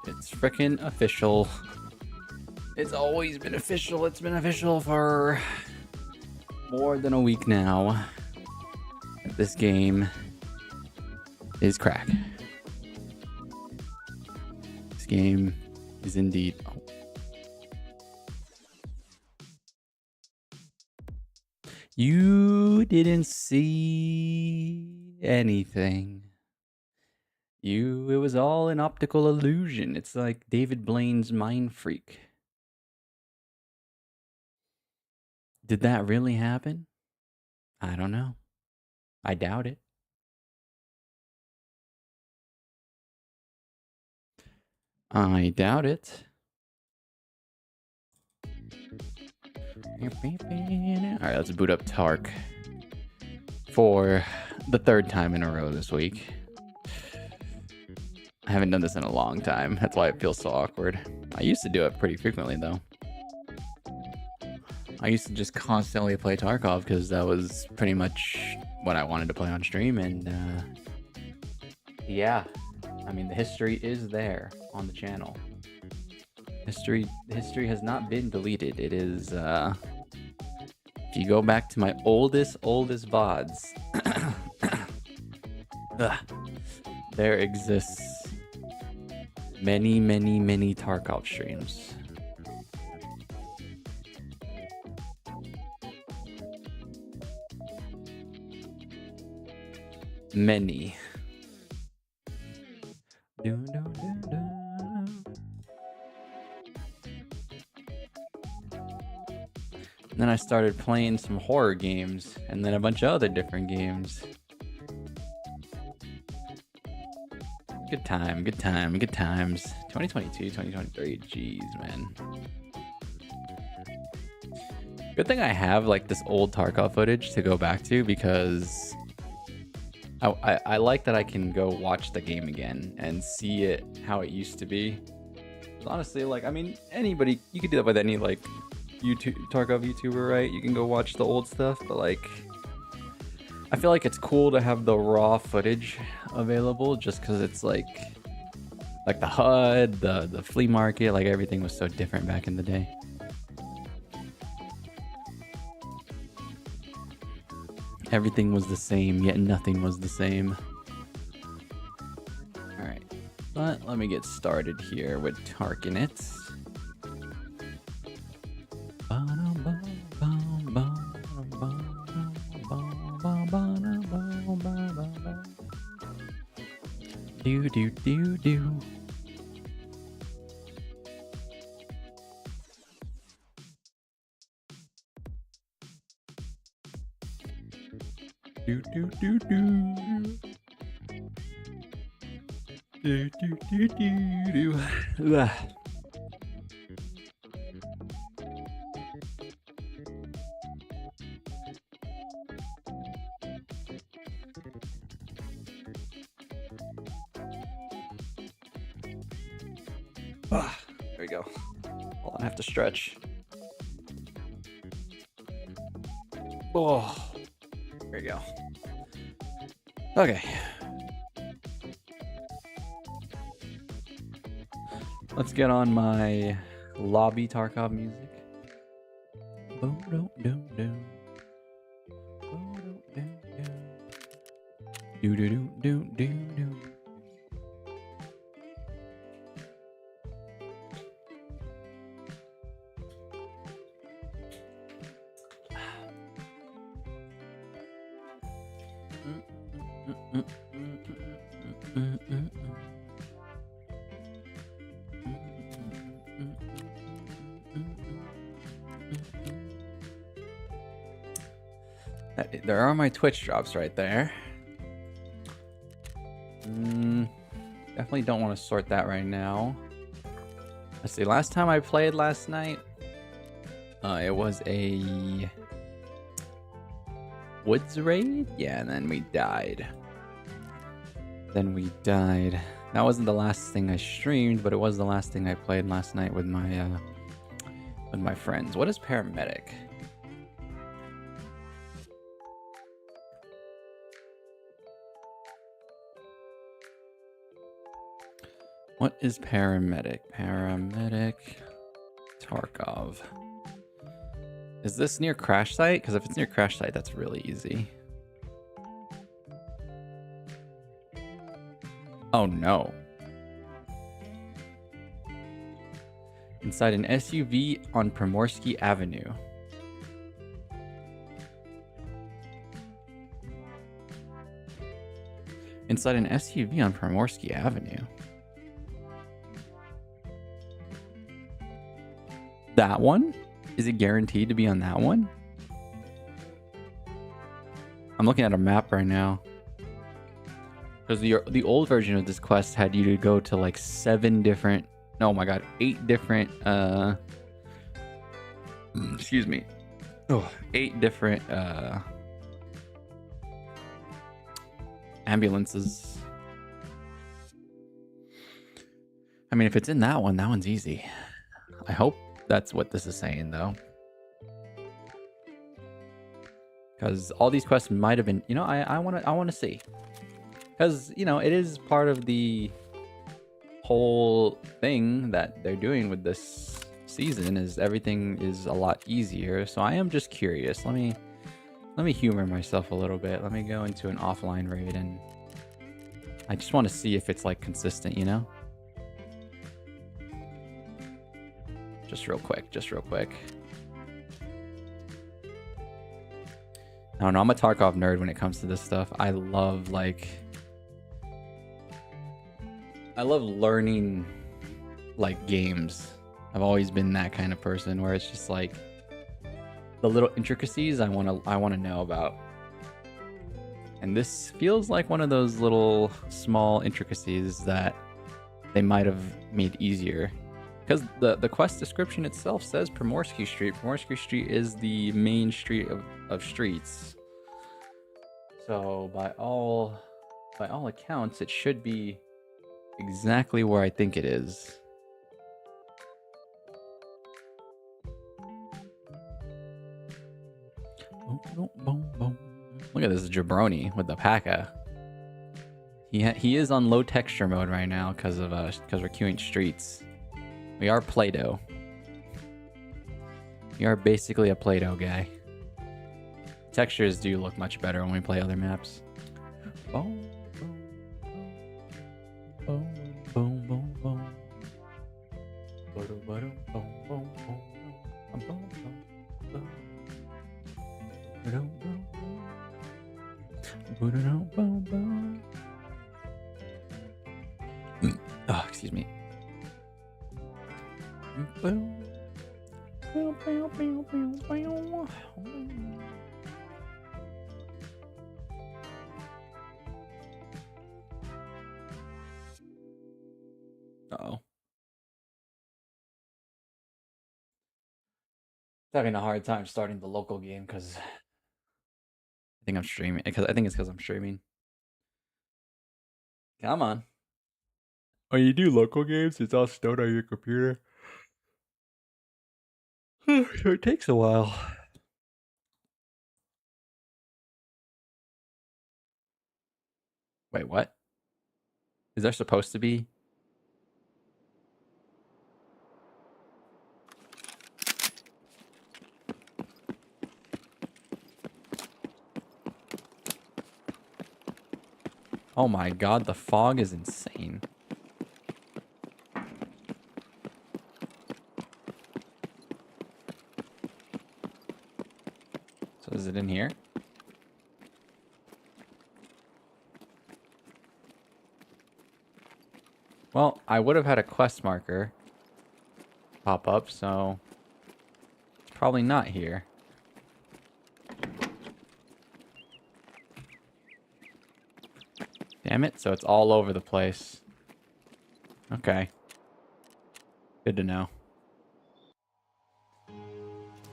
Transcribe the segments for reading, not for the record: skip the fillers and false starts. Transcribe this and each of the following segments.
It's frickin' official. It's always been official. It's been official for more than a week now. This game is crack. This game is indeed... Oh. You didn't see anything. It was all an optical illusion. It's like David Blaine's Mind Freak. Did that really happen? I don't know. I doubt it. I doubt it. Alright, let's boot up Tark for the third time in a row this week. I haven't done this in a long time. That's why it feels so awkward. I used to do it pretty frequently, though. I used to just constantly play Tarkov because that was pretty much what I wanted to play on stream. And yeah, I mean, the history is there on the channel. History has not been deleted. It is, if you go back to my oldest VODs, there exists many Tarkov streams. Many. And then I started playing some horror games, and then a bunch of other different games. Good times. 2022, 2023, jeez, man. Good thing I have like this old Tarkov footage to go back to, because I like that I can go watch the game again and see it how it used to be. Honestly, like, I mean, anybody, you could do that with any like Tarkov YouTuber, right? You can go watch the old stuff, but like, I feel like it's cool to have the raw footage available, just because it's like the HUD, the flea market, like everything was so different back in the day. Everything was the same, yet nothing was the same. Alright, but let me get started here with Tarking it. Do. There we go. Hold on, I have to stretch. Oh, there you go. Okay. Let's get on my lobby Tarkov music. Do. There are my Twitch drops right there. Definitely don't want to sort that right now. Let's see, last time I played last night, it was a woods raid? Yeah, and then we died. That wasn't the last thing I streamed, but it was the last thing I played last night with my friends. What is paramedic? What is paramedic? Paramedic Tarkov. Is this near crash site? Because if it's near crash site, that's really easy. Oh no. Inside an SUV on Primorsky Avenue. Inside an SUV on Primorsky Avenue. That one? Is it guaranteed to be on that one? I'm looking at a map right now. Because the old version of this quest had you to go to like 7 different... Oh my god, 8 different... excuse me. Oh, 8 different... ambulances. I mean, if it's in that one's easy. I hope that's what this is saying, though. Because all these quests might have been, you know, I want to see. Because, you know, it is part of the whole thing that they're doing with this season is everything is a lot easier. So I am just curious. Let me humor myself a little bit. Let me go into an offline raid and I just want to see if it's like consistent, you know? Just real quick. I don't know, I'm a Tarkov nerd when it comes to this stuff. I love learning like games. I've always been that kind of person where it's just like the little intricacies I want to know about. And this feels like one of those little small intricacies that they might have made easier. Because the quest description itself says Primorsky Street. Primorsky Street is the main street of streets. So by all accounts, it should be exactly where I think it is. Look at this jabroni with the P.A.K.A. He is on low texture mode right now because we're queuing streets. We are Play-Doh. We are basically a Play-Doh guy. Textures do look much better when we play other maps. Boom, boom, boom, boom, boom. Oh, excuse me. Uh-oh. Having a hard time starting the local game because I think I'm streaming. I think it's because I'm streaming. Come on. Oh, you do local games? It's all stowed on your computer? Sure, it takes a while. Wait, what? Is there supposed to be? Oh my god, the fog is insane. So is it in here? Well, I would have had a quest marker pop up, so it's probably not here. Damn it, so it's all over the place. Okay. Good to know.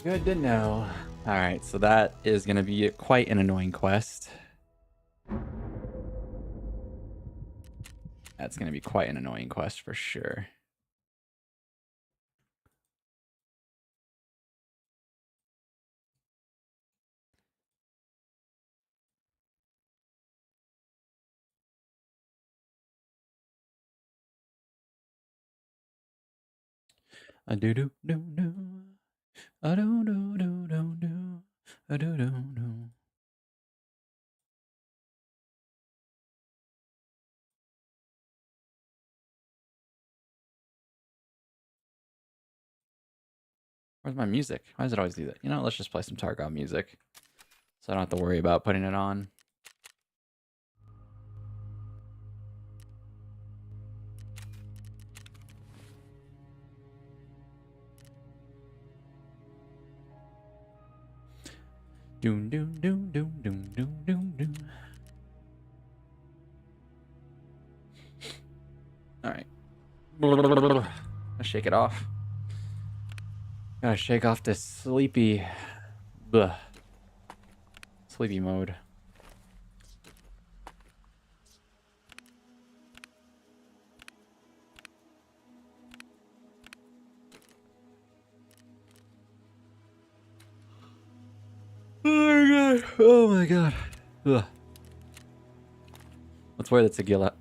Good to know. Alright, so that is going to be quite an annoying quest. That's going to be quite an annoying quest for sure. A do do do do. A do do do do do. A do do do. Where's my music? Why does it always do that? You know, let's just play some Tarkov music, so I don't have to worry about putting it on. Doom doom doom doom doom doom doom doom. All right. Let's shake it off. Gotta shake off this sleepy, sleepy mode. Oh my god! Oh my god! Ugh. Let's wear the Tagilla.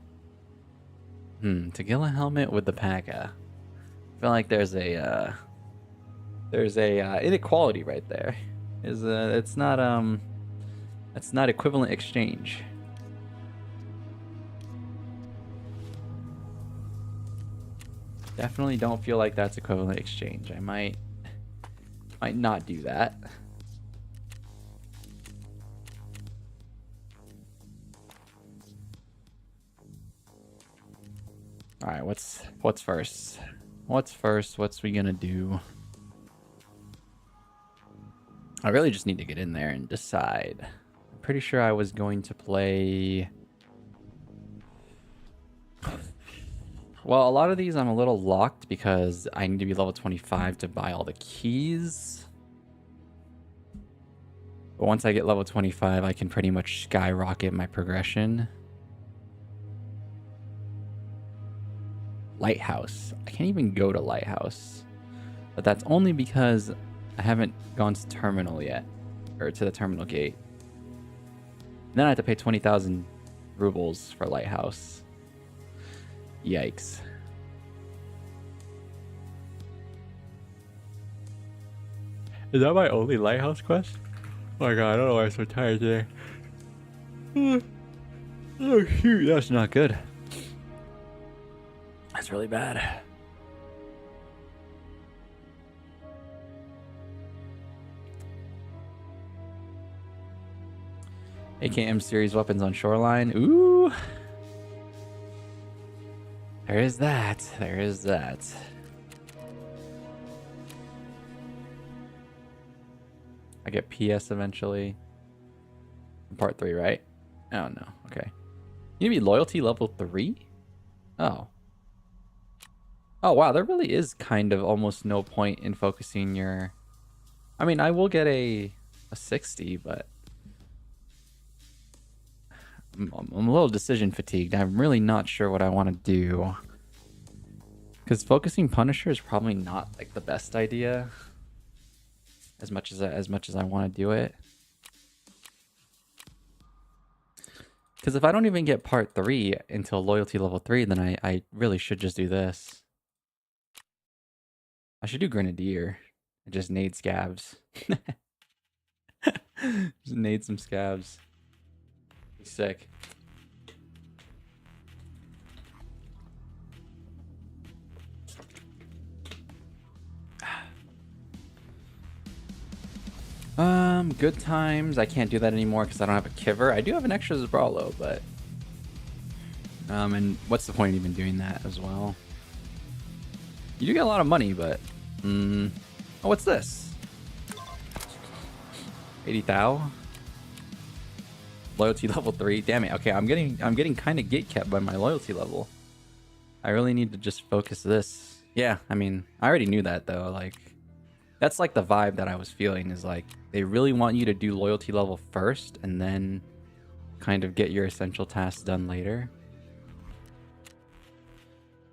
Tagilla helmet with the P.A.C.A. I feel like there's a inequality right there. It's not equivalent exchange. Definitely don't feel like that's equivalent exchange. I might not do that. All right, what's first? What's first? What's we gonna do? I really just need to get in there and decide. I'm pretty sure I was going to play... Well, a lot of these I'm a little locked because I need to be level 25 to buy all the keys. But once I get level 25, I can pretty much skyrocket my progression. Lighthouse. I can't even go to Lighthouse. But that's only because I haven't gone to terminal yet. Or to the terminal gate. And then I have to pay 20,000 rubles for Lighthouse. Yikes. Is that my only Lighthouse quest? Oh my god, I don't know why I'm so tired today. Oh shoot, that's not good. That's really bad. AKM series weapons on shoreline. Ooh. There is that. There is that. I get PS eventually. Part 3, right? Oh no. Okay. You need to be loyalty level 3? Oh. Oh wow, there really is kind of almost no point in focusing your... I mean, I will get a 60, but... I'm a little decision fatigued. I'm really not sure what I want to do. Because focusing Punisher is probably not like the best idea. As much as I want to do it. Because if I don't even get part 3 until loyalty level 3, then I really should just do this. I should do Grenadier. And just nade scabs. Just nade some scabs. Be sick. Good times. I can't do that anymore because I don't have a Kiver. I do have an extra Zabralo, but... and what's the point of even doing that as well? You do get a lot of money, but... Oh, what's this? 80 thou? Loyalty level 3. Damn it. Okay, I'm getting kind of gatekept by my loyalty level. I really need to just focus this. Yeah, I mean, I already knew that though. Like, that's like the vibe that I was feeling is like they really want you to do loyalty level first and then kind of get your essential tasks done later.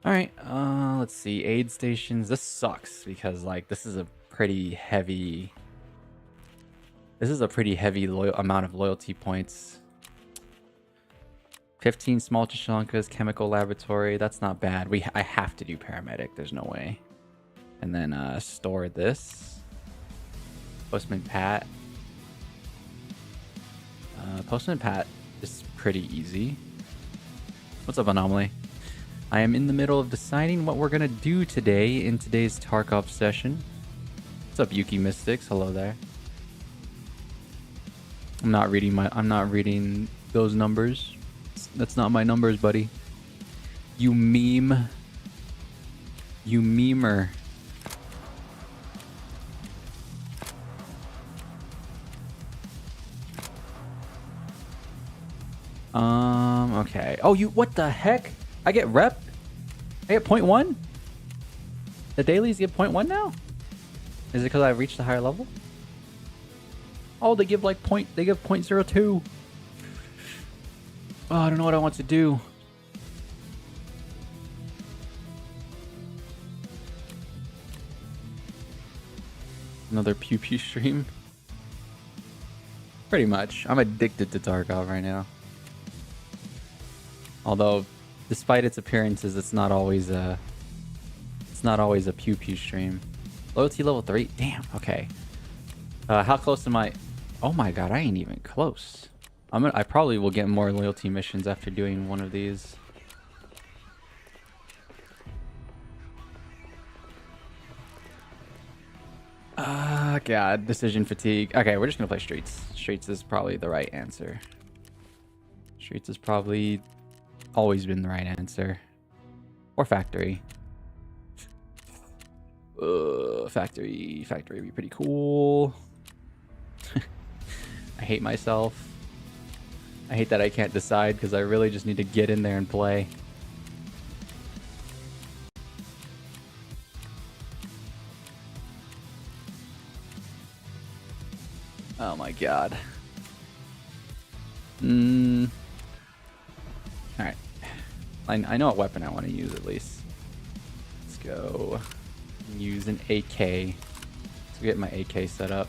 All right, let's see. Aid stations. This sucks because like this is a pretty heavy. This is a pretty heavy amount of loyalty points. 15 small Chishlankas, chemical laboratory. That's not bad. I have to do paramedic. There's no way. and then store this. Postman Pat. Postman Pat is pretty easy. What's up, Anomaly? I am in the middle of deciding what we're gonna do today in today's Tarkov session. What's up, Yuki Mystics? Hello there. I'm not reading those numbers. That's not my numbers, buddy. You meme. You memer. Okay. Oh, what the heck? I get rep? I get 0.1? The dailies get 0.1 now? Is it because I reached a higher level? Oh, they give like they give 0.02. Oh, I don't know what I want to do. Another pew pew stream? Pretty much. I'm addicted to Tarkov right now. Although, despite its appearances, it's not always a pew pew stream. Loyalty level 3? Damn, okay. How close am I? Oh my god, I ain't even close. I probably will get more loyalty missions after doing one of these. God, decision fatigue. Okay, we're just gonna play Streets. Streets is probably the right answer. Streets has probably always been the right answer. Or Factory. Factory would be pretty cool. I hate myself. I hate that I can't decide because I really just need to get in there and play. Oh my god. Alright. I know what weapon I want to use at least. Let's go use an AK. Let's get my AK set up.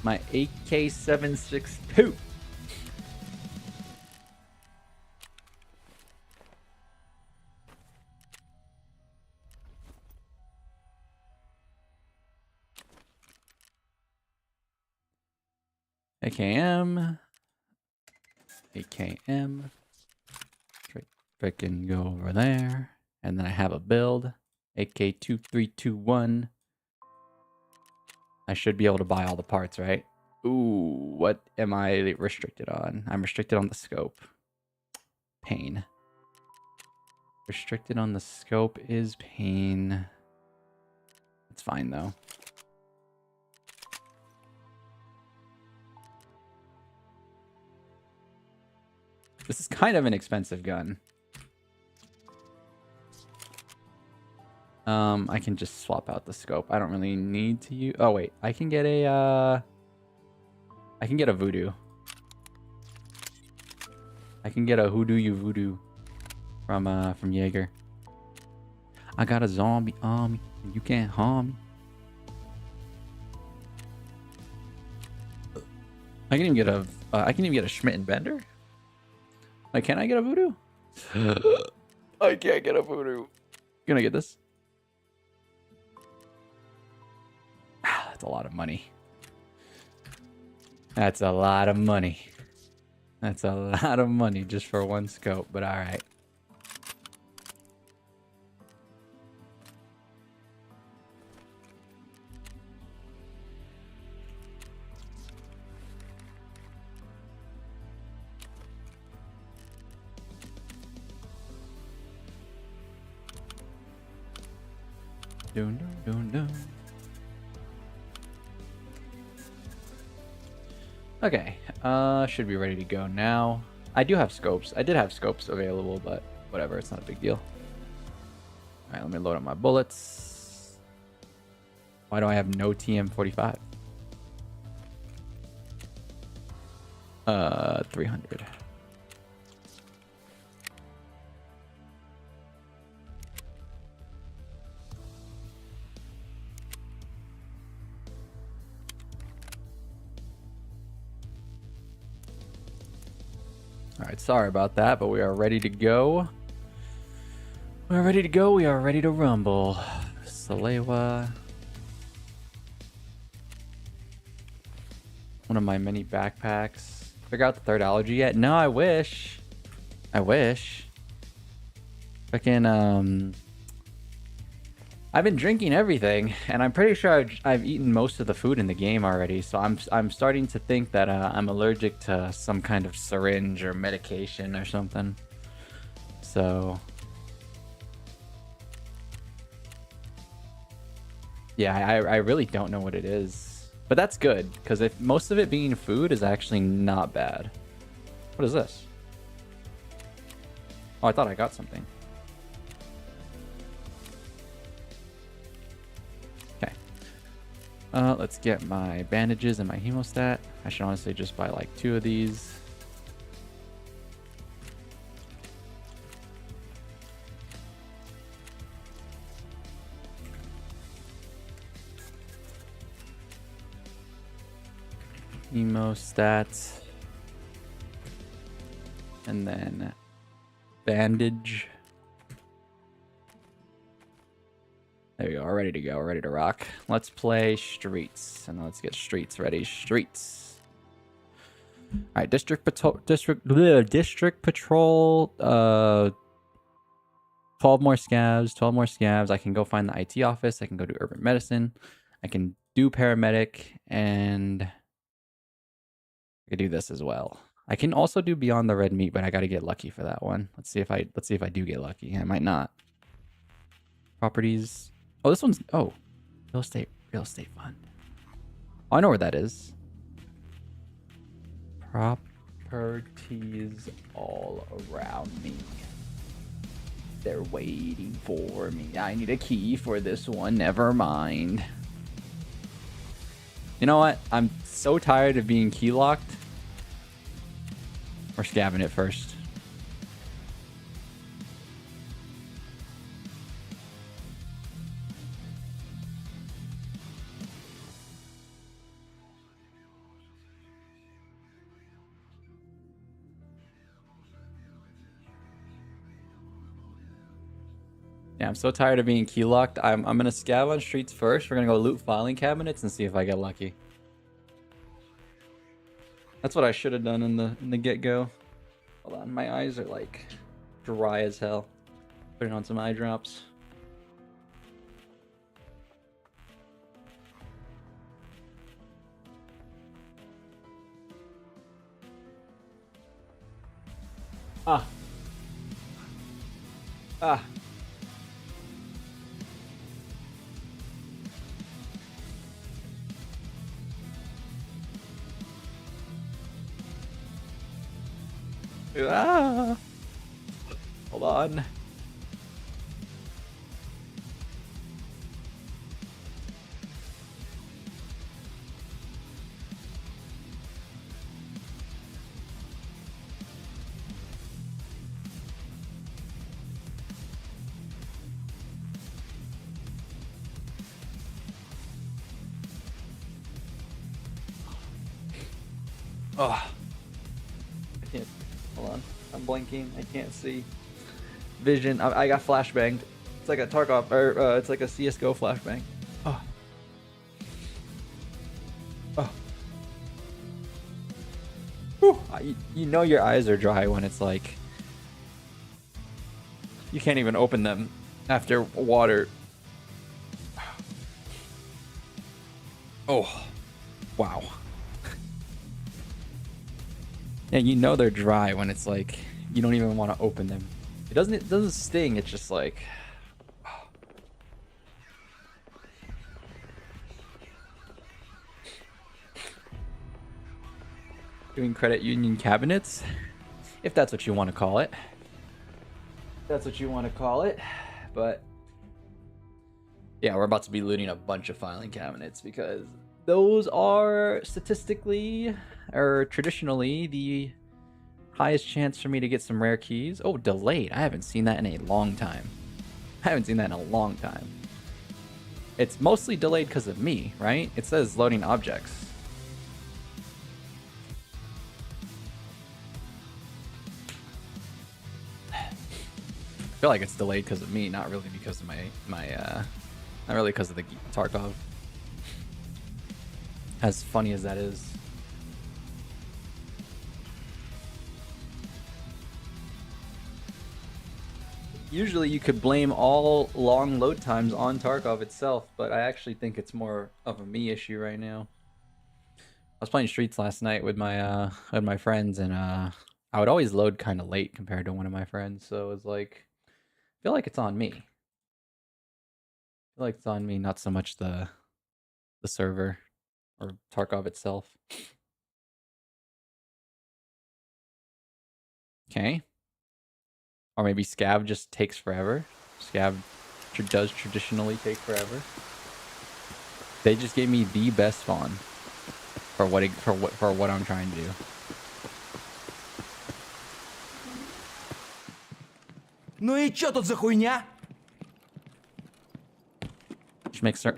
My AK-762. AKM. AKM. Frickin' go over there. And then I have a build. AK-2321. I should be able to buy all the parts, right? Ooh, what am I restricted on? I'm restricted on the scope. Pain. Restricted on the scope is pain. It's fine, though. This is kind of an expensive gun. I can just swap out the scope. I don't really need to use... Oh, wait. I can get a, I can get a voodoo. I can get a hoodoo you voodoo from Jaeger. I got a zombie army, and you can't harm me. I can even get a Schmidt and Bender. Like, can I get a voodoo? I can't get a voodoo. Can I get this? That's a lot of money. That's a lot of money. That's a lot of money just for one scope, but alright. Dun, dun, dun, dun. Okay, should be ready to go now. I do have scopes. I did have scopes available, but whatever, it's not a big deal. Alright, let me load up my bullets. Why do I have no TM45? 300. Alright, sorry about that, but we are ready to go. We are ready to go. We are ready to rumble. Salewa. One of my many backpacks. Figure out the third allergy yet? No, I wish. I wish. Fucking, I've been drinking everything, and I'm pretty sure I've eaten most of the food in the game already. So I'm starting to think that I'm allergic to some kind of syringe or medication or something. So yeah, I really don't know what it is, but that's good because if most of it being food is actually not bad. What is this? Oh, I thought I got something. Let's get my bandages and my hemostat. I should honestly just buy like 2 of these. Hemostat. And then bandage. There we go. We're ready to go. We're ready to rock. Let's play streets, and let's get streets ready. Streets. All right, district patrol. District patrol. 12 more scavs. 12 more scavs. I can go find the IT office. I can go do urban medicine. I can do paramedic, and I can do this as well. I can also do beyond the red meat, but I got to get lucky for that one. Let's see if I do get lucky. I might not. Properties. Oh, this one's, oh, real estate fund. Oh, I know where that is. Properties all around me. They're waiting for me. I need a key for this one. Never mind. You know what? I'm so tired of being key locked. We're scabbing it first. Yeah, I'm so tired of being key locked. I'm gonna scav on streets first. We're gonna go loot filing cabinets and see if I get lucky. That's what I should have done in the get-go. Hold on, my eyes are like dry as hell. Putting on some eye drops. Ah. Ah. Hold on. Oh. I can't. Hold on. I'm blinking. I can't see. Vision. I got flashbanged. It's like a Tarkov, or it's like a CS:GO flashbang. Oh. Oh. Whew. You know your eyes are dry when it's like you can't even open them after water. Oh. Wow. Yeah, you know they're dry when it's like you don't even want to open them. It doesn't sting, it's just like doing credit union cabinets, if that's what you want to call it. That's what you want to call it. But yeah, we're about to be looting a bunch of filing cabinets because those are statistically or traditionally the highest chance for me to get some rare keys. Oh, delayed. I haven't seen that in a long time. It's mostly delayed because of me, right? It says loading objects. I feel like it's delayed because of me, not really because of my Not really because of the Tarkov. As funny as that is. Usually you could blame all long load times on Tarkov itself, but I actually think it's more of a me issue right now. I was playing Streets last night with my friends, and I would always load kind of late compared to one of my friends, so it was like, I feel like it's on me. I feel like it's on me, not so much the server or Tarkov itself. Okay. Or maybe Scav just takes forever. Scav does traditionally take forever. They just gave me the best spawn for what I'm trying to do. Ну и чё тут за хуйня?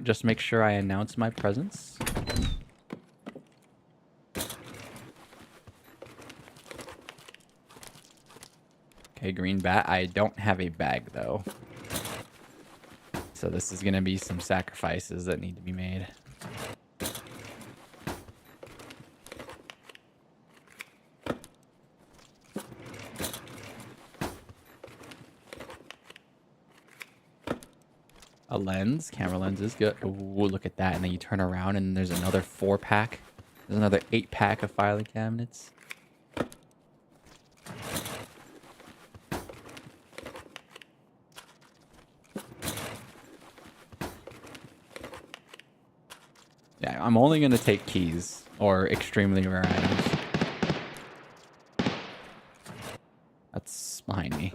Just make sure I announce my presence. Okay, green bat. I don't have a bag though. So this is gonna be some sacrifices that need to be made. A lens, camera lens is good. Ooh, look at that. And then you turn around and there's another 4-pack. There's another 8-pack of filing cabinets. Yeah, I'm only going to take keys or extremely rare items. That's behind me.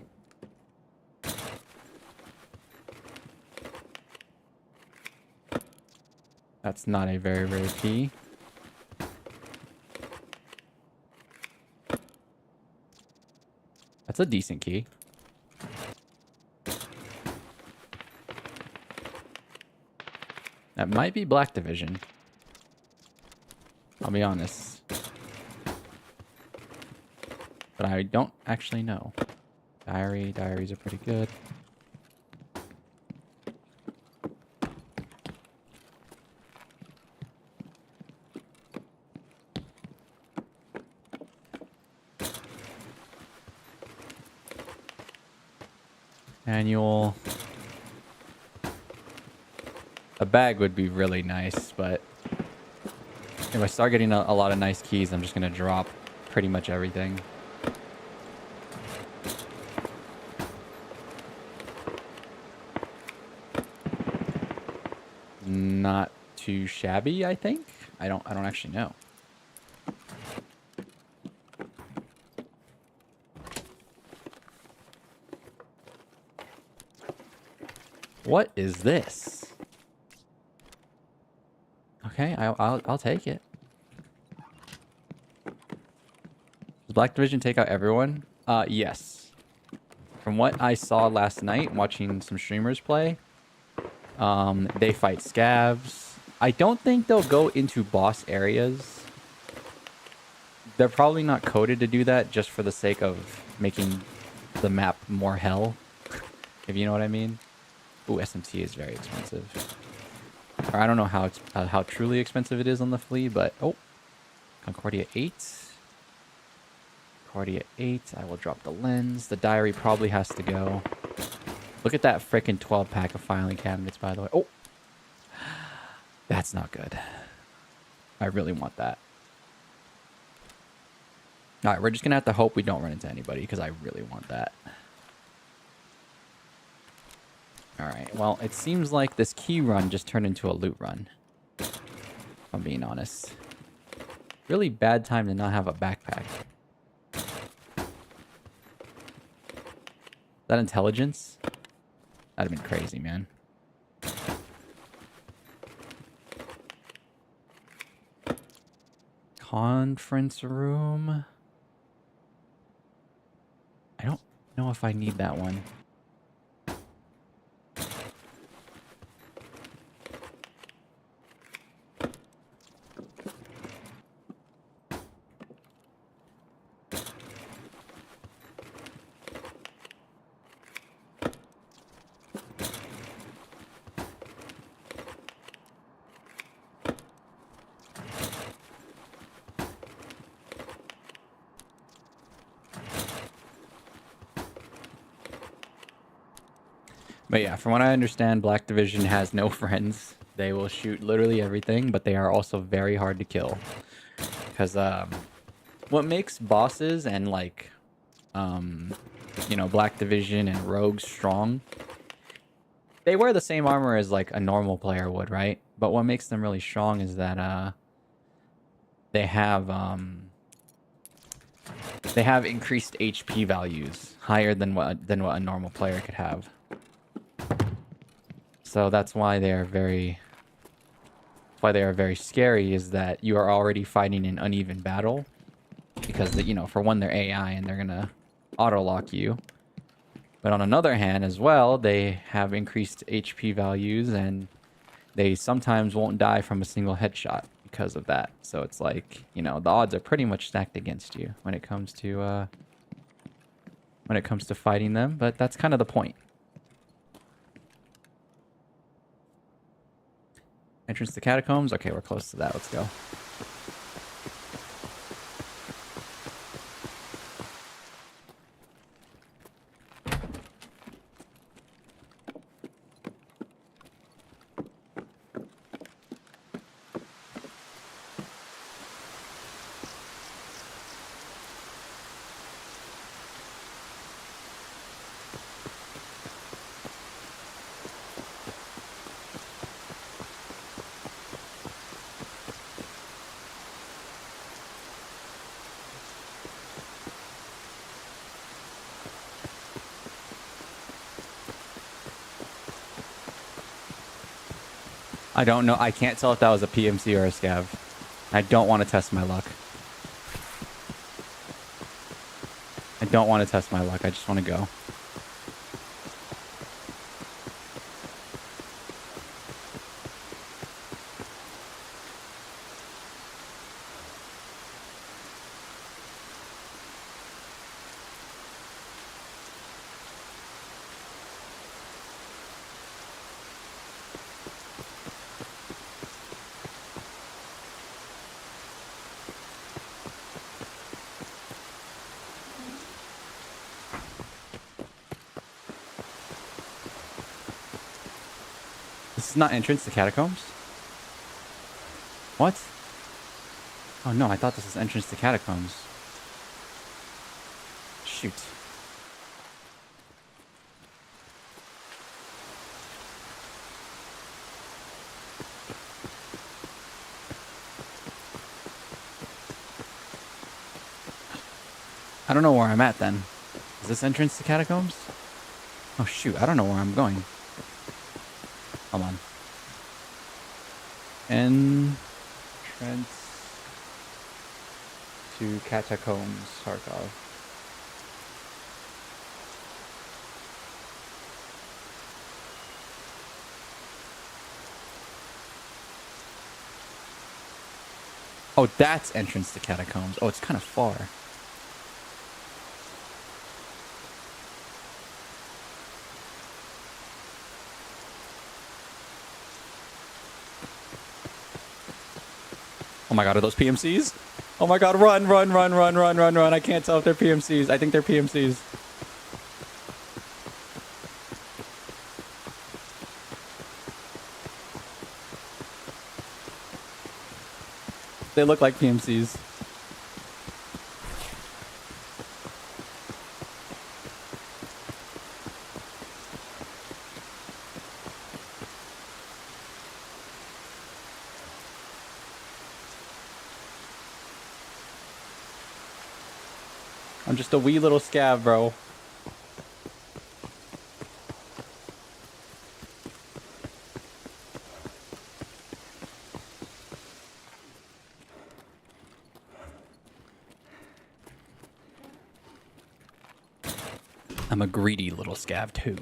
That's not a very rare key. That's a decent key. That might be Black Division. I'll be honest. But I don't actually know. Diaries are pretty good. Annual. A bag would be really nice, but if I start getting a lot of nice keys, I'm just going to drop pretty much everything. Not too shabby, I think. I don't actually know. What is this? Okay, I'll take it. Does Black Division take out everyone? Yes. From what I saw last night, watching some streamers play, they fight scavs. I don't think they'll go into boss areas. They're probably not coded to do that just for the sake of making the map more hell, if you know what I mean. Ooh, SMT is very expensive. Or I don't know how truly expensive it is on the flea, but oh, Concordia 8. Concordia 8. I will drop the lens. The diary probably has to go. Look at that frickin' 12-pack of filing cabinets, by the way. Oh, that's not good. I really want that. All right, we're just gonna have to hope we don't run into anybody because I really want that. All right, well, it seems like this key run just turned into a loot run, if I'm being honest. Really bad time to not have a backpack. Is that intelligence? That'd have been crazy, man. Conference room. I don't know if I need that one. But yeah, from what I understand, Black Division has no friends. They will shoot literally everything, but they are also very hard to kill. Because what makes bosses and like, you know, Black Division and rogues strong, they wear the same armor as like a normal player would, right? But what makes them really strong is that they have increased HP values higher than what a normal player could have. So that's why they are very scary, is that you are already fighting an uneven battle because you know, for one, they're AI and they're gonna auto lock you. But on another hand as well, they have increased HP values and they sometimes won't die from a single headshot because of that. So it's like, you know, the odds are pretty much stacked against you when it comes to fighting them, but that's kind of the point. Entrance to catacombs. Okay, we're close to that. Let's go. I don't know. I can't tell if that was a PMC or a scav. I don't want to test my luck. I don't want to test my luck. I just want to go. This is not entrance to catacombs? What? Oh no, I thought this was entrance to catacombs. Shoot. I don't know where I'm at then. Is this entrance to catacombs? Oh shoot, I don't know where I'm going. Hold on. Entrance to catacombs, Tarkov. Oh, that's entrance to catacombs. Oh, it's kind of far. Oh my god, are those PMCs? Oh my god, run, run, run, run, run, run, run. I can't tell if they're PMCs. I think they're PMCs. They look like PMCs. I'm just a wee little scav, bro. I'm a greedy little scav too.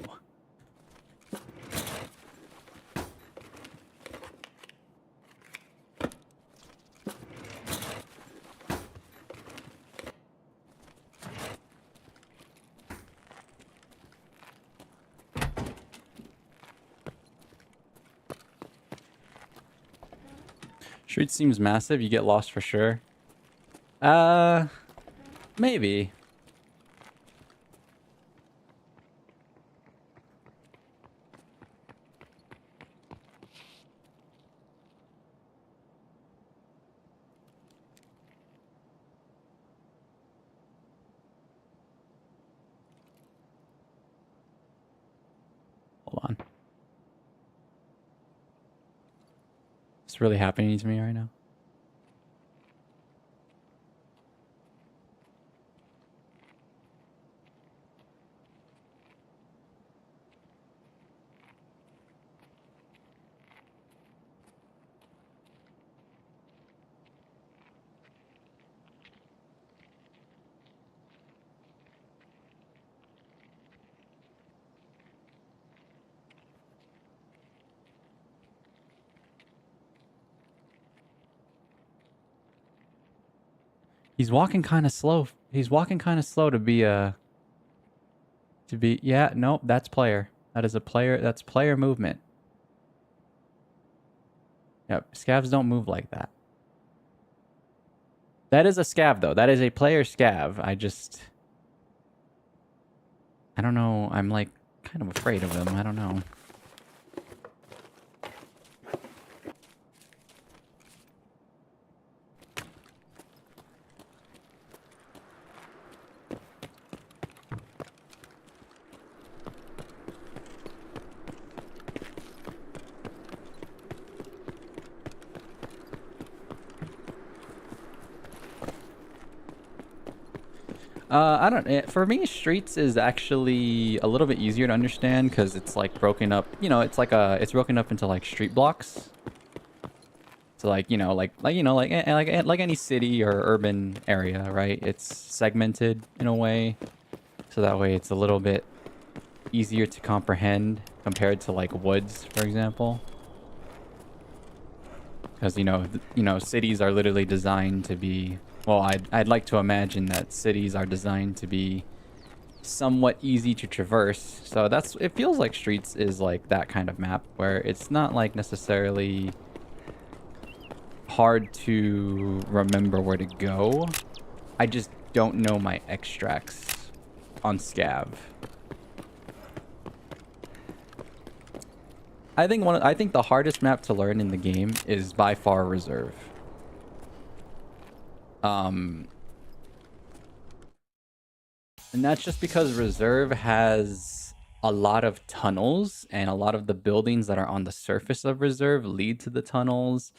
Street seems massive. You get lost for sure. Maybe. It's really happening to me right now. He's walking kind of slow. He's walking kind of slow to be yeah, nope, that's player. That is a player. That's player movement. Yep, scavs don't move like that. That is a scav though. That is a player scav. I don't know. I'm like kind of afraid of him. I don't know. I don't. For me, streets is actually a little bit easier to understand because it's like broken up. You know, it's broken up into like street blocks. So like like any city or urban area, right? It's segmented in a way, so that way it's a little bit easier to comprehend compared to like woods, for example. Because cities are literally designed to be. Well, I'd like to imagine that cities are designed to be somewhat easy to traverse. So it feels like streets is like that kind of map where it's not like necessarily hard to remember where to go. I just don't know my extracts on scav. I think the hardest map to learn in the game is by far reserve. And that's just because reserve has a lot of tunnels, and a lot of the buildings that are on the surface of reserve lead to the tunnels,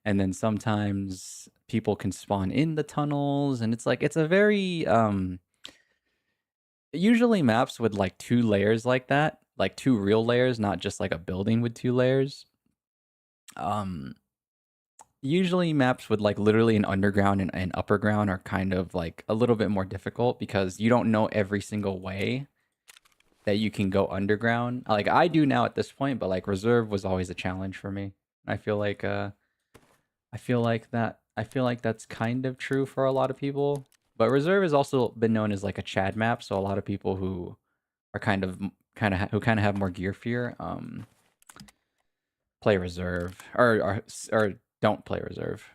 and then sometimes people can spawn in the tunnels, and it's a very usually maps with like 2 layers like that, like 2 real layers, not just like a building with 2 layers. Usually maps with like literally an underground and upper ground are kind of like a little bit more difficult because you don't know every single way that you can go underground. Like I do now at this point, but like reserve was always a challenge for me. I feel like that's kind of true for a lot of people. But reserve has also been known as like a Chad map, so a lot of people who are kind of have more gear fear play reserve or don't play reserve.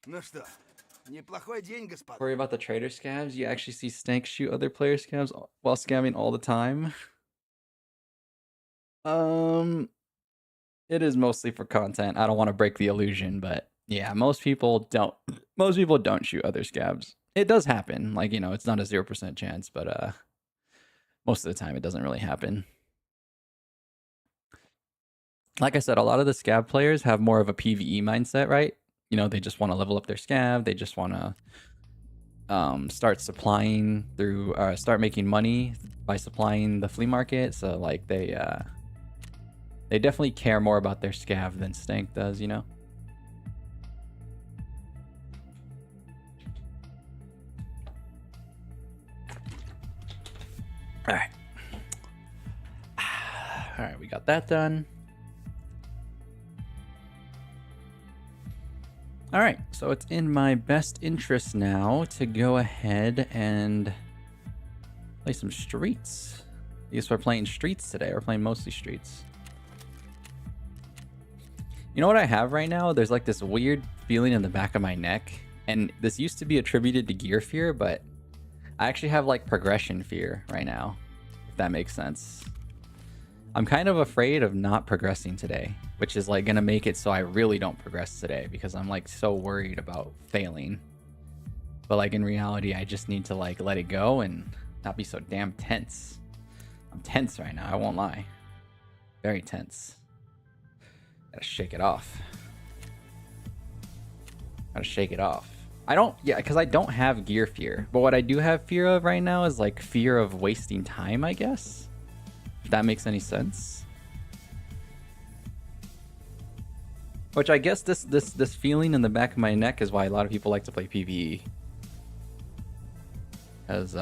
Worry about the trader scavs? You actually see Stank shoot other player scavs while scamming all the time? It is mostly for content. I don't want to break the illusion, but yeah, most people don't shoot other scavs. It does happen. Like, it's not a 0% chance, but most of the time it doesn't really happen. Like I said, a lot of the scav players have more of a PvE mindset, right? They just want to level up their scav. They just want to start supplying through, start making money by supplying the flea market. So like they definitely care more about their scav than Stank does, All right. All right, we got that done. All right, so it's in my best interest now to go ahead and play some streets. I guess we're playing streets today. We're playing mostly streets. You know what I have right now? There's like this weird feeling in the back of my neck. And this used to be attributed to gear fear, but I actually have like progression fear right now, if that makes sense. I'm kind of afraid of not progressing today, which is like gonna make it so I really don't progress today because I'm like so worried about failing. But like in reality, I just need to like let it go and not be so damn tense. I'm tense right now, I won't lie. Very tense. Gotta shake it off. Gotta shake it off. I don't, yeah, because I don't have gear fear. But what I do have fear of right now is like fear of wasting time, I guess. If that makes any sense. Which I guess this feeling in the back of my neck is why a lot of people like to play PvE. Because,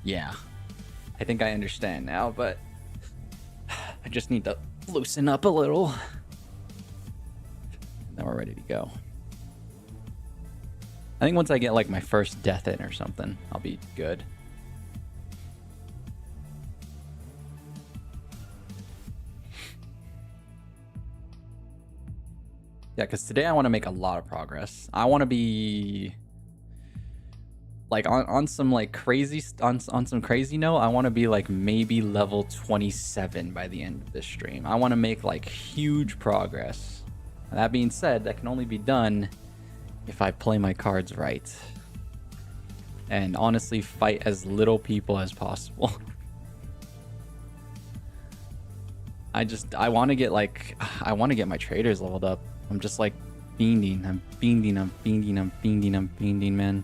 yeah. I think I understand now, but I just need to loosen up a little. Then we're ready to go. I think once I get like my first death in or something, I'll be good. Yeah, because today I want to make a lot of progress. I want to be like on some like crazy on some crazy note. I want to be like maybe level 27 by the end of this stream. I want to make like huge progress. And that being said, that can only be done if I play my cards right. And honestly, fight as little people as possible. I want to get like, I want to get my traders leveled up. I'm just like fiending. I'm fiending, man.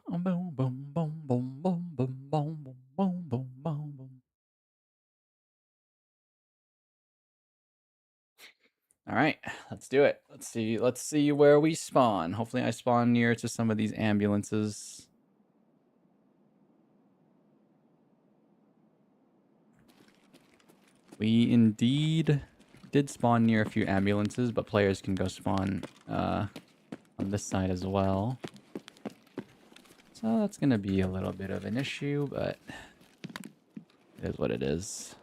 Boom, boom, boom, boom, boom, boom, boom, boom, boom, boom, boom. All right, let's do it. Let's see where we spawn. Hopefully I spawn near to some of these ambulances. We indeed did spawn near a few ambulances, but players can go spawn on this side as well. So that's gonna be a little bit of an issue, but it is what it is.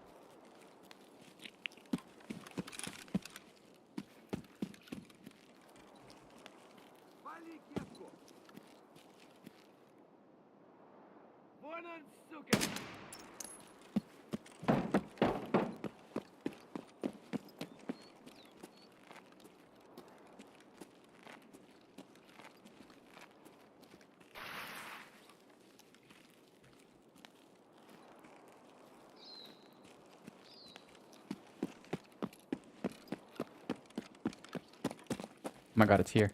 Oh my god, it's here.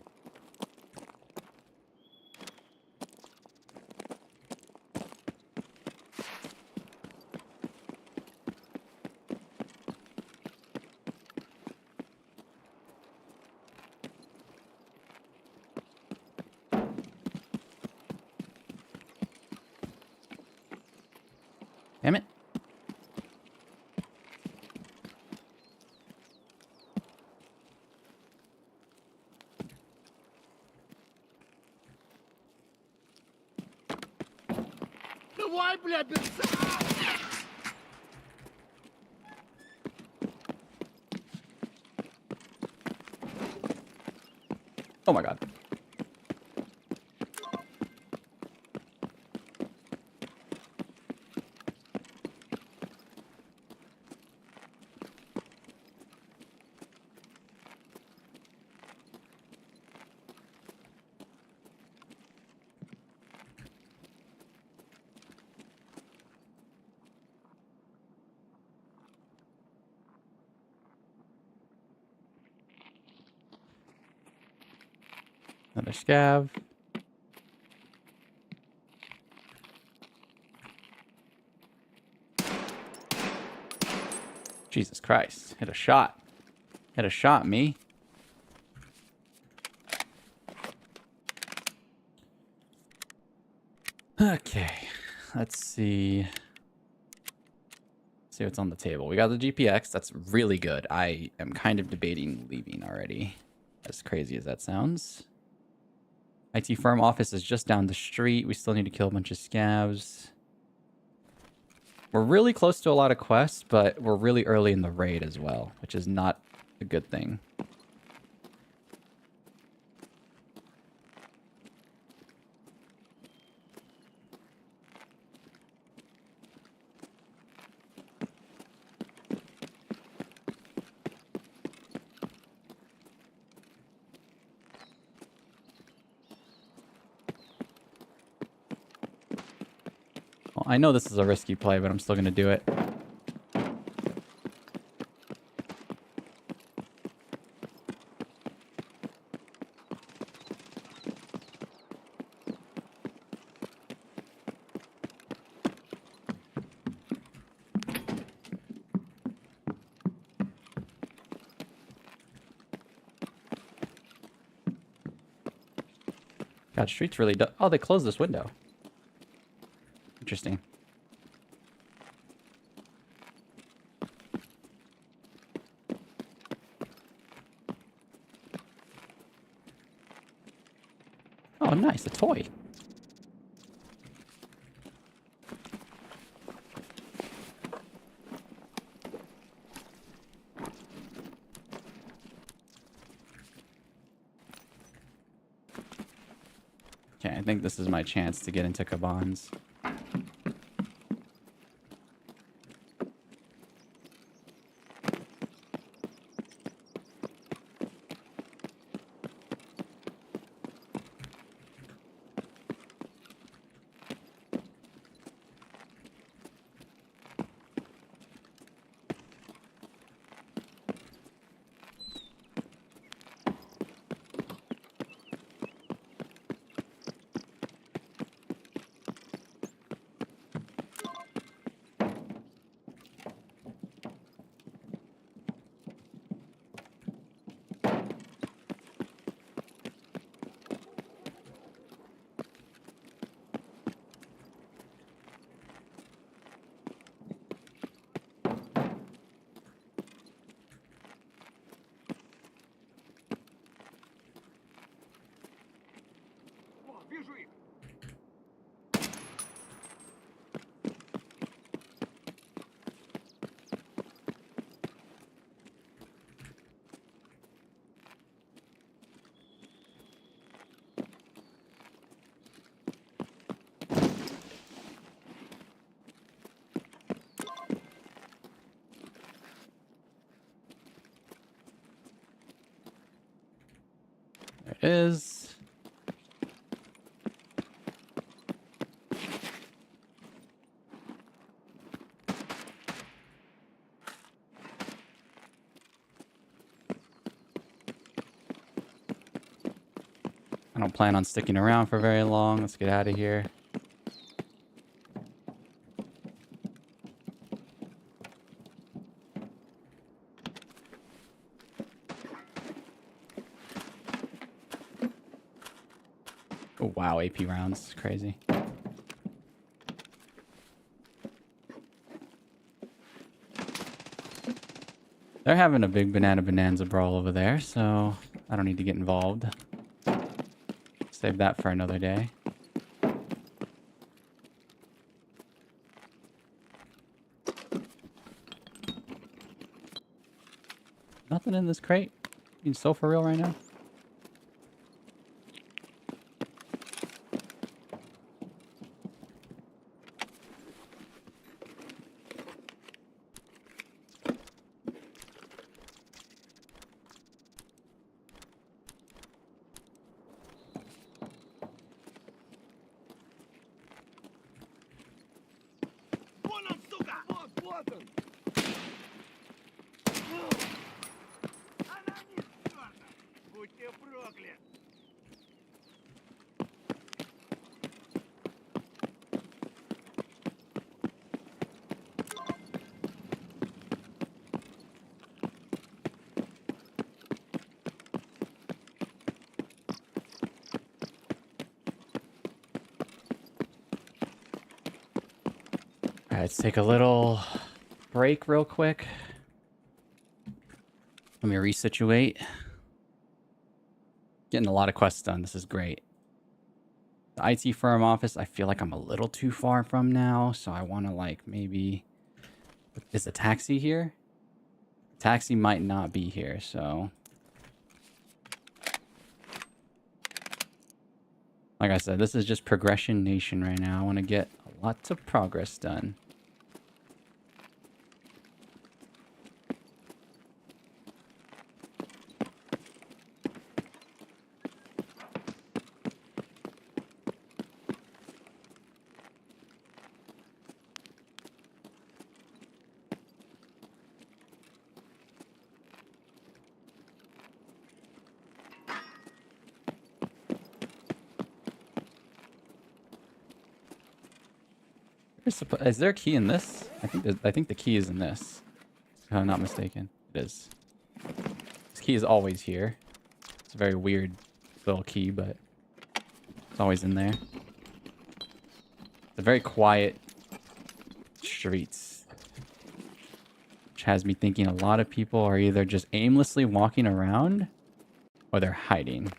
Damn it. Давай, блядь, без... Oh my god. Another scav. Jesus Christ. Hit a shot. Hit a shot, me. Okay. Let's see. See what's on the table. We got the GPX. That's really good. I am kind of debating leaving already. As crazy as that sounds. IT firm office is just down the street. We still need to kill a bunch of scavs. We're really close to a lot of quests, but we're really early in the raid as well, which is not a good thing. Well, I know this is a risky play, but I'm still going to do it. God, streets really do— oh, they closed this window. Interesting. Oh, nice, a toy. Okay, I think this is my chance to get into Caban's. There it is. I don't plan on sticking around for very long. Let's get out of here. Oh, wow, AP rounds. Crazy. They're having a big bonanza brawl over there, so I don't need to get involved. Save that for another day. Nothing in this crate? You so for real right now? All right, let's take a little break real quick. Let me resituate. Getting a lot of quests done. This is great. The IT firm office, I feel like I'm a little too far from now, so I want to like maybe... Is the taxi here? Taxi might not be here, so... Like I said, this is just Progression Nation right now. I want to get lots of progress done. Is there a key in this? I think the key is in this. If I'm not mistaken. It is. This key is always here. It's a very weird little key, but it's always in there. It's a very quiet streets. Which has me thinking a lot of people are either just aimlessly walking around or they're hiding.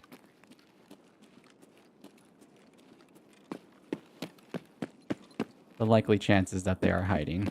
The likely chances that they are hiding.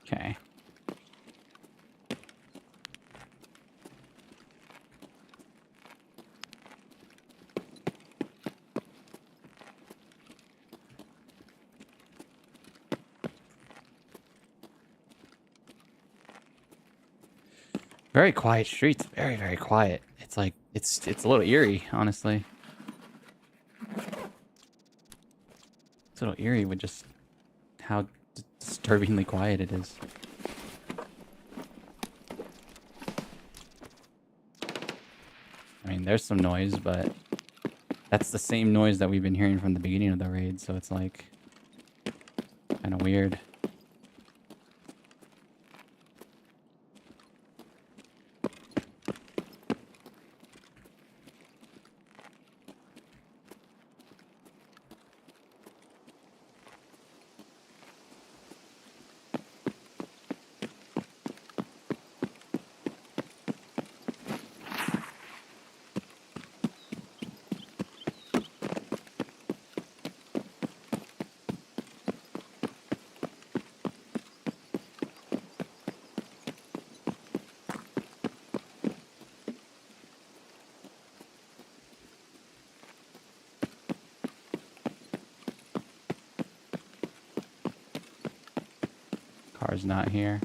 Okay. Very quiet streets. Very, very quiet. It's like, it's a little eerie, honestly. It's a little eerie with just how disturbingly quiet it is. I mean, there's some noise, but that's the same noise that we've been hearing from the beginning of the raid, so it's like kind of weird. Car's not here.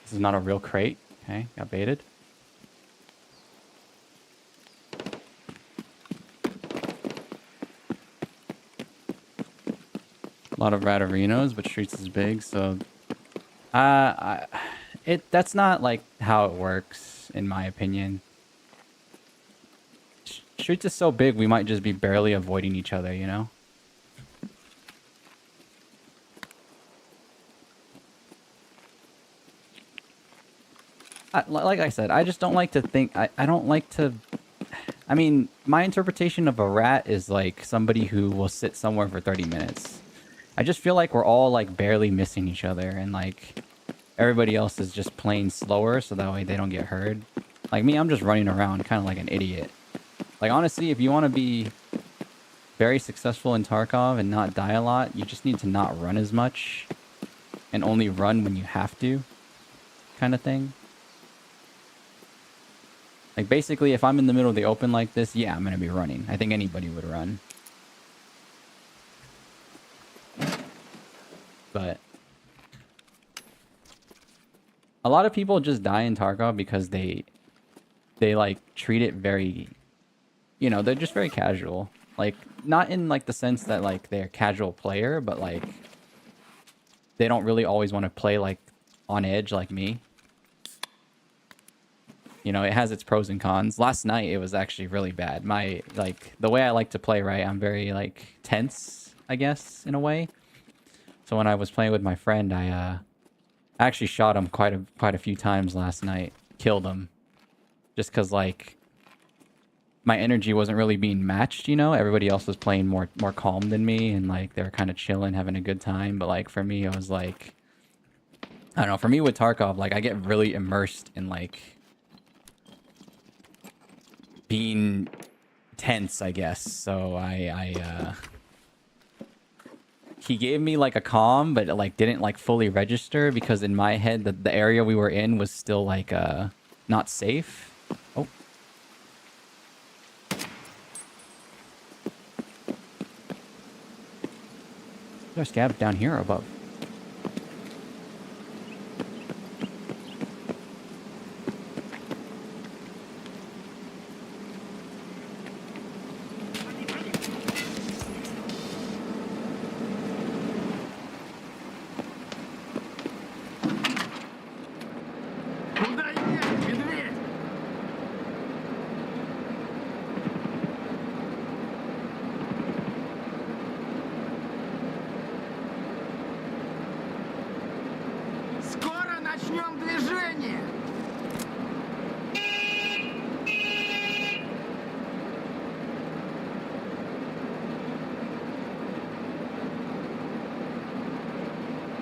This is not a real crate. Okay, got baited. A lot of Ratarinos, but Streets is big, so that's not like how it works, in my opinion. Streets is so big, we might just be barely avoiding each other, you know? Like I said, I just don't like to think. I don't like to. I mean, my interpretation of a rat is like somebody who will sit somewhere for 30 minutes. I just feel like we're all like barely missing each other, and like everybody else is just playing slower so that way they don't get heard. Like me, I'm just running around kind of like an idiot. Like honestly, if you want to be very successful in Tarkov and not die a lot, you just need to not run as much and only run when you have to, kind of thing. Like basically, if I'm in the middle of the open like this, yeah, I'm gonna be running. I think anybody would run. But a lot of people just die in Tarkov because they like treat it very, you know, they're just very casual. Like not in like the sense that like they're a casual player, but like they don't really always want to play like on edge like me. You know, it has its pros and cons. Last night it was actually really bad. My like the way I like to play, right? I'm very like tense, I guess, in a way. So when I was playing with my friend, I actually shot him quite a few times last night. Killed him. Just cuz like my energy wasn't really being matched, you know? Everybody else was playing more calm than me and like they were kind of chilling, having a good time, but like for me it was like I don't know, for me with Tarkov, like I get really immersed in like being tense, I guess. So he gave me like a calm, but it like didn't like fully register because in my head the area we were in was still like not safe. Oh. There's scabs down here or above. Куда едешь, медведь? Скоро начнем движение.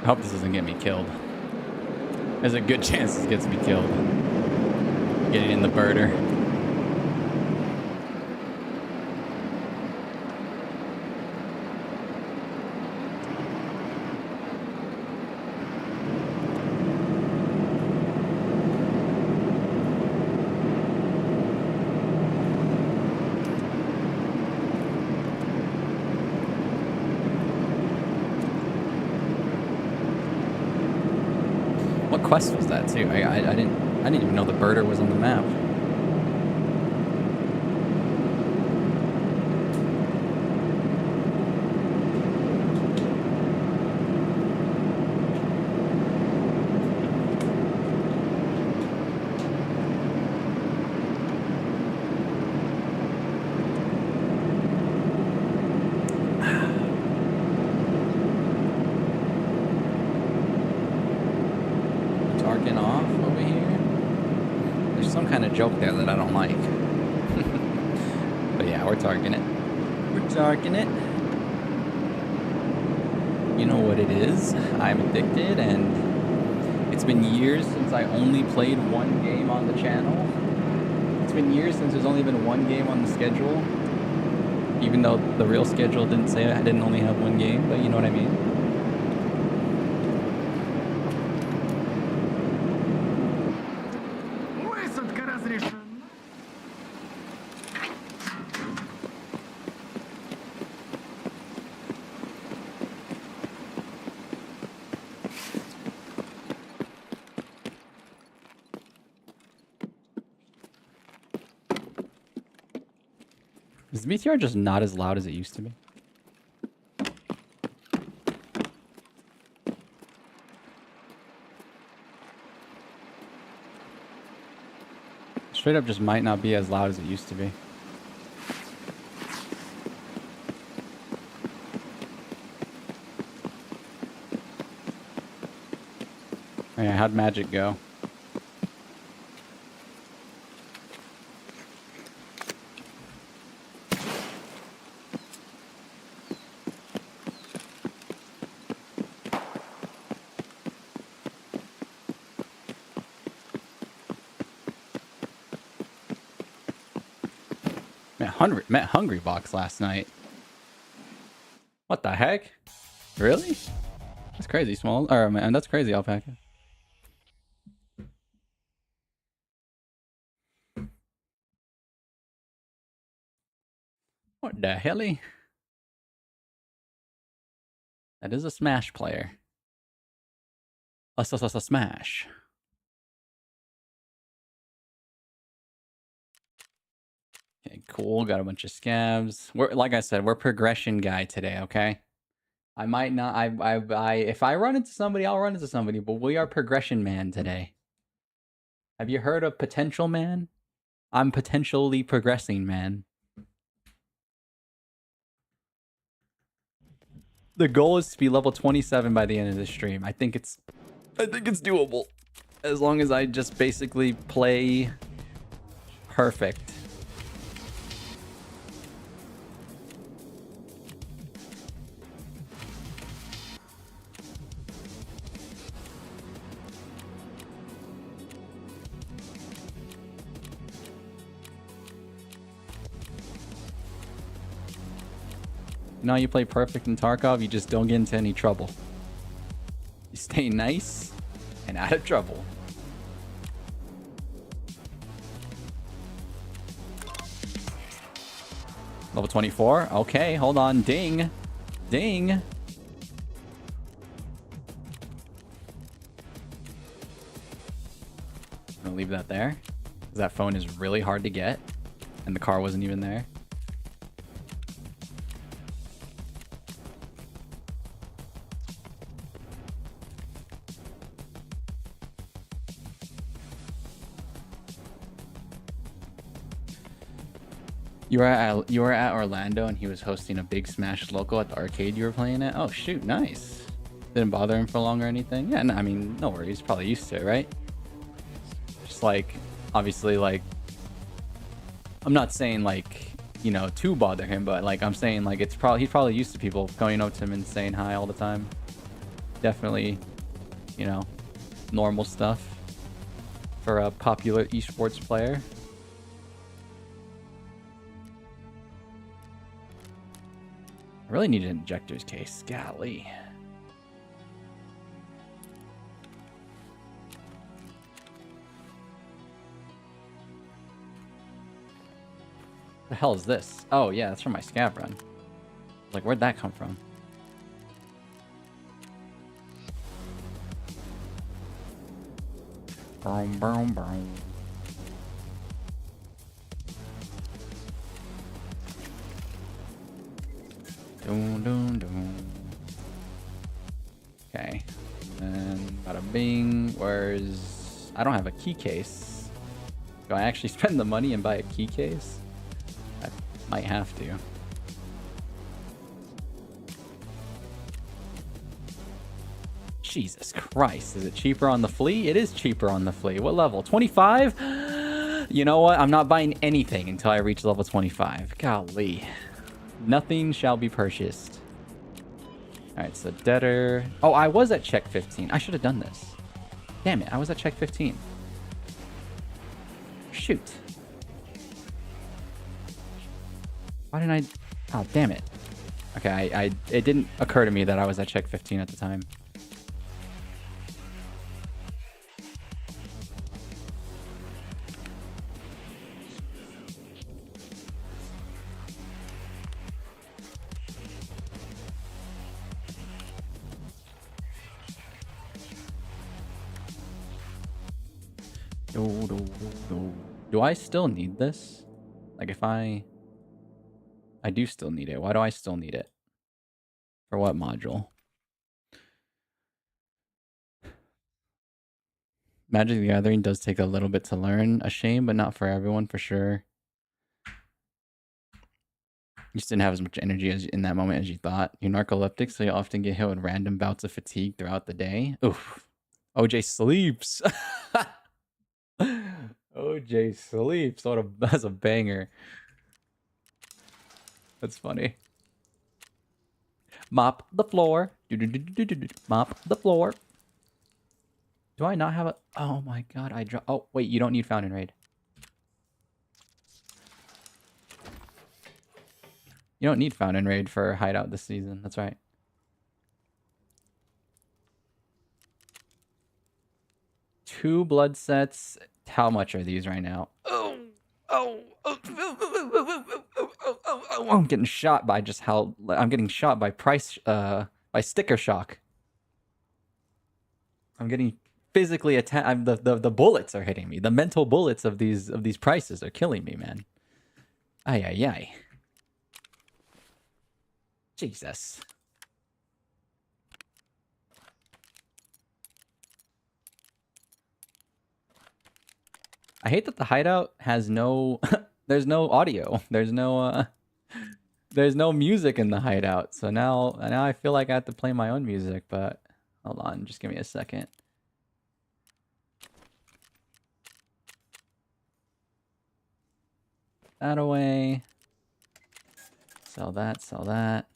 I hope this doesn't get me killed. There's a good chance this gets me killed. Getting in the birder. What quest was that too? I didn't even know the birder was on the map. Joke there that I don't like. But yeah, we're targeting it. We're targeting it. You know what it is. I'm addicted and it's been years since I only played one game on the channel. It's been years since there's only been one game on the schedule. Even though the real schedule didn't say I didn't only have one game, but you know what I mean. Is the VTR just not as loud as it used to be? Straight up just might not be as loud as it used to be. Oh yeah, how'd Magic go? Met Hungry Box last night. What the heck? Really? That's crazy, Small. Or man, that's crazy, Alpaca. What the helly? That is a Smash player. A Smash. Cool. Got a bunch of scabs. We're like I said, we're progression guy today. Okay. I might not. If I run into somebody, I'll run into somebody. But we are progression man today. Have you heard of potential man? I'm potentially progressing man. The goal is to be level 27 by the end of the stream. I think it's doable. As long as I just basically play perfect. You know how you play perfect in Tarkov? You just don't get into any trouble. You stay nice and out of trouble. Level 24. Okay, hold on. Ding. Ding. I'm gonna leave that there. That phone is really hard to get. And the car wasn't even there. You were at Orlando and he was hosting a big Smash local at the arcade you were playing at? Oh shoot, nice. Didn't bother him for long or anything? Yeah, no, I mean, no worries. Probably used to it, right? Just like, obviously, like, I'm not saying like, you know, to bother him, but like I'm saying like he's probably used to people going up to him and saying hi all the time. Definitely, you know, normal stuff for a popular esports player. I really need an injector's case. Golly. The hell is this? Oh, yeah, that's from my scav run. Like, where'd that come from? Boom, boom, boom. Doom, doom, doom. Okay. And bada bing. Where's... I don't have a key case. Do I actually spend the money and buy a key case? I might have to. Jesus Christ. Is it cheaper on the flea? It is cheaper on the flea. What level? 25? You know what? I'm not buying anything until I reach level 25. Golly. Nothing shall be purchased. Alright, so debtor. Oh, I was at check 15. I should have done this. Damn it, I was at check 15. Shoot. Why didn't I... Oh, damn it. Okay, it didn't occur to me that I was at check 15 at the time. Do I still need this? Like if I do still need it. Why do I still need it? For what module? Magic the Gathering does take a little bit to learn. A shame, but not for everyone for sure. You just didn't have as much energy as in that moment as you thought. You're narcoleptic, so you often get hit with random bouts of fatigue throughout the day. Oof. OJ sleeps. OJ sleeps. That's a banger. That's funny. Mop the floor. Mop the floor. Do I not have a... Oh my god, I dropped... Oh, wait, you don't need Fountain Raid. You don't need Fountain Raid for Hideout this season. That's right. Two blood sets. How much are these right now? I'm getting shot by just how... I'm getting shot by price... by sticker shock. I'm getting physically attacked. The bullets are hitting me. The mental bullets of these prices are killing me, man. Ay, ay, ay. Jesus. I hate that the hideout has no... there's no audio. There's no music in the hideout. So now I feel like I have to play my own music, but hold on, just give me a second. That away. Sell that, sell that.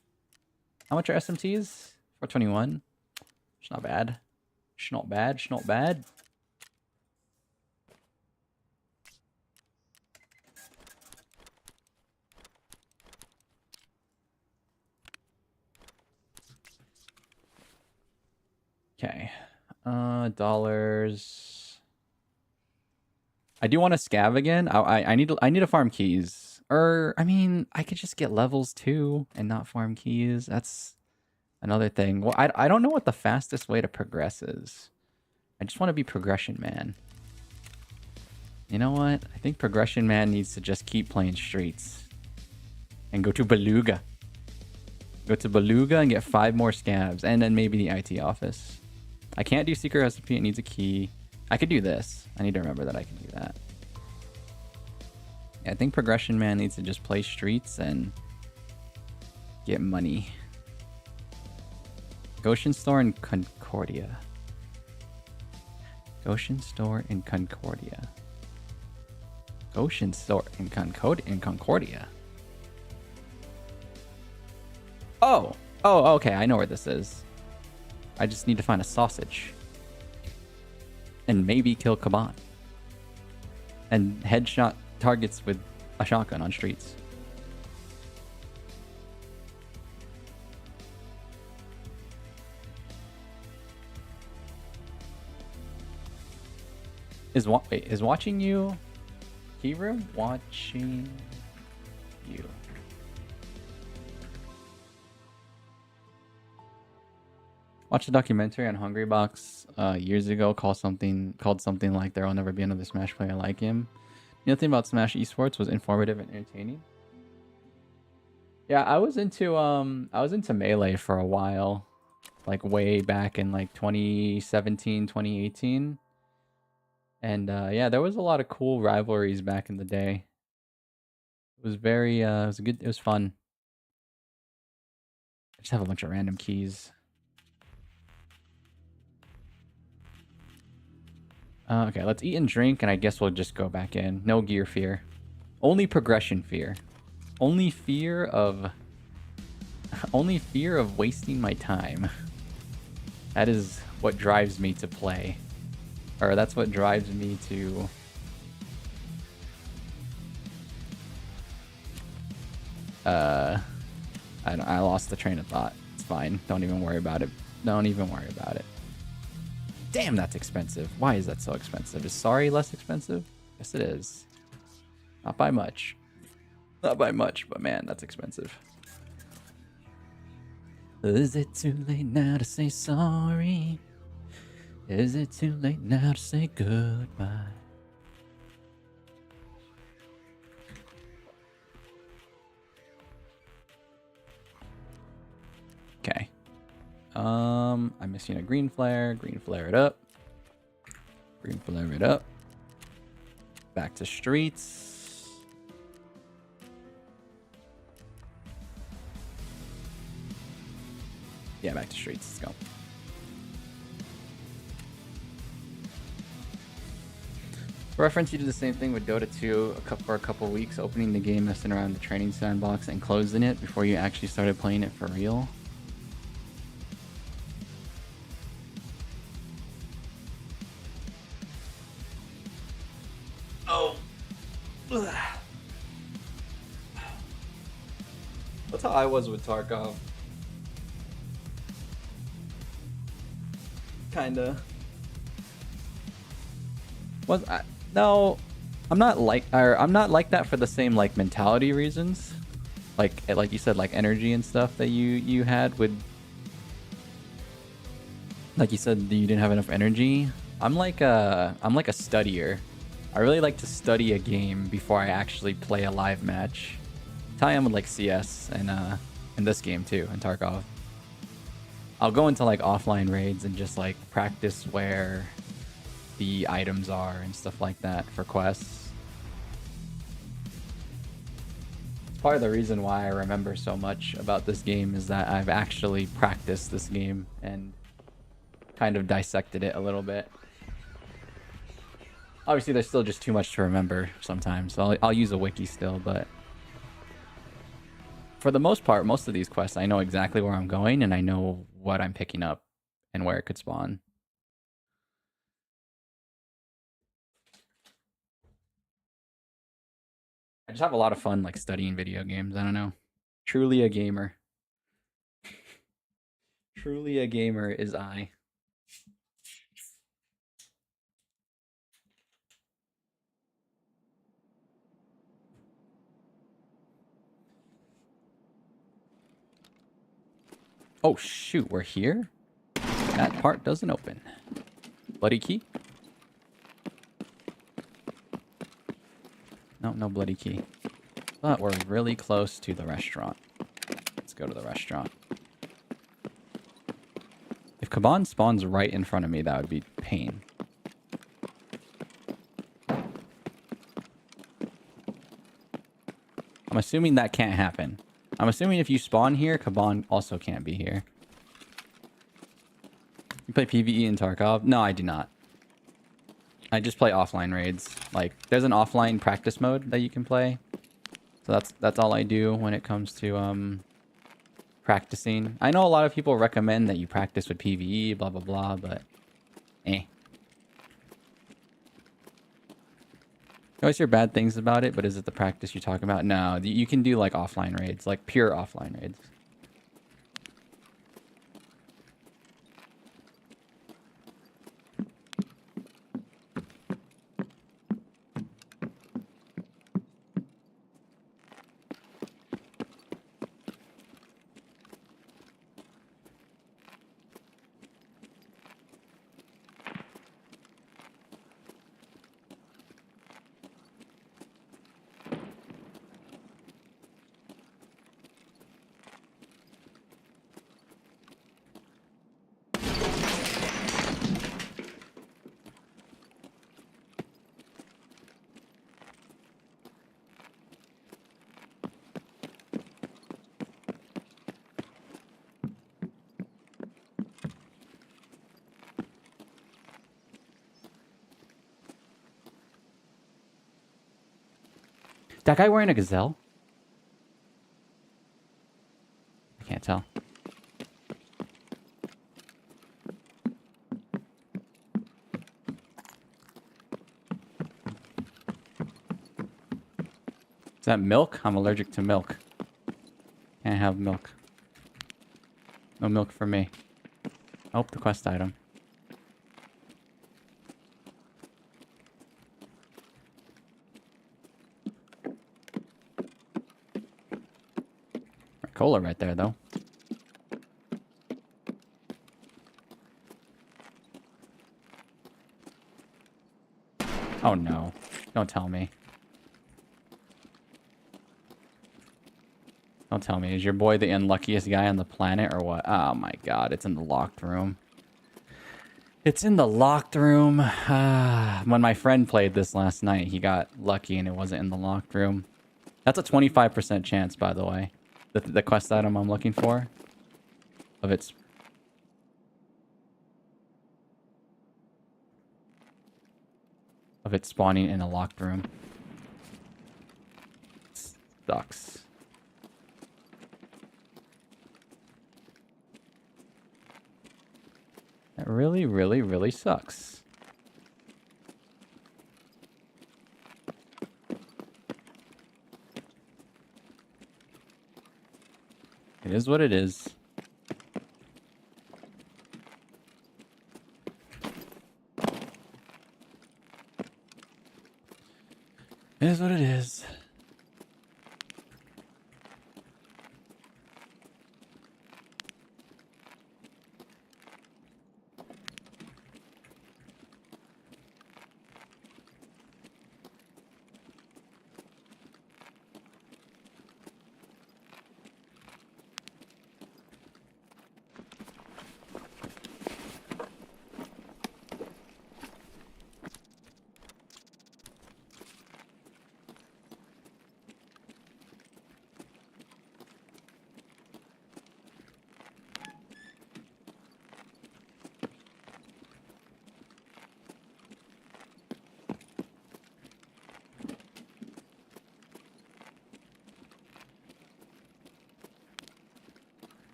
How much are SMTs? 421. It's not bad. It's not bad, it's not bad. Okay. Dollars. I do want to scav again. I need to farm keys. Or I mean, I could just get levels too and not farm keys. That's another thing. Well, I don't know what the fastest way to progress is. I just want to be progression man. You know what? I think progression man needs to just keep playing streets and go to Beluga. Go to Beluga and get 5 more scabs, and then maybe the IT office. I can't do secret recipe. It needs a key. I could do this. I need to remember that I can do that. Yeah, I think progression man needs to just play streets and get money. Goshen store in Concordia. Goshen store in Concordia. Goshen store in Concordia. Oh, okay. I know where this is. I just need to find a sausage. And maybe kill Kaban. And headshot targets with a shotgun on streets. Is watching you... Key room? Watching you. Watched a documentary on Hungrybox years ago called something like "There will never be another Smash player like him." The other thing about Smash esports was informative and entertaining. Yeah, I was into Melee for a while, like way back in like 2017, 2018. And yeah, there was a lot of cool rivalries back in the day. It was very it was fun. I just have a bunch of random keys. Okay, let's eat and drink, and I guess we'll just go back in. No gear fear. Only progression fear. Only fear of wasting my time. That is what drives me to play. Or that's what drives me to... I lost the train of thought. It's fine. Don't even worry about it. Don't even worry about it. Damn, that's expensive. Why is that so expensive? Is Sorry less expensive? Yes, it is. Not by much. Not by much, but man, that's expensive. Is it too late now to say sorry? Is it too late now to say goodbye? Okay. I'm missing a green flare. Green flare it up. Green flare it up. Back to streets. Yeah, back to streets. Let's go. For reference, you did the same thing with Dota 2 for a couple weeks, opening the game, messing around the training sandbox, and closing it before you actually started playing it for real. Oh. That's how I was with Tarkov. Kinda. No, I'm not like that for the same like mentality reasons, like you said, like energy and stuff that you had with, like you said you didn't have enough energy. I'm like a studier. I really like to study a game before I actually play a live match. tie in with like CS and in this game too, in Tarkov. I'll go into like offline raids and just like practice where the items are and stuff like that for quests. Part of the reason why I remember so much about this game is that I've actually practiced this game and kind of dissected it a little bit. Obviously, there's still just too much to remember sometimes, so I'll use a wiki still, but for the most part, most of these quests, I know exactly where I'm going and I know what I'm picking up and where it could spawn. I just have a lot of fun like studying video games. I don't know. Truly a gamer. Truly a gamer is I. Oh shoot, we're here? That part doesn't open. Bloody key? No, no bloody key. But we're really close to the restaurant. Let's go to the restaurant. If Kaban spawns right in front of me, that would be pain. I'm assuming that can't happen. I'm assuming if you spawn here, Kaban also can't be here. You play PvE in Tarkov? No, I do not. I just play offline raids. Like, there's an offline practice mode that you can play. So that's all I do when it comes to practicing. I know a lot of people recommend that you practice with PvE, blah blah blah, but eh. You always hear bad things about it, but is it the practice you're talking about? No, you can do like offline raids, like pure offline raids. That guy wearing a gazelle? I can't tell. Is that milk? I'm allergic to milk. Can't have milk. No milk for me. Oh, the quest item. Cola right there, though. Oh no. Don't tell me. Don't tell me. Is your boy the unluckiest guy on the planet or what? Oh my god, it's in the locked room. It's in the locked room. When my friend played this last night, he got lucky and it wasn't in the locked room. That's a 25% chance, by the way. The quest item I'm looking for. Of its... of it spawning in a locked room. Sucks. That really, really, really sucks. It is what it is. It is what it is.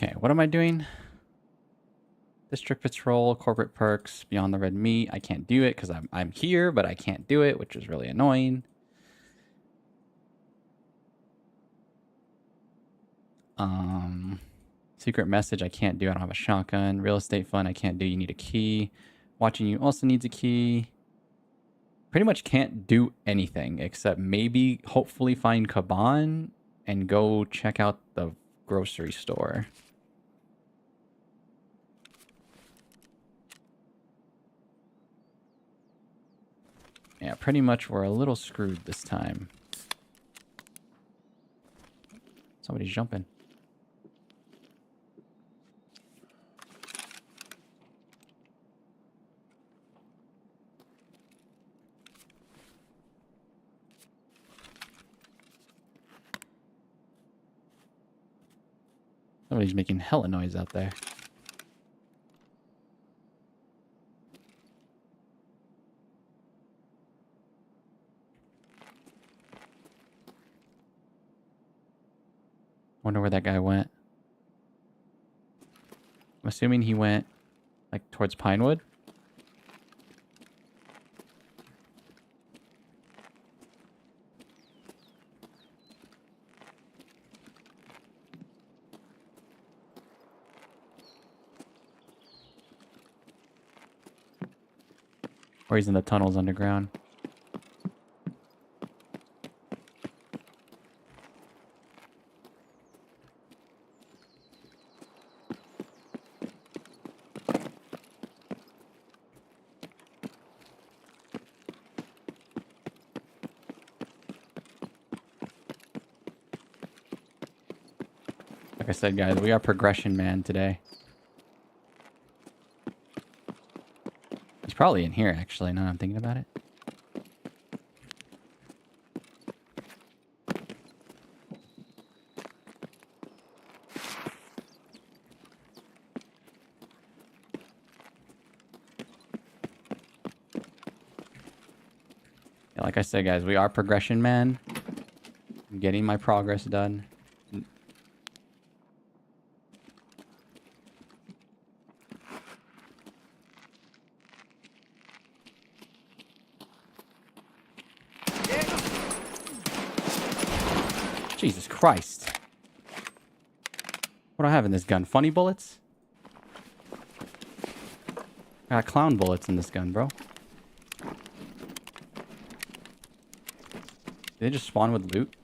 Okay, what am I doing? District Patrol, Corporate Perks, Beyond the Red Meat. I can't do it because I'm here, but I can't do it, which is really annoying. Secret Message, I can't do. I don't have a shotgun. Real Estate Fund, I can't do. You need a key. Watching You also needs a key. Pretty much can't do anything except maybe hopefully find Kaban and go check out the grocery store. Yeah, pretty much we're a little screwed this time. Somebody's jumping. Somebody's making hella noise out there. Wonder where that guy went. I'm assuming he went like towards Pinewood. Or he's in the tunnels underground. Like I said, guys, we are progression man today. He's probably in here, actually, now that I'm thinking about it. Yeah, like I said, guys, we are progression man. I'm getting my progress done. Jesus Christ. What do I have in this gun? Funny bullets? I got clown bullets in this gun, bro. Did they just spawn with loot?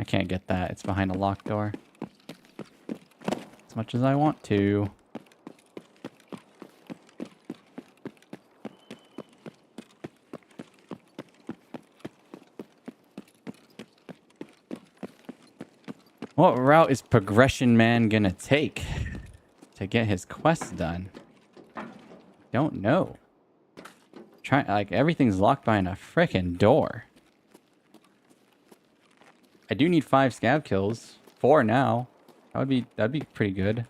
I can't get that. It's behind a locked door. Much as I want to. What route is Progression Man gonna take to get his quest done? Don't know. Like everything's locked behind a frickin' door. I do need 5 scab kills. 4 now. That'd be pretty good.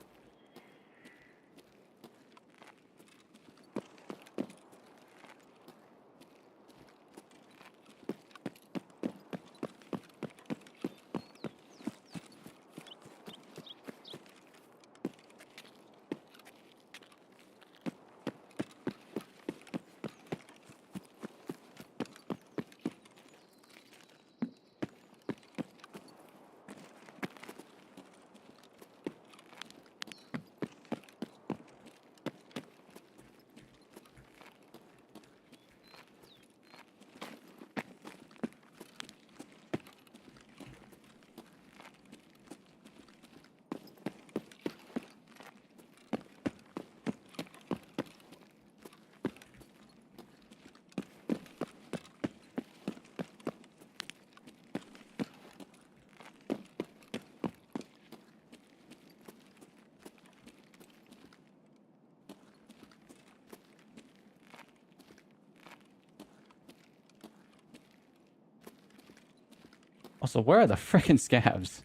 Also, where are the frickin' scabs?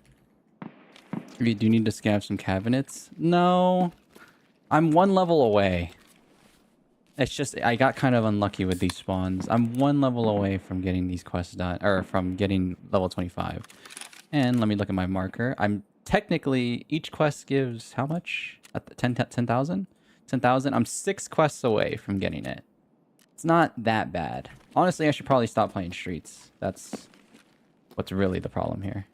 You do need to scab some cabinets? No. I'm one level away. It's just, I got kind of unlucky with these spawns. I'm one level away from getting these quests done, or from getting level 25. And let me look at my marker. I'm technically, each quest gives how much? 10,000? 10,000? I'm 6 quests away from getting it. It's not that bad. Honestly, I should probably stop playing Streets. That's what's really the problem here.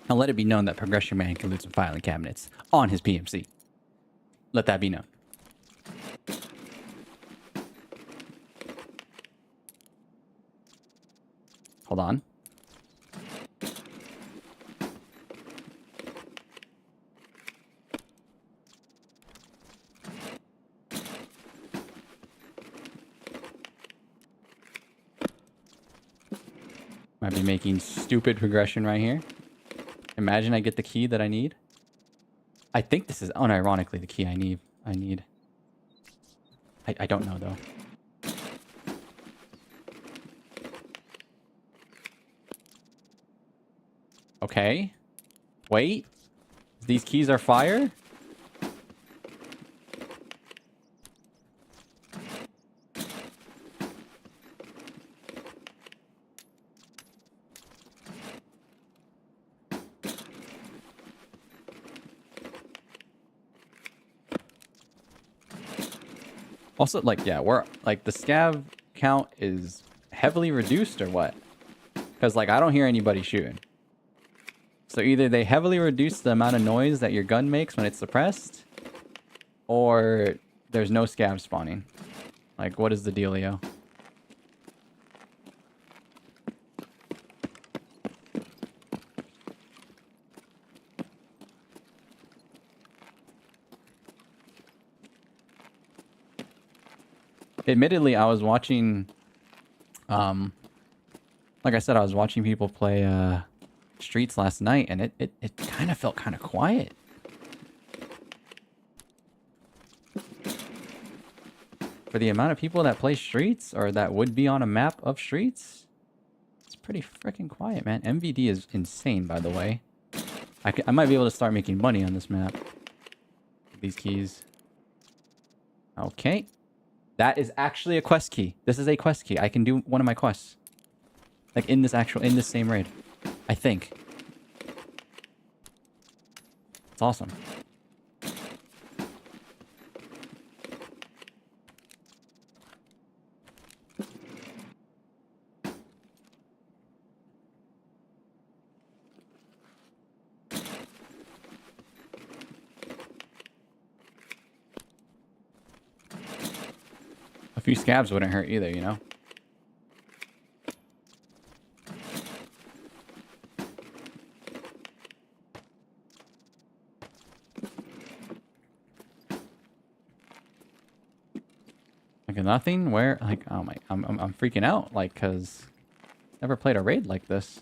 Now let it be known that Progression Man can loot some filing cabinets on his PMC. Let that be known. Hold on. Might be making stupid progression right here. Imagine I get the key that I need. I think this is unironically the key I need. I don't know though. Okay. Wait. These keys are fire? Also, like, yeah, we're like the scav count is heavily reduced or what? Because like I don't hear anybody shooting. So either they heavily reduce the amount of noise that your gun makes when it's suppressed, or there's no scav spawning. Like, what is the dealio? Admittedly, I was watching, like I said, I was watching people play Streets last night, and it kind of felt kind of quiet. For the amount of people that play Streets, or that would be on a map of Streets, it's pretty freaking quiet, man. MVD is insane, by the way. I might be able to start making money on this map. These keys. Okay. That is actually a quest key. This is a quest key. I can do one of my quests. Like in this same raid. I think. It's awesome. A few scabs wouldn't hurt either, you know? Like nothing? Where? Like, oh my, I'm freaking out. Like, cause never played a raid like this.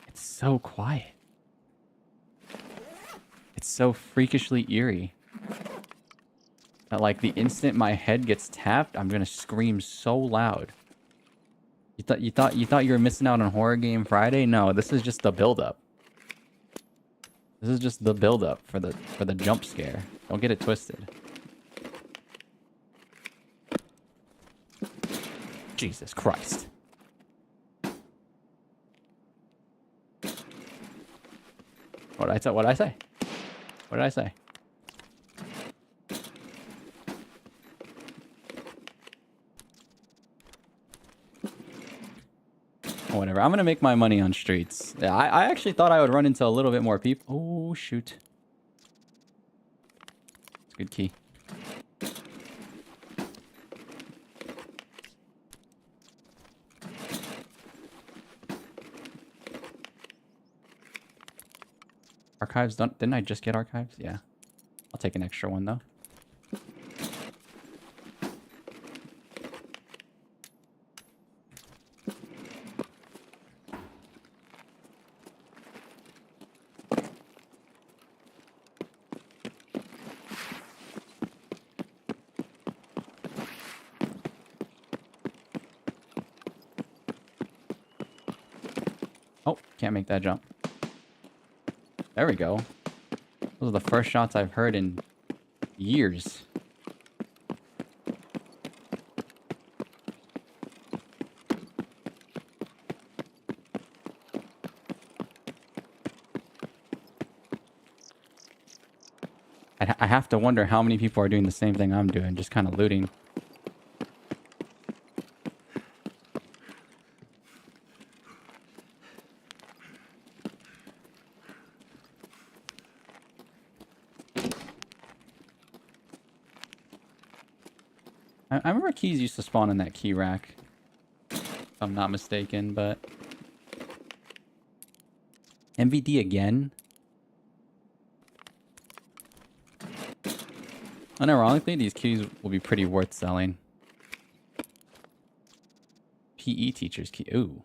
It's so quiet. It's so freakishly eerie. That like the instant my head gets tapped, I'm gonna scream so loud. You thought you were missing out on Horror Game Friday? No, this is just the build-up. This is just the build-up for the jump scare. Don't get it twisted. Jesus Christ. What did I say? What did I say? What did I say? Whatever. I'm gonna make my money on streets. Yeah, I actually thought I would run into a little bit more people. Oh shoot! It's a good key. Archives don't... Didn't I just get archives? Yeah. I'll take an extra one, though. Oh, can't make that jump. There we go. Those are the first shots I've heard in years. I have to wonder how many people are doing the same thing I'm doing, just kind of looting. I remember keys used to spawn in that key rack, if I'm not mistaken, but... MVD again? Unironically, these keys will be pretty worth selling. PE teacher's key. Ooh.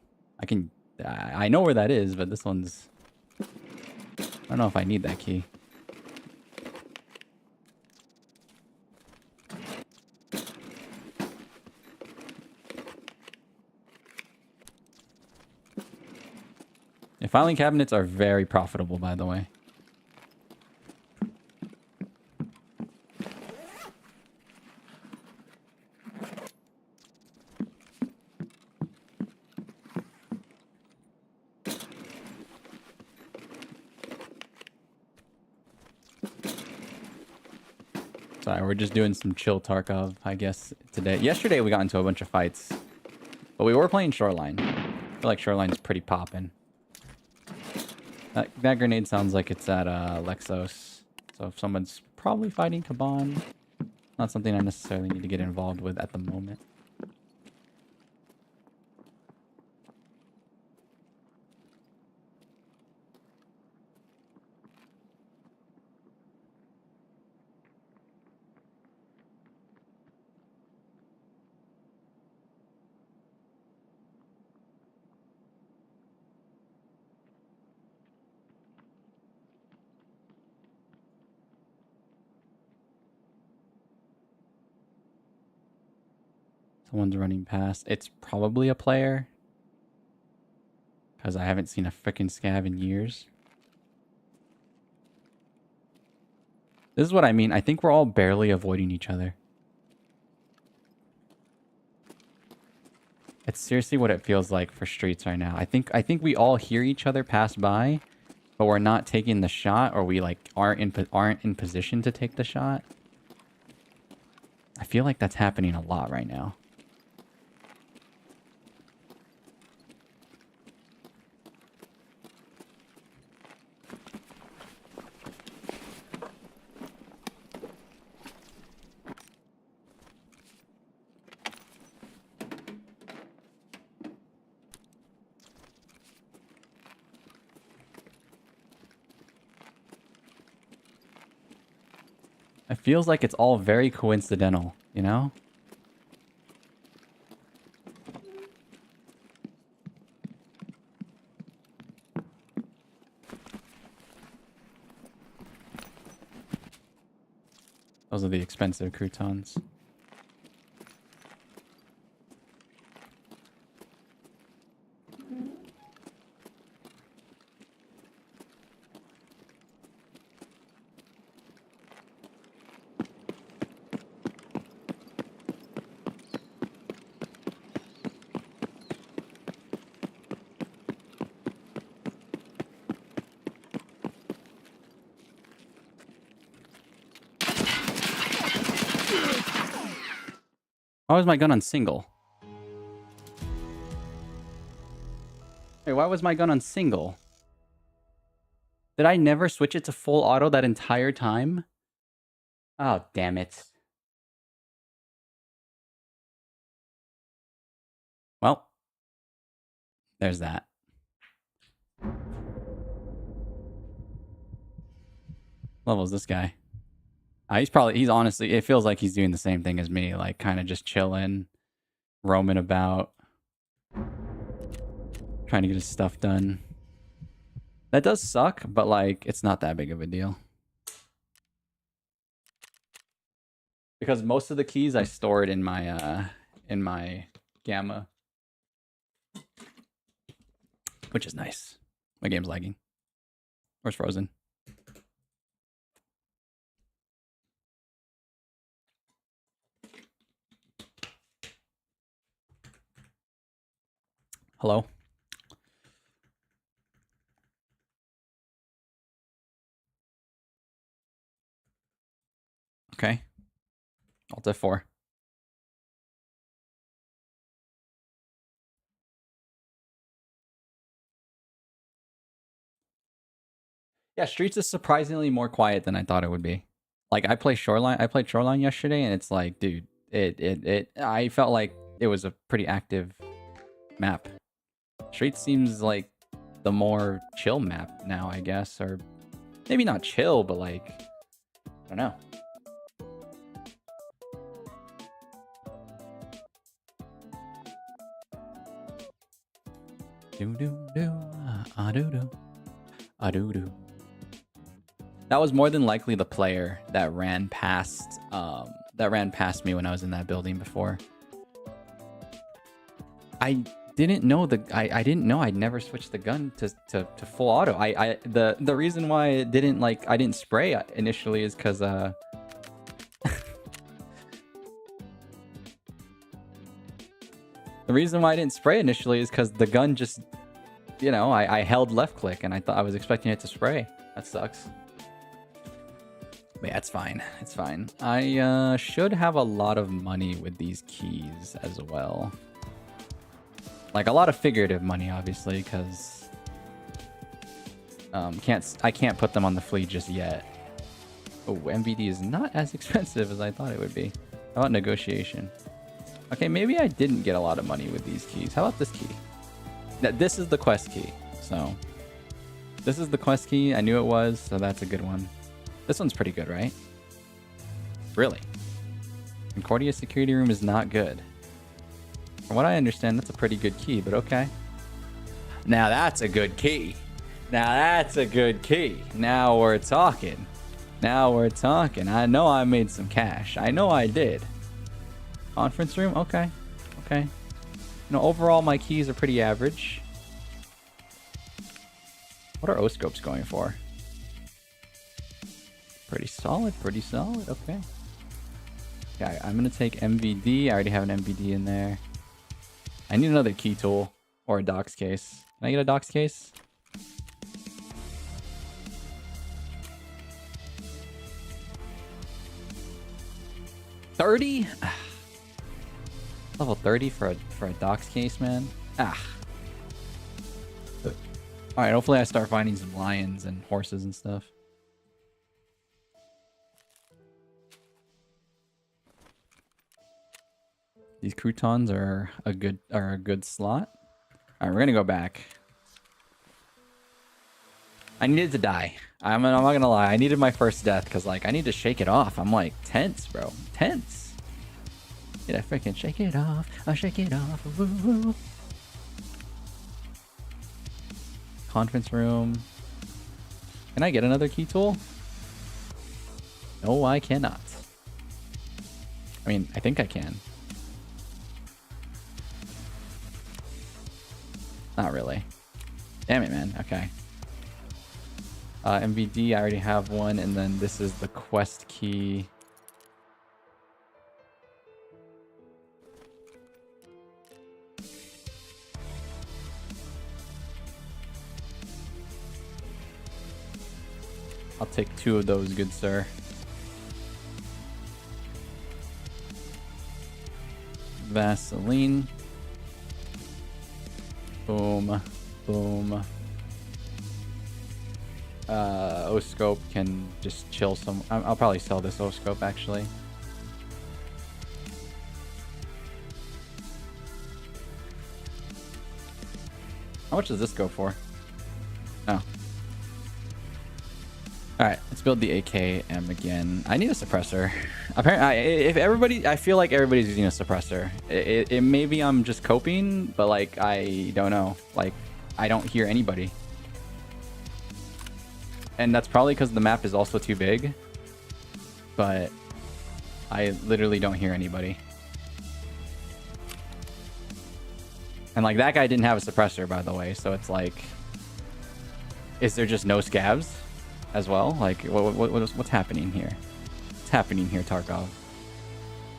I know where that is, but this one's... I don't know if I need that key. Yeah, filing cabinets are very profitable, by the way. Sorry, we're just doing some chill Tarkov, I guess, today. Yesterday we got into a bunch of fights, but we were playing Shoreline. I feel like Shoreline's pretty poppin'. That grenade sounds like it's at Lexos. So if someone's probably fighting Kaban, not something I necessarily need to get involved with at the moment. Someone's running past. It's probably a player, because I haven't seen a frickin' scav in years. This is what I mean. I think we're all barely avoiding each other. It's seriously what it feels like for streets right now. I think we all hear each other pass by, but we're not taking the shot, or we like aren't in position to take the shot. I feel like that's happening a lot right now. It feels like it's all very coincidental, you know? Those are the expensive croutons. Why was my gun on single? Wait, why was my gun on single? Did I never switch it to full auto that entire time? Oh, damn it. Well, there's that. Level is this guy? He's honestly, it feels like he's doing the same thing as me, like kind of just chilling, roaming about, trying to get his stuff done. That does suck, but like, it's not that big of a deal. Because most of the keys I stored in my Gamma. Which is nice. My game's lagging. Where's Frozen? Hello? Okay. Alt F4. Yeah, Streets is surprisingly more quiet than I thought it would be. Like I played Shoreline yesterday, and it's like, dude, I felt like it was a pretty active map. Streets seems like the more chill map now, I guess, or maybe not chill, but like, I don't know. That was more than likely the player that ran past me when I was in that building before. I didn't know I didn't know I'd never switched the gun to full auto. The reason why it didn't I didn't spray initially is because the reason why I didn't spray initially is because the gun just, you know, I held left click and I was expecting it to spray. That sucks. But yeah, it's fine. It's fine. I should have a lot of money with these keys as well. Like a lot of figurative money, obviously, because I can't put them on the fleet just yet. Oh, MVD is not as expensive as I thought it would be. How about negotiation? Okay, maybe I didn't get a lot of money with these keys. How about this key? This is the quest key. So this is the quest key. I knew it was, so that's a good one. This one's pretty good, right? Really? Concordia security room is not good. From what I understand, that's a pretty good key, but okay. Now that's a good key. Now that's a good key. Now we're talking. Now we're talking. I know I made some cash. I know I did. Conference room? Okay. Okay. You know, overall, my keys are pretty average. What are O-scopes going for? Pretty solid. Pretty solid. Okay. Okay, I'm going to take MVD. I already have an MVD in there. I need another key tool or a docs case. Can I get a docs case? $30? Level 30 for a docs case, man. Ah. All right, hopefully I start finding some lions and horses and stuff. These croutons are a good slot. All right, we're gonna go back. I needed to die. I'm not gonna lie. I needed my first death because like I need to shake it off. I'm like tense, bro. Tense. Did I freaking shake it off? I shake it off. Woo -woo. Conference room. Can I get another key tool? No, I cannot. I mean, I think I can. Not really. Damn it, man. Okay. MVD, I already have one, and then this is the quest key. I'll take 2 of those, good sir. Vaseline. Boom. Boom. O-scope can just chill some. I'll probably sell this O-scope actually. How much does this go for? Oh. Alright, let's build the AKM again. I need a suppressor. Apparently, if everybody, I feel like everybody's using a suppressor. It maybe I'm just coping, but like, I don't know. Like, I don't hear anybody. And that's probably because the map is also too big. But I literally don't hear anybody. And like, that guy didn't have a suppressor, by the way. So it's like, is there just no scavs as well? Like, what's happening here? What's happening here, Tarkov?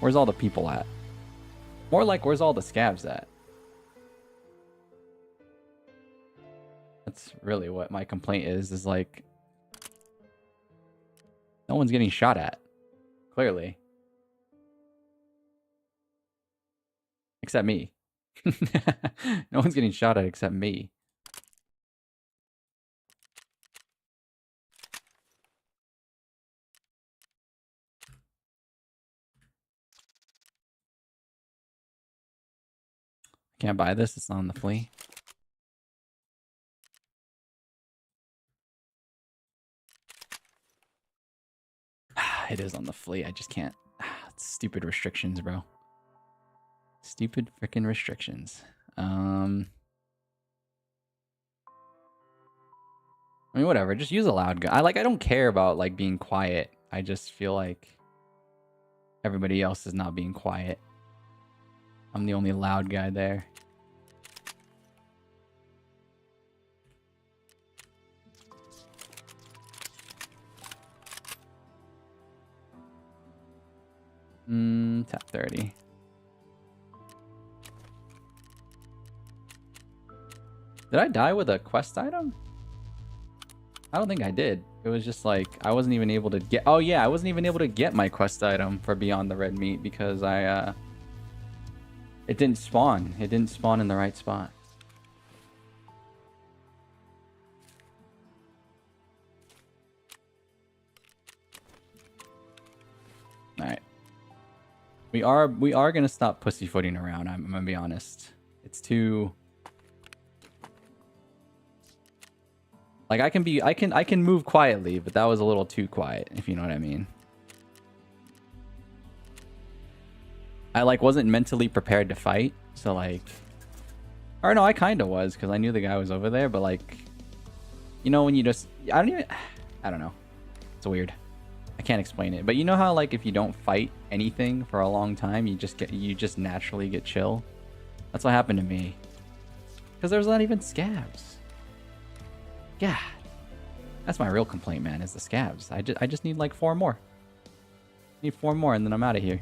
Where's all the people at? More like, where's all the scavs at? That's really what my complaint is like, no one's getting shot at, clearly. Except me. No one's getting shot at except me. Can't buy this, it's not on the flea. It is on the flea, I just can't. Stupid restrictions, bro. Stupid freaking restrictions. I mean, whatever. Just use a loud gun. I don't care about like being quiet. I just feel like everybody else is not being quiet. I'm the only loud guy there. Tap 30. Did I die with a quest item? I don't think I did. It was just like, I wasn't even able to get... Oh yeah, I wasn't even able to get my quest item for Beyond the Red Meat because I, it didn't spawn. It didn't spawn in the right spot. Alright. We are gonna stop pussyfooting around, I'm gonna be honest. It's too... Like, I can move quietly, but that was a little too quiet, if you know what I mean. I, like, wasn't mentally prepared to fight, so, like... Or, no, I kind of was, because I knew the guy was over there, but, like... You know, when you just... I don't know. It's weird. I can't explain it. But you know how, like, if you don't fight anything for a long time, you just naturally get chill? That's what happened to me. Because there's not even scabs. Yeah, that's my real complaint, man, is the scabs. I just need like 4 more. Need 4 more and then I'm out of here.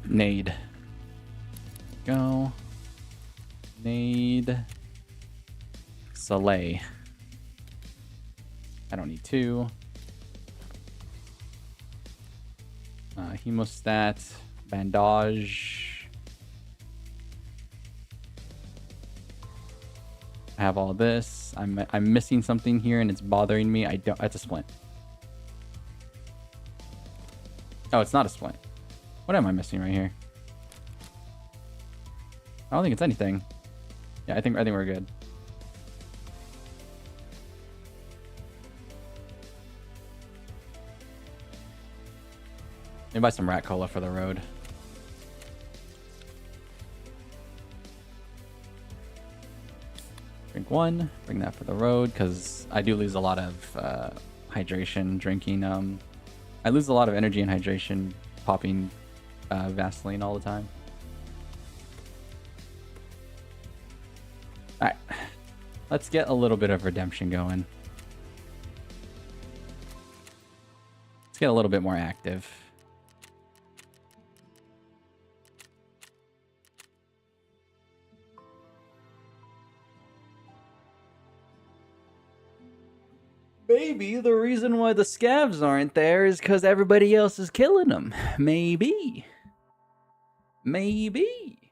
Nade. Go. Nade. Soleil. I don't need 2. Hemostat. Bandage. I have all this. I'm missing something here and it's bothering me. It's a splint. Oh, it's not a splint. What am I missing right here? I don't think it's anything. Yeah, I think we're good. Maybe buy some rat cola for the road. Drink 1. Bring that for the road because I do lose a lot of hydration drinking. I lose a lot of energy and hydration popping Vaseline all the time. Alright. Let's get a little bit of redemption going. Let's get a little bit more active. Maybe the reason why the scavs aren't there is because everybody else is killing them. Maybe. Maybe.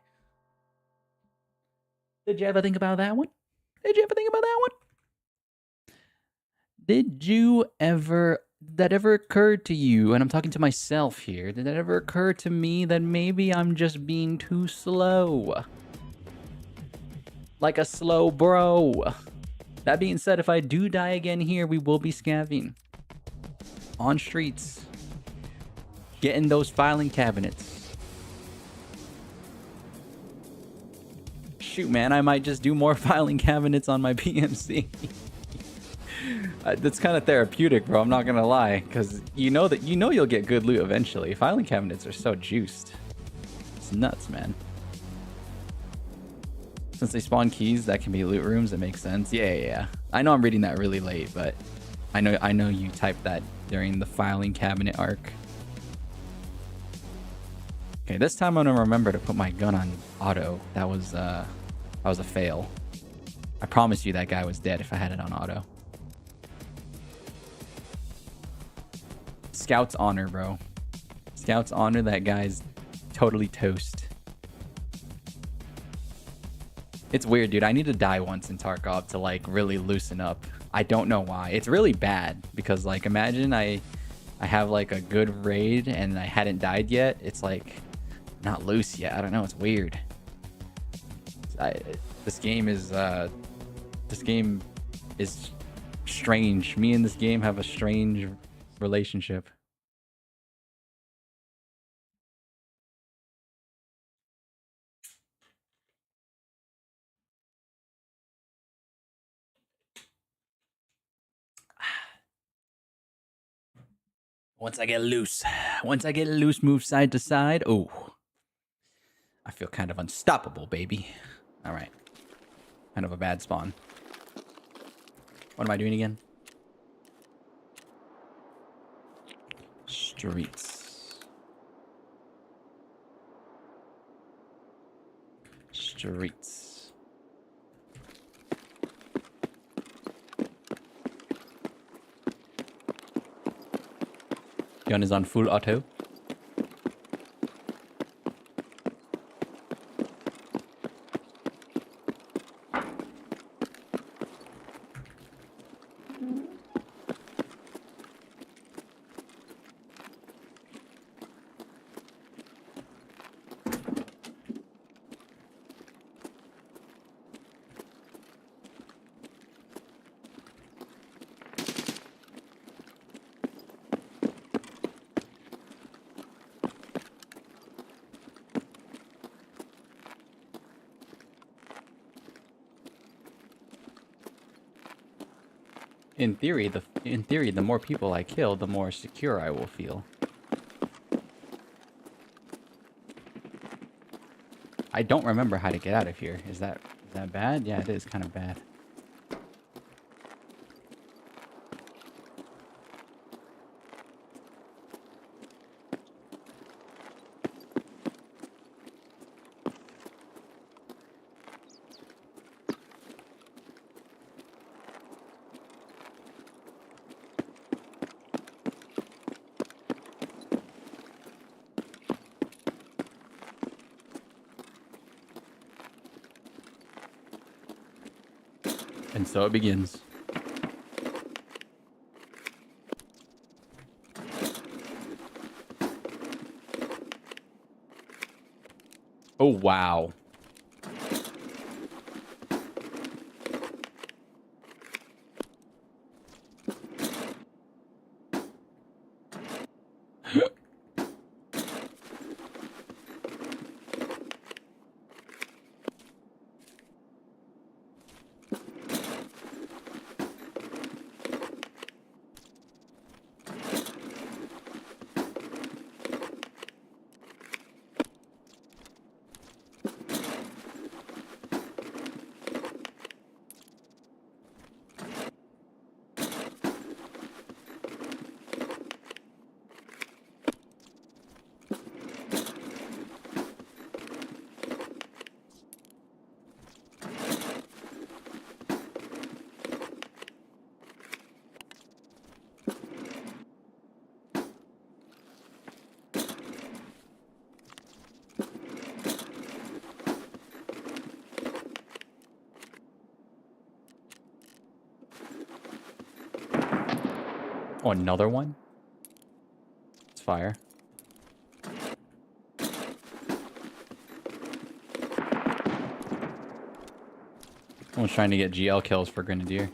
Did you ever think about that one? Did you ever think about that one? Did that ever occur to you, and I'm talking to myself here, did that ever occur to me that maybe I'm just being too slow? Like a slow bro. That being said, if I do die again here, we will be scavving. On streets. Getting those filing cabinets. Shoot, man, I might just do more filing cabinets on my PMC. That's kind of therapeutic, bro. I'm not gonna lie, because you know you'll get good loot eventually. Filing cabinets are so juiced. It's nuts, man. Since they spawn keys, that can be loot rooms. It makes sense. Yeah. I know I'm reading that really late, but I know you typed that during the filing cabinet arc. Okay, this time I'm gonna remember to put my gun on auto. That was a fail. I promise you that guy was dead if I had it on auto. Scout's honor, bro. Scout's honor, that guy's totally toast. It's weird, dude. I need to die once in Tarkov to, like, really loosen up. I don't know why. It's really bad because, like, imagine I have, like, a good raid and I hadn't died yet. It's, like, not loose yet. I don't know. It's weird. This game is strange. Me and this game have a strange relationship. Once I get loose, move side to side. Oh, I feel kind of unstoppable, baby. All right. Kind of a bad spawn. What am I doing again? Streets. Streets. Gun is on full auto. In theory, the more people I kill, the more secure I will feel. I don't remember how to get out of here. Is that bad? Yeah, it is kind of bad. And so it begins. Oh, wow. Oh, another one? It's fire. Someone's trying to get GL kills for Grenadier.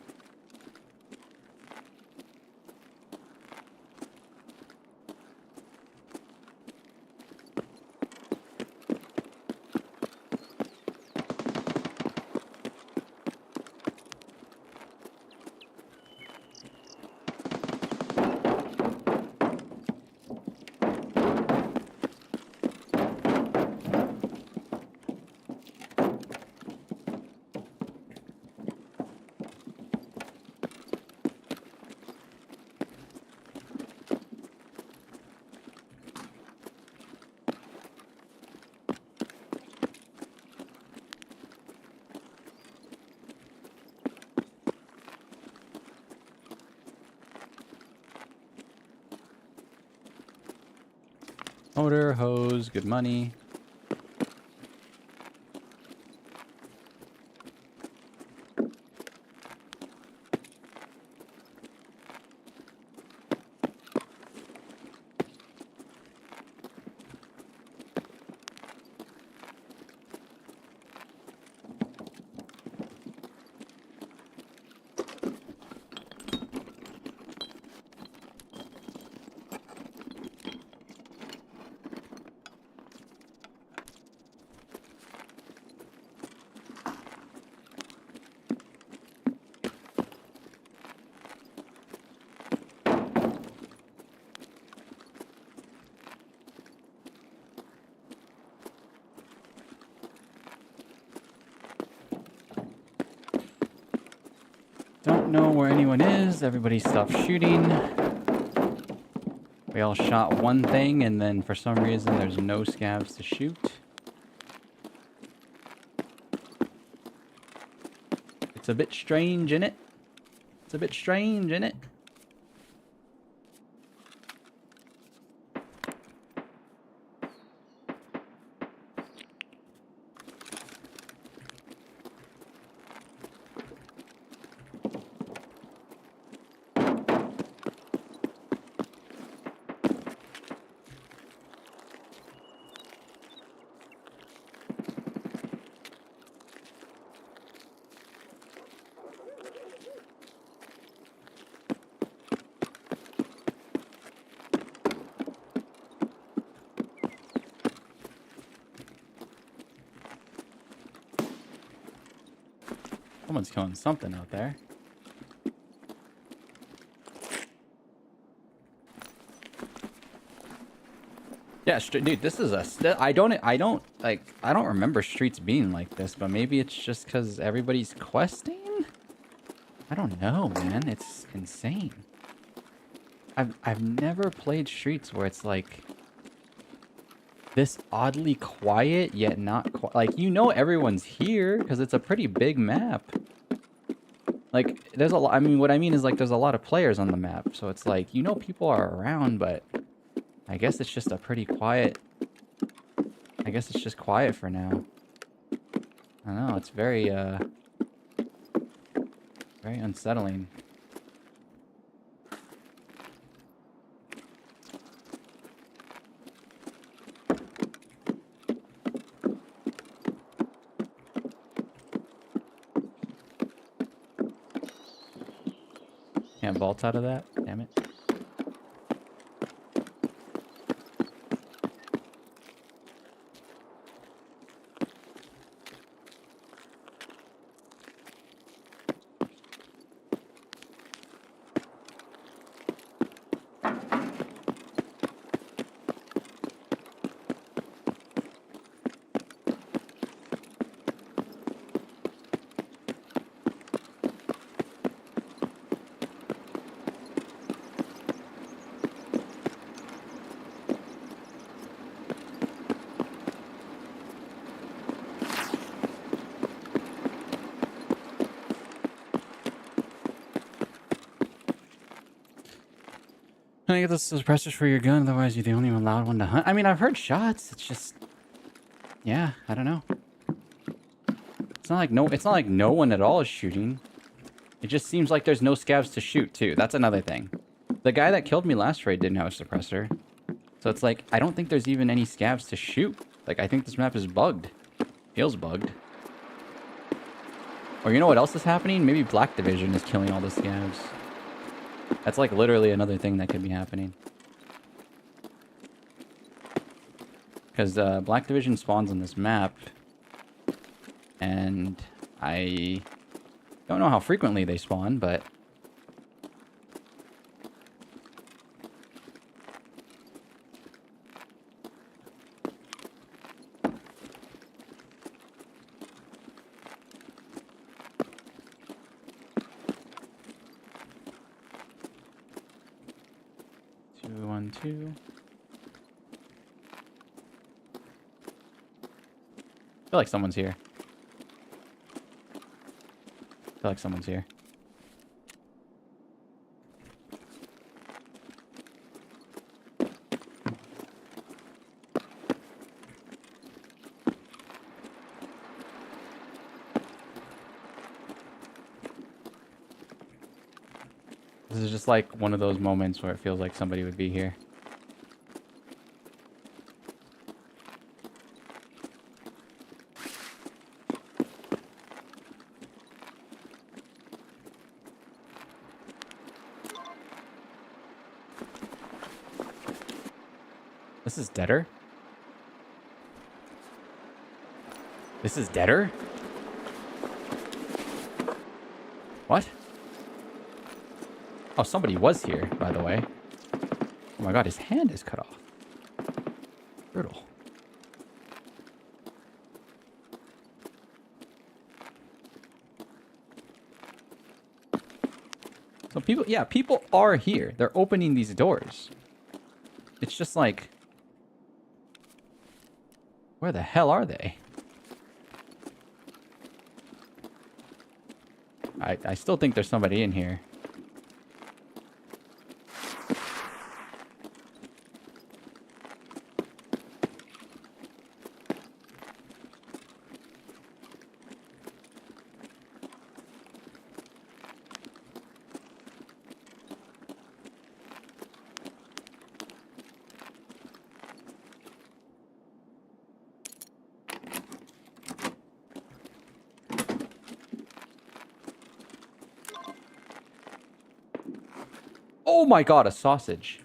Motor, hose, good money. Don't know where anyone is. Everybody stopped shooting. We all shot one thing, and then for some reason there's no scavs to shoot. It's a bit strange, innit? It's a bit strange, innit? Someone's killing something out there. Yeah, dude, this is I don't remember streets being like this, but maybe it's just because everybody's questing? I don't know, man. It's insane. I've never played streets where it's like this oddly quiet, yet not like, you know, everyone's here because it's a pretty big map. Like, there's a lot. I mean, what I mean is, like, there's a lot of players on the map, so it's like, you know, people are around, but I guess it's just a pretty quiet. I guess it's just quiet for now. I don't know. It's very unsettling. Can't vault out of that? Damn it. Can I get those suppressors for your gun? Otherwise, you're the only allowed one to hunt. I mean, I've heard shots. It's just, yeah, I don't know. It's not like no one at all is shooting. It just seems like there's no scavs to shoot too. That's another thing. The guy that killed me last raid didn't have a suppressor. So it's like, I don't think there's even any scavs to shoot. Like, I think this map is bugged. Feels bugged. Or you know what else is happening? Maybe Black Division is killing all the scavs. That's like literally another thing that could be happening. Because Black Division spawns on this map. And I don't know how frequently they spawn, but... Two. I feel like someone's here. I feel like someone's here. This is just like one of those moments where it feels like somebody would be here. This is deader? This is deader? What? Oh, somebody was here, by the way. Oh my god, his hand is cut off. Brutal. So people, yeah, people are here. They're opening these doors. It's just like... Where the hell are they? I still think there's somebody in here. Oh my god, a sausage.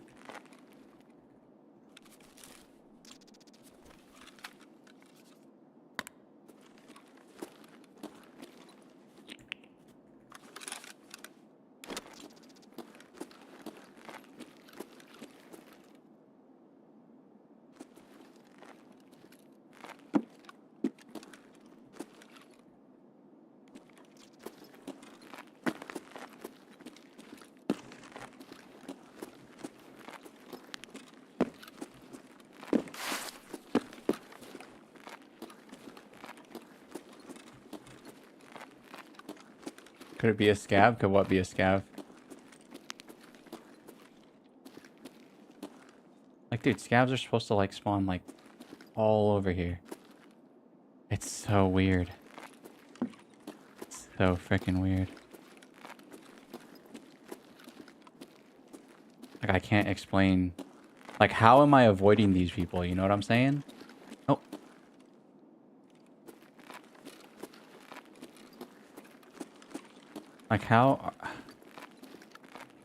Could it be a scav? Could what be a scav? Like, dude, scavs are supposed to, like, spawn, like, all over here. It's so weird. It's so freaking weird. Like, I can't explain. Like, how am I avoiding these people? You know what I'm saying? Oh. Like, how...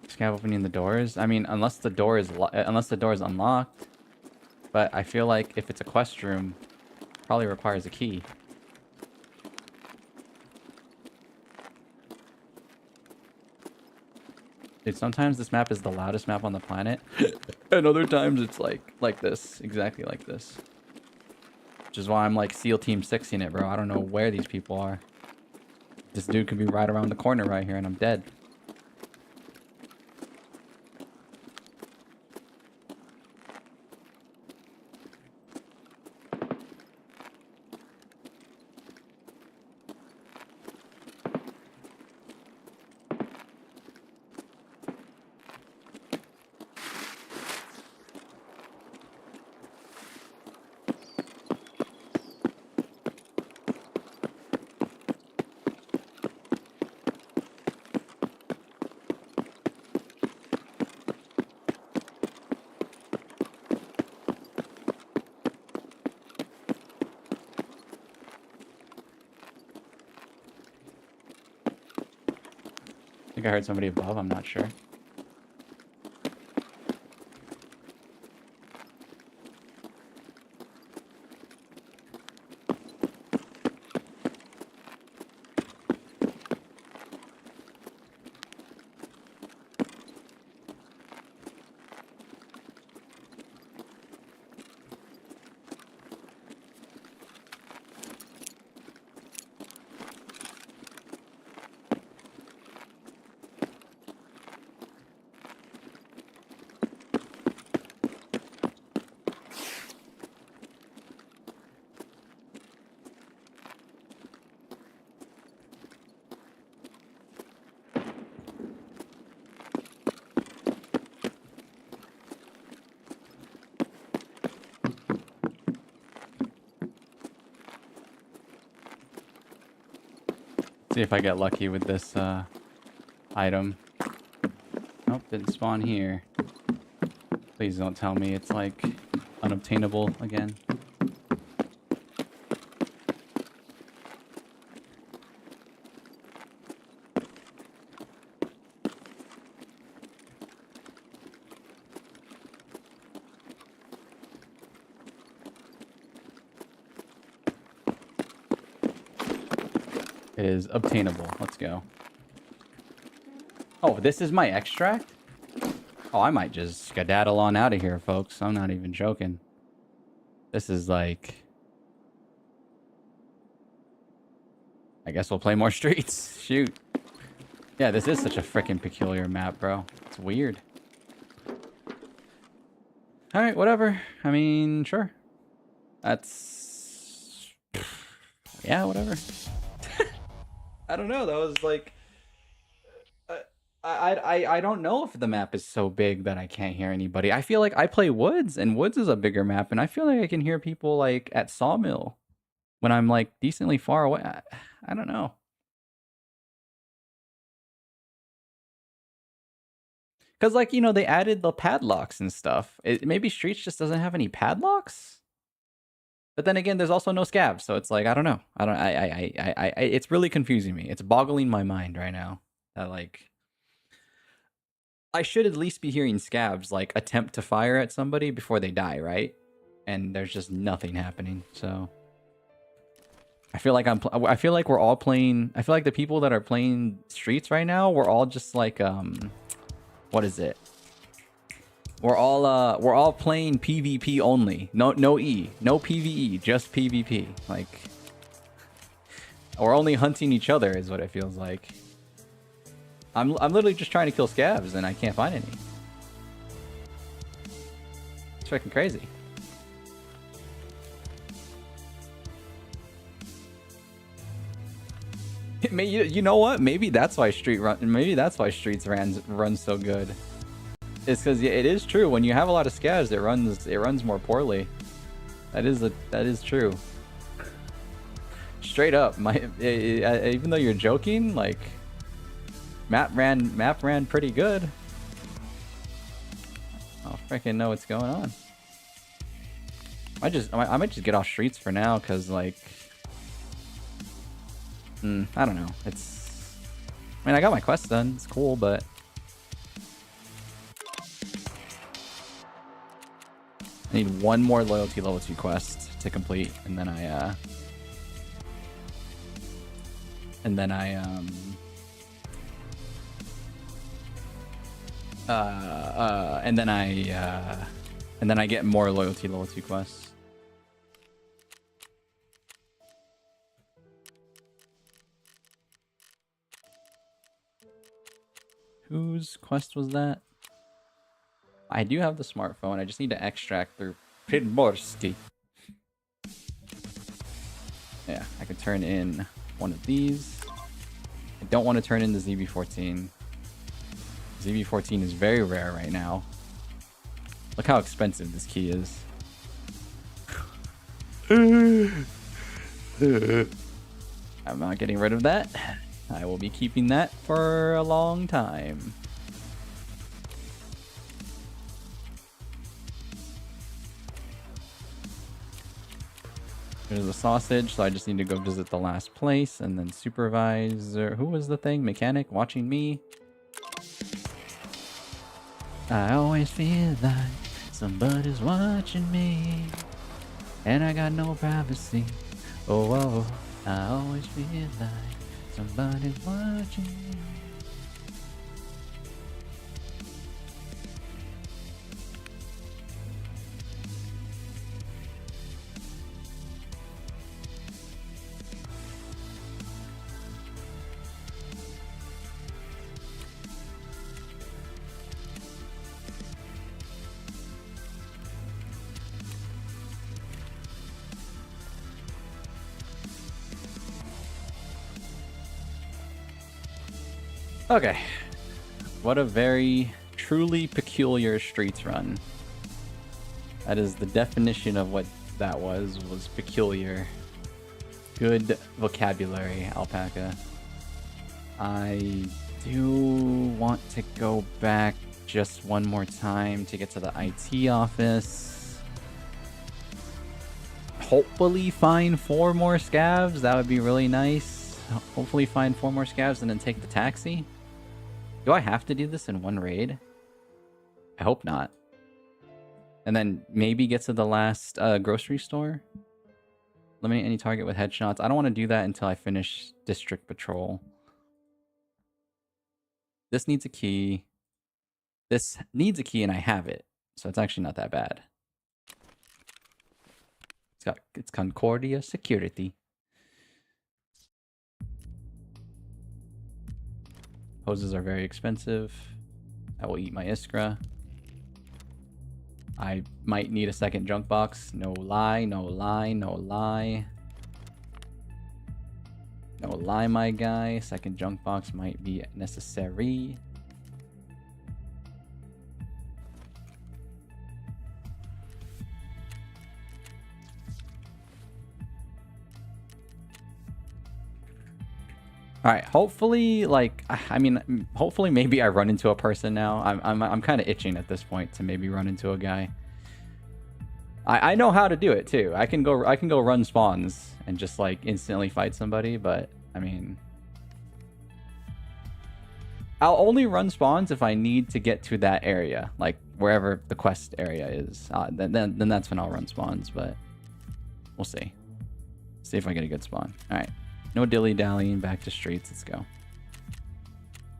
Scav opening the doors? I mean, unless the door is unlocked. But I feel like if it's a quest room, probably requires a key. Dude, sometimes this map is the loudest map on the planet. And other times it's like this. Exactly like this. Which is why I'm like SEAL Team 6ing it, bro. I don't know where these people are. This dude could be right around the corner right here and I'm dead. think I heard somebody above. I'm not sure. See if I get lucky with this item. Nope, didn't spawn here. Please don't tell me it's like unobtainable again. It is obtainable. Let's go. Oh, this is my extract? Oh, I might just skedaddle on out of here, folks. I'm not even joking. This is like... I guess we'll play more streets. Shoot. Yeah, this is such a freaking peculiar map, bro. It's weird. Alright, whatever. I mean, sure. That's... Yeah, whatever. I don't know. That was like... I don't know if the map is so big that I can't hear anybody. I feel like I play Woods, and Woods is a bigger map, and I feel like I can hear people like at Sawmill when I'm like decently far away. I don't know. Because like, you know, they added the padlocks and stuff. Maybe Streets just doesn't have any padlocks? But then again, there's also no scabs, so it's like, I don't know. It's really confusing me. It's boggling my mind right now. That like... I should at least be hearing scabs like attempt to fire at somebody before they die, right? And there's just nothing happening. So I feel like I feel like we're all playing. I feel like the people that are playing Streets right now, we're all just like what is it? We're all playing PvP only. No E, no PvE, just PvP. Like we're only hunting each other is what it feels like. I'm literally just trying to kill scabs and I can't find any. It's freaking crazy. You know what? Maybe that's why Streets runs so good. It's because it is true. When you have a lot of scabs, it runs more poorly. That is true. Straight up, even though you're joking, like. Map ran pretty good. I don't freaking know what's going on. I might just get off Streets for now, cause like, I don't know. I mean, I got my quest done. It's cool, but I need one more loyalty level 2 quest to complete, and then I get more loyalty level 2 quests. Whose quest was that? I do have the smartphone. I just need to extract through Primorski. Yeah, I could turn in one of these. I don't want to turn in the ZB14. ZB14 is very rare right now. Look how expensive this key is. I'm not getting rid of that. I will be keeping that for a long time. There's a sausage, so I just need to go visit the last place, and then supervisor. Who was the thing? Mechanic watching me. I always feel like somebody's watching me, and I got no privacy. Oh, oh, I always feel like somebody's watching me. Okay. What a very truly peculiar streets run. That is the definition of what that was peculiar. Good vocabulary, Alpaca. I do want to go back just one more time to get to the IT office. Hopefully find 4 more scavs. That would be really nice. Hopefully find 4 more scavs and then take the taxi. Do I have to do this in one raid? I hope not. And then maybe get to the last grocery store. Eliminate any target with headshots. I don't want to do that until I finish district patrol. This needs a key. This needs a key and I have it. So it's actually not that bad. It's Concordia Security. Hoses are very expensive. I will eat my Iskra. I might need a second junk box. No lie, no lie, no lie. No lie, my guy. Second junk box might be necessary. All right, hopefully, like, I mean, hopefully maybe I run into a person now. I'm kind of itching at this point to maybe run into a guy. I know how to do it too. I can go run spawns and just like instantly fight somebody, but I mean, I'll only run spawns if I need to get to that area, like wherever the quest area is. Then that's when I'll run spawns, but we'll see. See if I get a good spawn. All right. No dilly-dallying, back to streets. Let's go.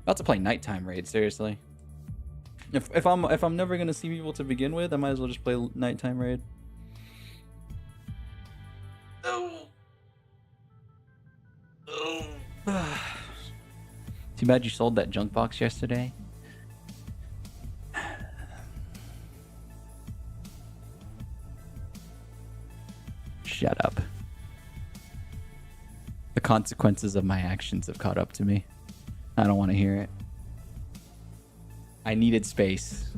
About to play nighttime raid, seriously. If I'm never gonna see people to begin with, I might as well just play nighttime raid. Too bad you sold that junk box yesterday. Shut up. The consequences of my actions have caught up to me. I don't want to hear it. I needed space.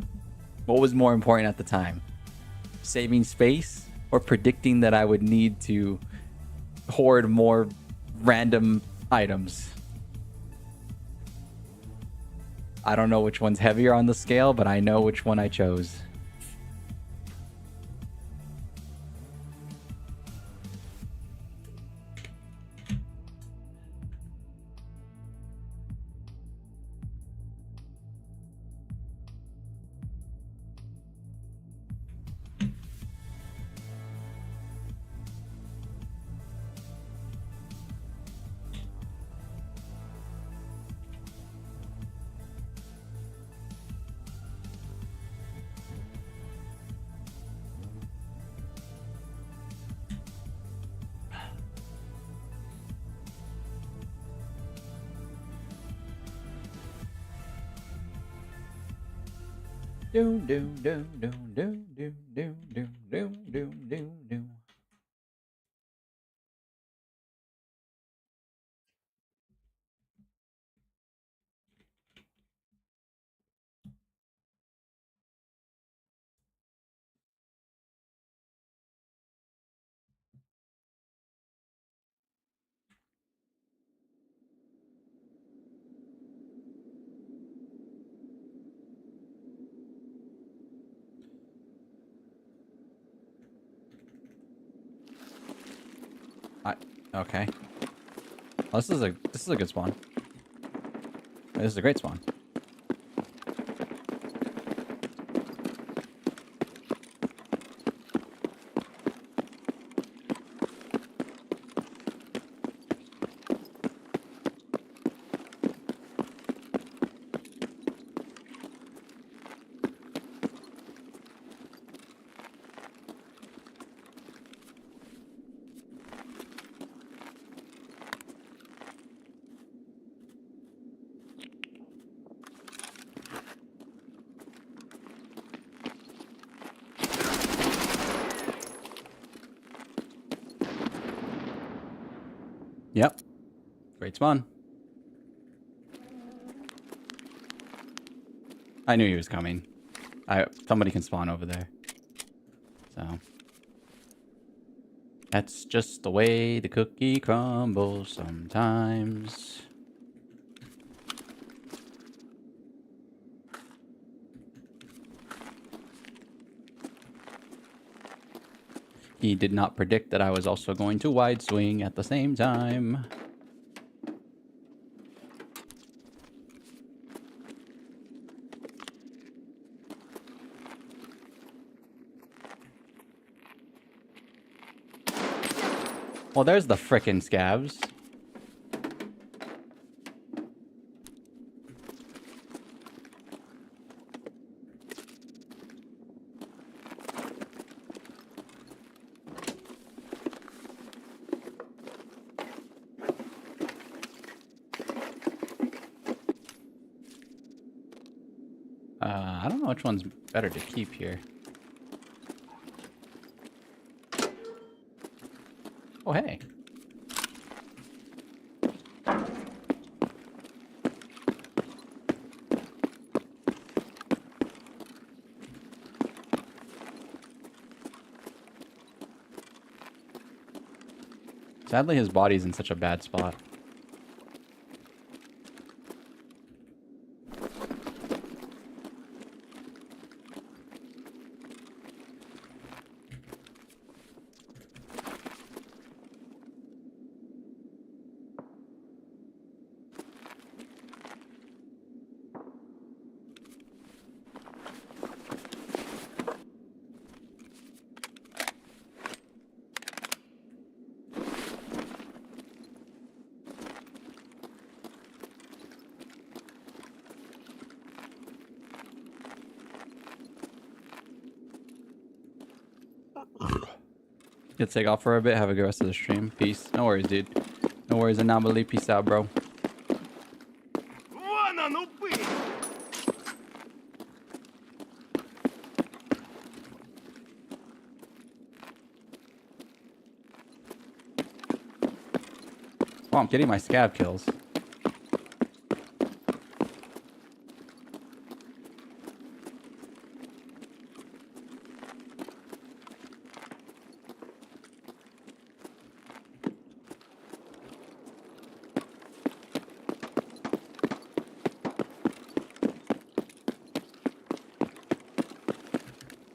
What was more important at the time? Saving space or predicting that I would need to hoard more random items? I don't know which one's heavier on the scale, but I know which one I chose. Do do do do do do do do do do do do. Okay. Oh, this is a good spawn. This is a great spawn. Yep. Great spawn. I knew he was coming. Somebody can spawn over there. So. That's just the way the cookie crumbles sometimes. He did not predict that I was also going to wide swing at the same time. Well, there's the frickin' scabs. I don't know which one's better to keep here. Oh, hey. Sadly, his body's in such a bad spot. Gonna take off for a bit. Have a good rest of the stream. Peace. No worries, dude. No worries, Anomaly. Peace out, bro. Oh, I'm getting my scab kills.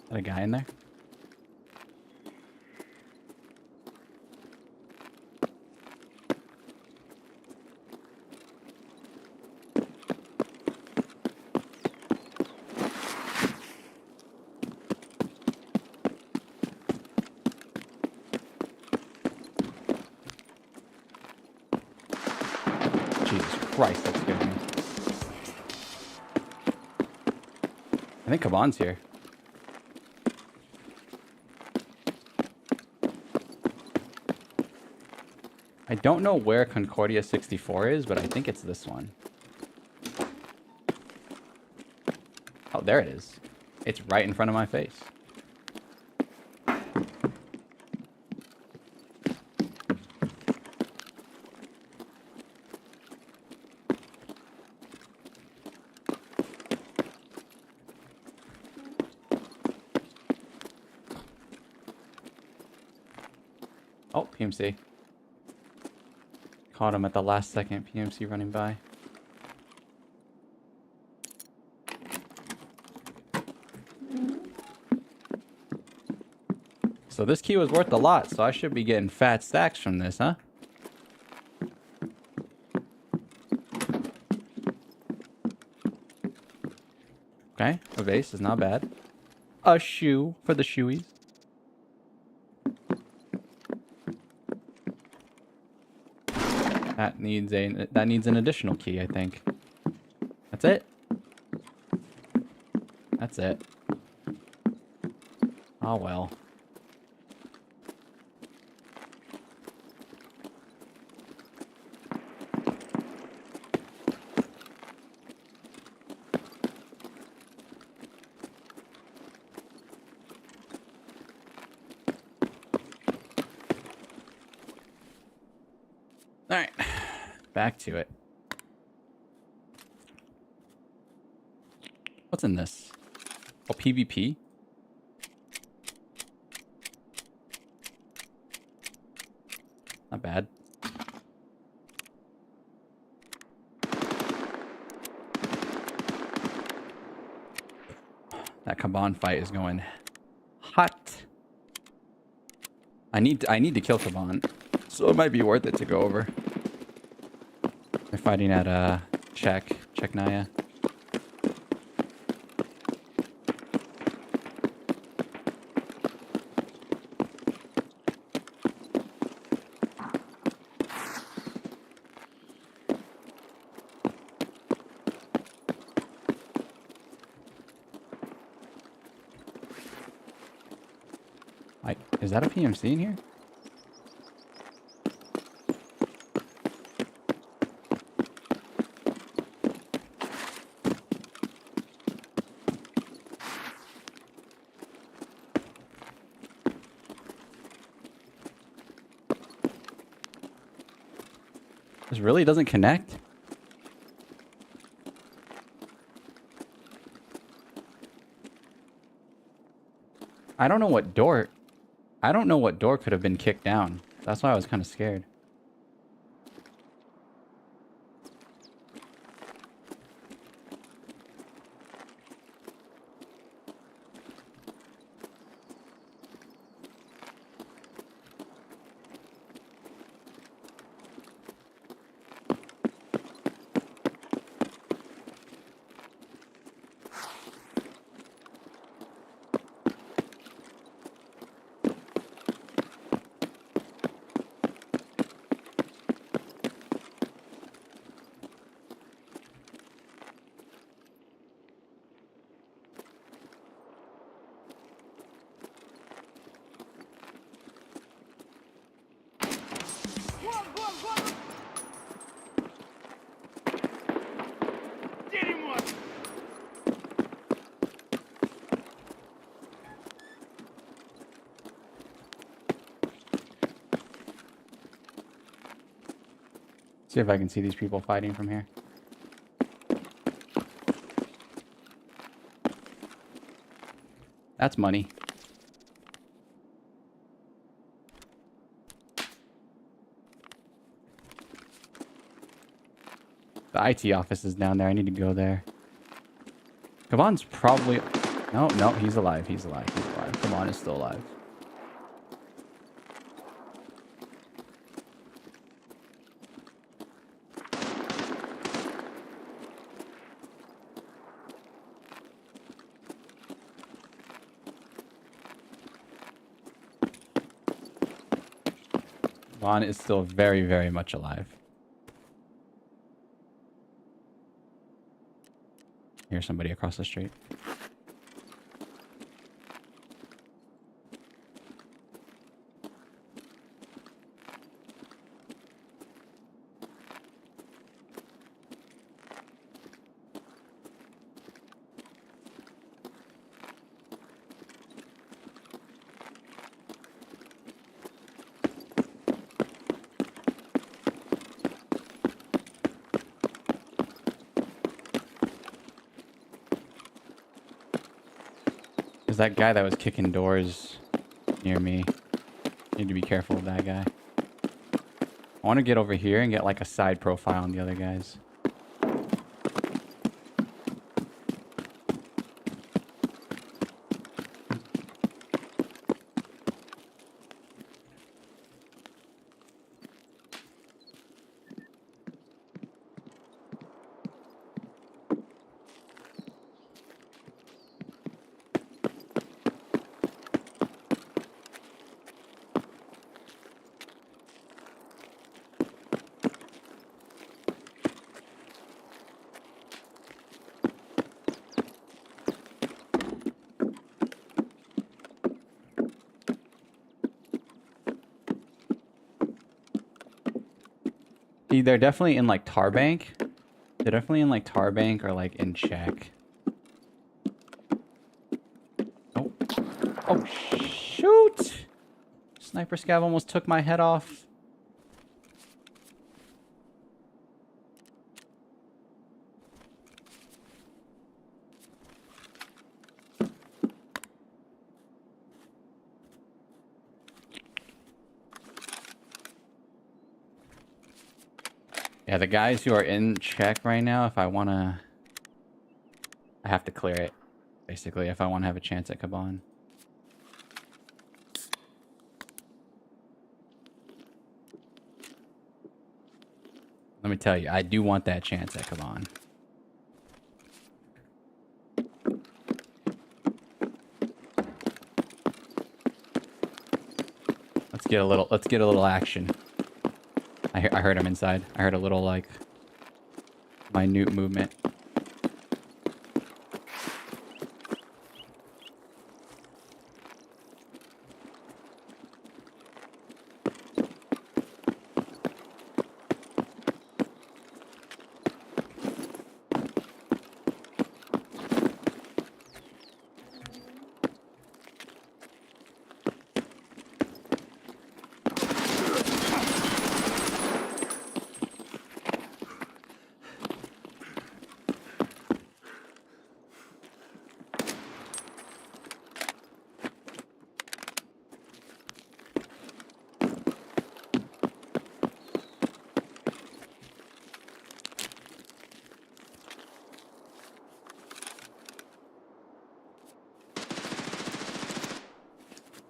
Is that a guy in there? Jesus Christ, that scared me. I think Kaban's here. I don't know where Concordia 64 is, but I think it's this one. Oh, there it is. It's right in front of my face. Oh, PMC. Caught him at the last second. PMC running by. So this key was worth a lot, so I should be getting fat stacks from this, huh? Okay, a vase is not bad. A shoe for the shoeies. That needs an additional key, I think. That's it. That's it. Oh well. back to it. What's in this? Oh, PvP? Not bad. That Kaban fight is going hot. I need to kill Kaban, so it might be worth it to go over. They're fighting at Cheknaya. Is that a PMC in here? This really doesn't connect? I don't know what door could have been kicked down. That's why I was kind of scared. See if I can see these people fighting from here. That's money. The IT office is down there. I need to go there. Kaban's probably... No, he's alive. He's alive. He's alive. Kaban is still alive. Kaban is still very, very much alive. Here's somebody across the street. That guy that was kicking doors near me. Need to be careful of that guy. I want to get over here and get like a side profile on the other guys. They're definitely in like Tarbank. They're definitely in like Tarbank or like in Czech. Oh. Oh, shoot! Sniper Scav almost took my head off. Yeah, the guys who are in check right now, if I want to... I have to clear it, basically, if I want to have a chance at Kaban. Let me tell you, I do want that chance at Kaban. Let's get a little action. I heard him inside. I heard a little, like, minute movement.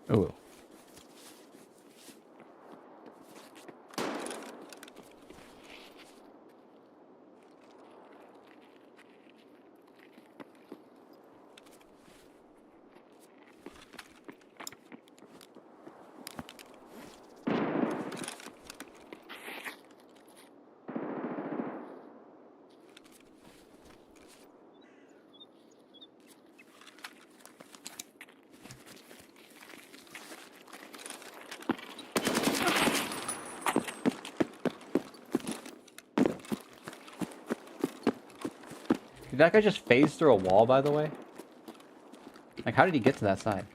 Ooh. Did that guy just phase through a wall, by the way? Like, how did he get to that side?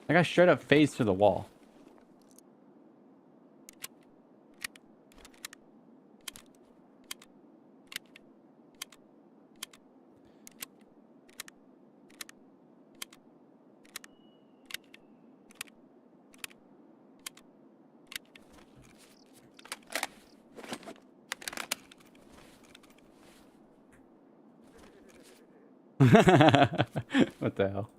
That guy straight up phased through the wall. What the hell?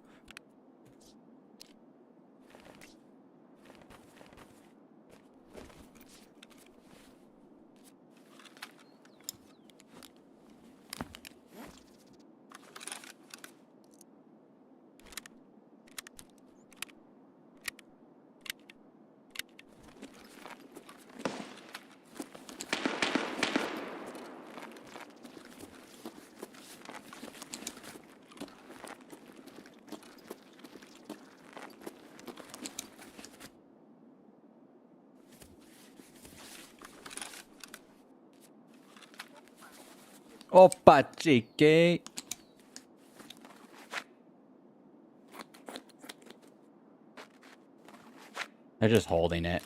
Opa, chique. They're just holding it.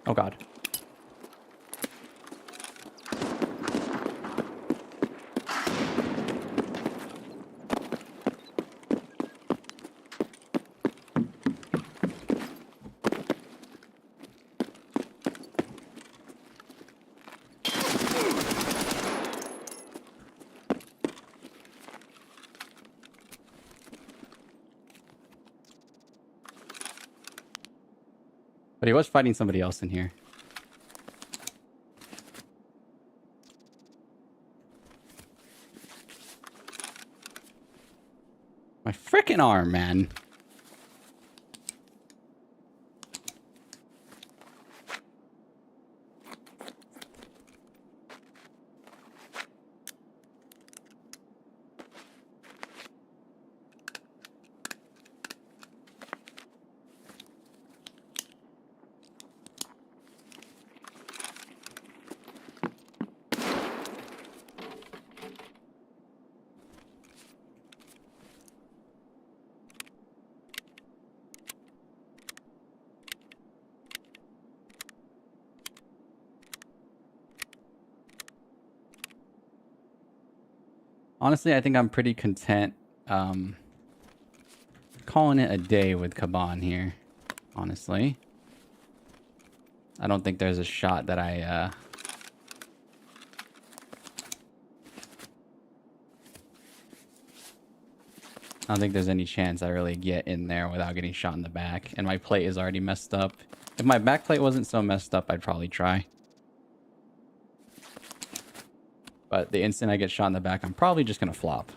Oh god. But he was fighting somebody else in here. My frickin' arm, man. Honestly, I think I'm pretty content calling it a day with Kaban here. Honestly. I don't think there's a shot that I don't think there's any chance I really get in there without getting shot in the back. And my plate is already messed up. If my back plate wasn't so messed up, I'd probably try. But the instant I get shot in the back, I'm probably just going to flop.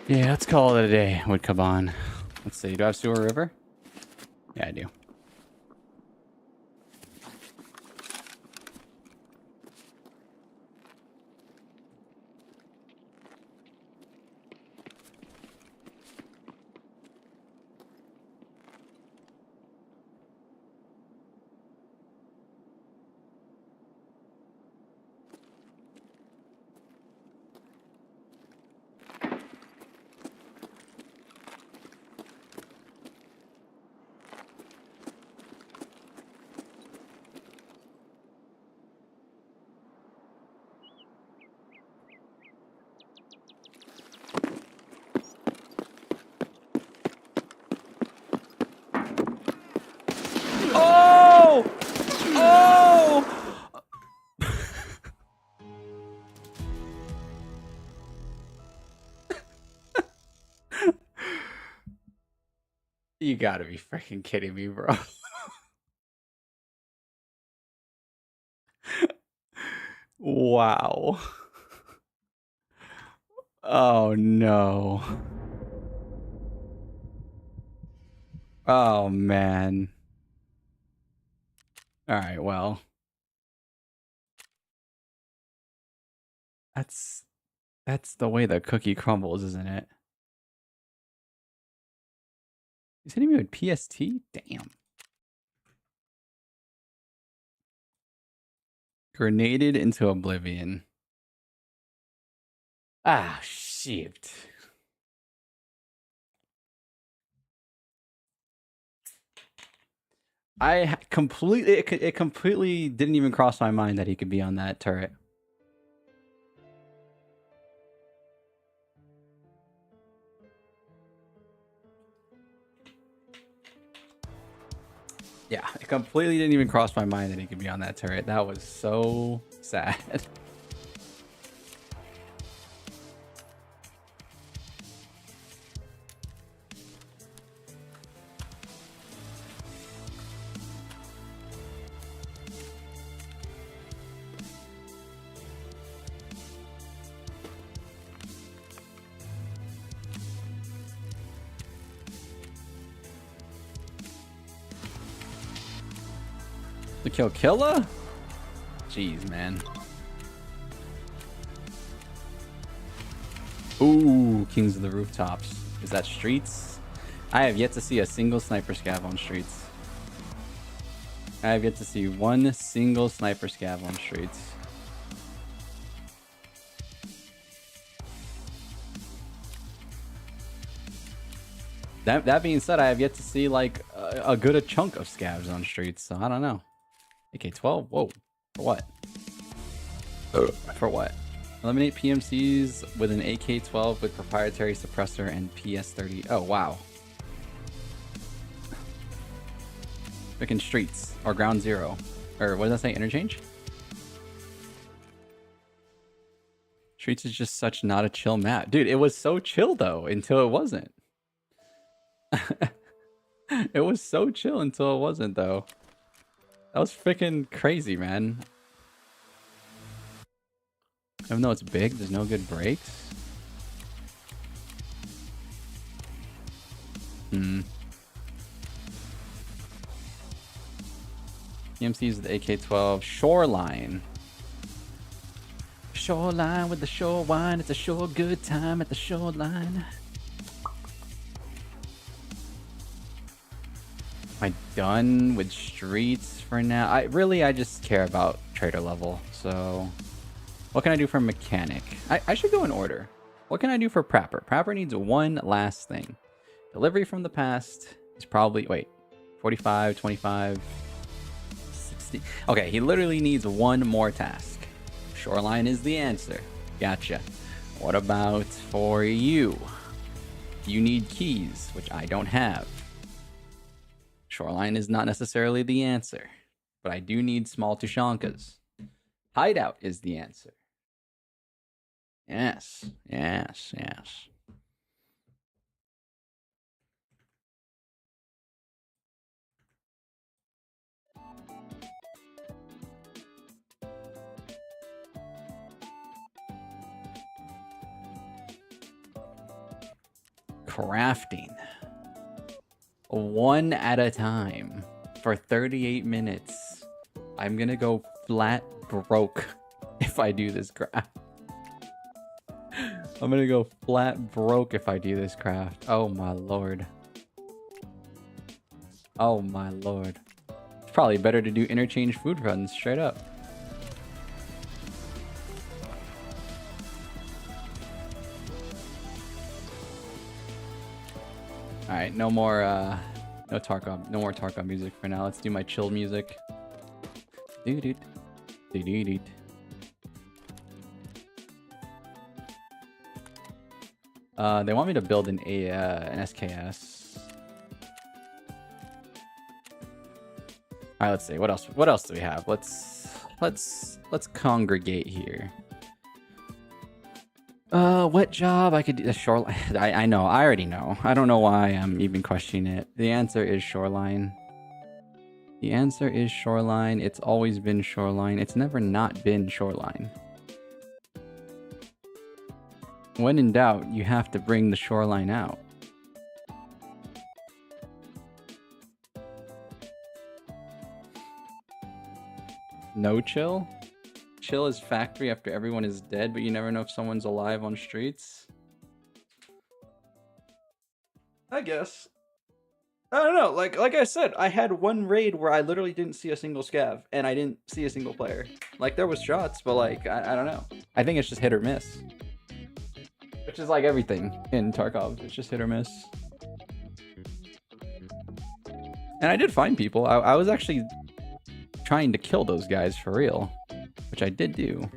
Yeah, let's call it a day with Kaban. Let's see. Do I have Sewer River? Yeah, I do. Oh! Oh! You gotta be freaking kidding me, bro. Wow. Oh, no. Oh, man. All right, well. That's the way the cookie crumbles, isn't it? He's hitting me with PST? Damn. Grenaded into oblivion. Ah, shit. It completely didn't even cross my mind that he could be on that turret. Yeah, it completely didn't even cross my mind that he could be on that turret. That was so sad. The kill killer? Jeez, man. Ooh, Kings of the Rooftops. Is that streets? I have yet to see a single sniper scav on streets. I have yet to see one single sniper scav on streets. That being said, I have yet to see like a good chunk of scavs on streets, so I don't know. AK-12? Whoa. For what? For what? Eliminate PMCs with an AK-12 with proprietary suppressor and PS30. Oh, wow. Freaking streets. Or ground zero. Or what does that say? Interchange? Streets is just such not a chill map. Dude, it was so chill though, until it wasn't. It was so chill until it wasn't though. That was freaking crazy, man. Even though it's big, there's no good breaks. PMCs with AK-12. Shoreline. Shoreline with the shore wine. It's a sure good time at the shoreline. Am I done with streets for now? I just care about trader level. So what can I do for mechanic? I should go in order. What can I do for prepper? Prepper needs one last thing. Delivery from the past is probably, wait, 45, 25, 60. Okay, he literally needs one more task. Shoreline is the answer. Gotcha. What about for you? You need keys, which I don't have. Shoreline is not necessarily the answer, but I do need small Tushankas. Hideout is the answer. Yes, yes, yes. Crafting. One at a time for 38 minutes. I'm gonna go flat broke if I do this craft. I'm gonna go flat broke if I do this craft. Oh my lord. Oh my lord. It's probably better to do interchange food runs straight up. Alright, no more no more Tarkov music for now. Let's do my chill music. Doo-doot. Doo-doo-doot. They want me to build an SKS. Alright, let's see. What else do we have? Let's congregate here. What job I could do? Shoreline. I know. I already know. I don't know why I'm even questioning it. The answer is shoreline. The answer is shoreline. It's always been shoreline. It's never not been shoreline. When in doubt, you have to bring the shoreline out. No chill? Chill is factory after everyone is dead, but you never know if someone's alive on streets. I guess. I don't know. Like I said, I had one raid where I literally didn't see a single scav, and I didn't see a single player. Like, there was shots, but like, I don't know. I think it's just hit or miss. Which is like everything in Tarkov. It's just hit or miss. And I did find people. I was actually trying to kill those guys for real. Which I did do.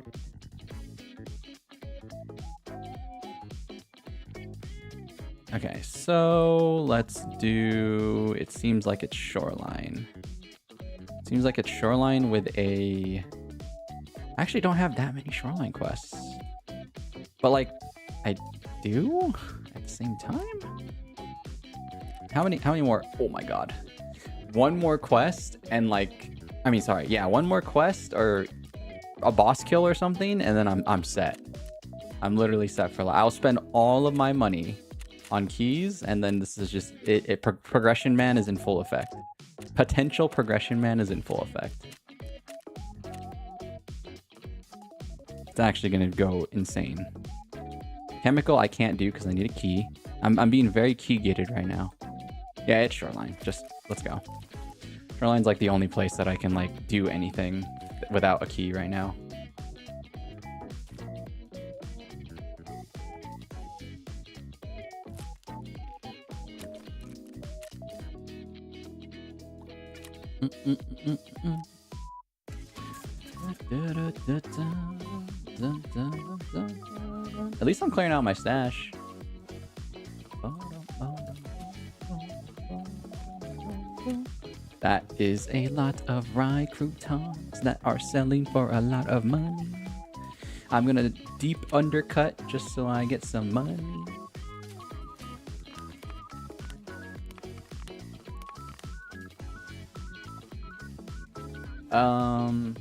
Okay, so let's do... It seems like it's shoreline. It seems like it's shoreline with a... I actually don't have that many shoreline quests. But like, I do at the same time? How many more? Oh my god. One more quest and like... I mean, sorry. Yeah, one more quest or... a boss kill or something, and then I'm set. I'm literally set for life. I'll spend all of my money on keys, and then this is just it. Progression man is in full effect. Potential progression man is in full effect. It's actually gonna go insane. Chemical I can't do because I need a key. I'm being very key gated right now. Yeah, it's shoreline. Just let's go. Shoreline's like the only place that I can like do anything without a key right now. At least I'm clearing out my stash. That is a lot of rye croutons that are selling for a lot of money. I'm gonna deep undercut just so I get some money. I'm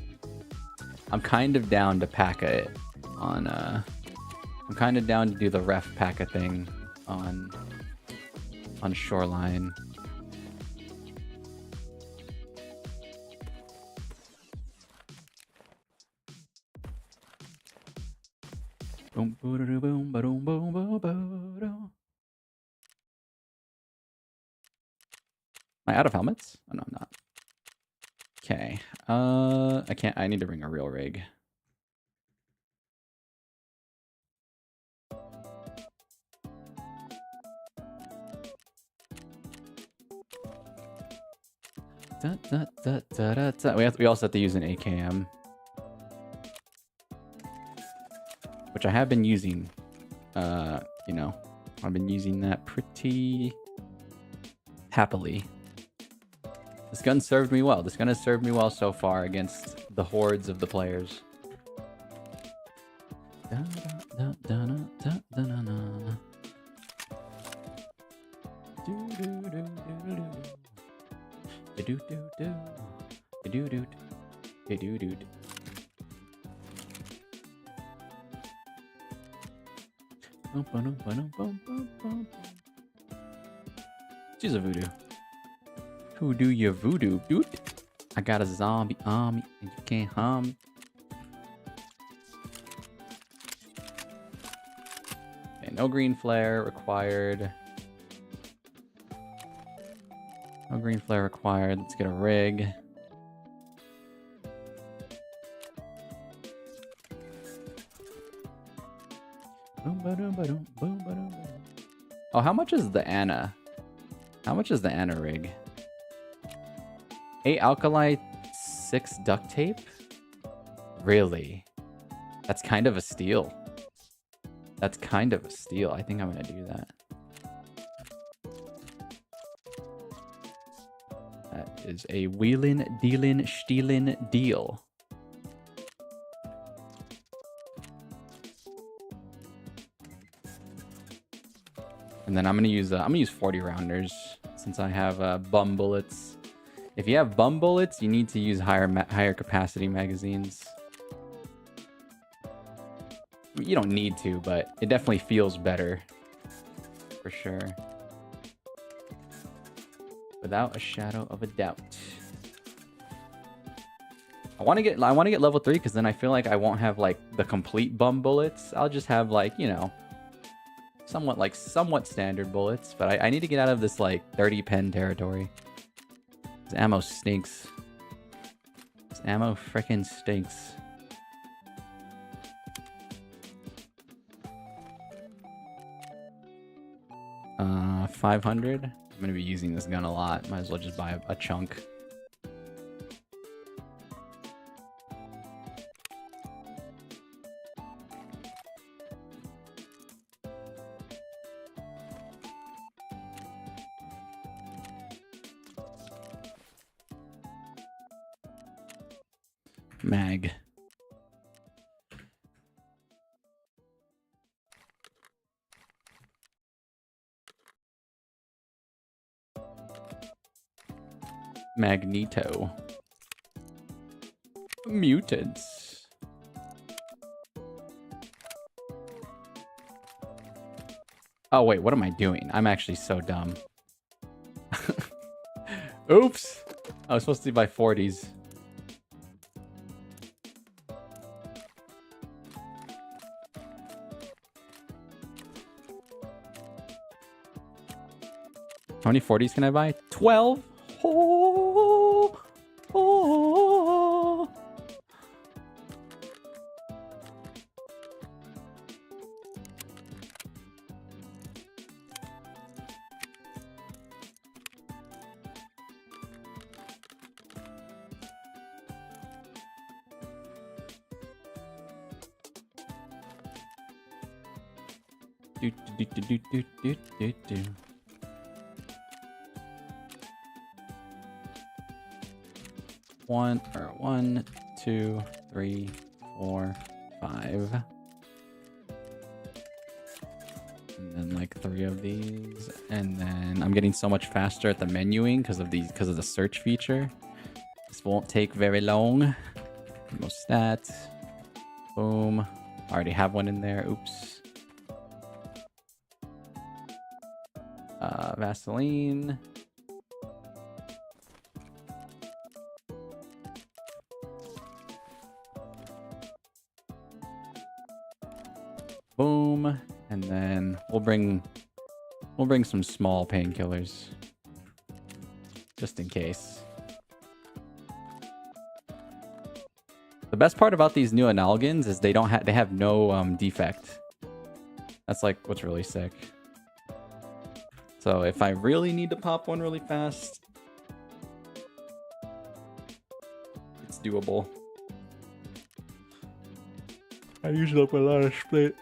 kind of down to pack it on I'm kind of down to do the ref pack-a thing on Shoreline. Boom, boom, boom, boom, boom, boom, boom. Am I out of helmets? Oh no, I'm not. Okay. I can't. I need to bring a real rig. We also have to use an AKM, which I have been using. You know, I've been using that pretty happily. This gun served me well. This gun has served me well so far against the hordes of the players. She's a voodoo. Who do your voodoo, dude? I got a zombie army and you can't harm me. Okay, no green flare required. No green flare required. Let's get a rig. Oh, how much is the Anna? How much is the Anna rig? 8 alkali, 6 duct tape? Really? That's kind of a steal. That's kind of a steal. I think I'm gonna do that. That is a wheelin', dealin', stealin' deal. And then I'm gonna use 40 rounders since I have bum bullets. If you have bum bullets, you need to use higher capacity magazines. You don't need to, but it definitely feels better, for sure. Without a shadow of a doubt. I want to get level 3 because then I feel like I won't have like the complete bum bullets. I'll just have like, you know, somewhat standard bullets. But I need to get out of this like 30 pen territory. This ammo stinks. This ammo frickin' stinks. Uh, 500. I'm gonna be using this gun a lot. Might as well just buy a chunk. Mag. Magneto. Mutants. Oh wait, what am I doing? I'm actually so dumb. Oops! I was supposed to buy 40s. How many 40s can I buy? 12? Oh! Do, do, do, do, do, do, do, do. One, 2, 3, 4, 5. And then like 3 of these. And then I'm getting so much faster at the menuing because of the search feature. This won't take very long. Most stat. Boom. I already have one in there. Oops. Vaseline. Boom. And then we'll bring some small painkillers. Just in case. The best part about these new analogins is they have no defect. That's like what's really sick. So if I really need to pop one really fast, it's doable. I used up a lot of split.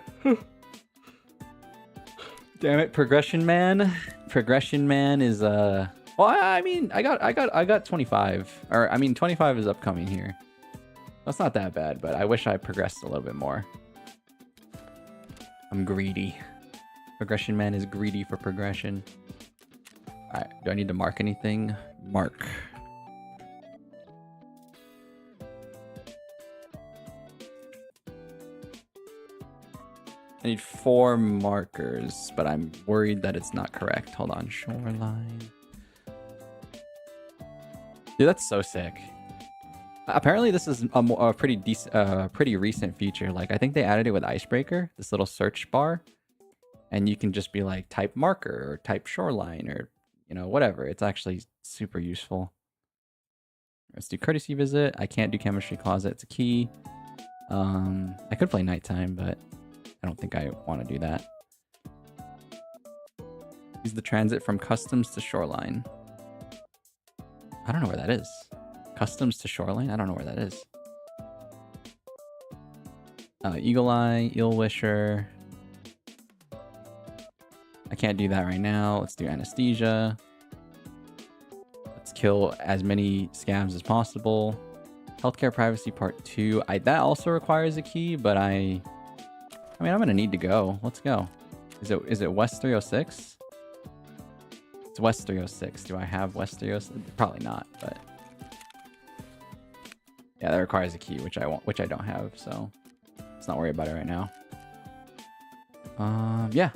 Damn it, Progression Man. Progression Man is well, I mean, I got 25. Or I mean 25 is upcoming here. That's not that bad, but I wish I progressed a little bit more. I'm greedy. Progression Man is greedy for progression. Alright, do I need to mark anything? Mark. I need 4 markers, but I'm worried that it's not correct. Hold on, shoreline. Dude, that's so sick. Apparently this is a pretty recent feature. Like I think they added it with Icebreaker, this little search bar, and you can just be like type marker or type shoreline or whatever. It's actually super useful. Let's do courtesy visit. I can't do chemistry closet. It's a key. I could play nighttime, but I don't think I want to do that. Use the transit from customs to shoreline. I don't know where that is. Customs to shoreline? I don't know where that is. Eagle Eye, Eel Wisher. I can't do that right now. Let's do anesthesia. Let's kill as many scabs as possible. Healthcare privacy part 2. That also requires a key, but I mean, I'm gonna need to go. Let's go. Is it West 306? It's West 306. Do I have West 306? Probably not, but yeah, that requires a key, which I don't have, so let's not worry about it right now. Yeah.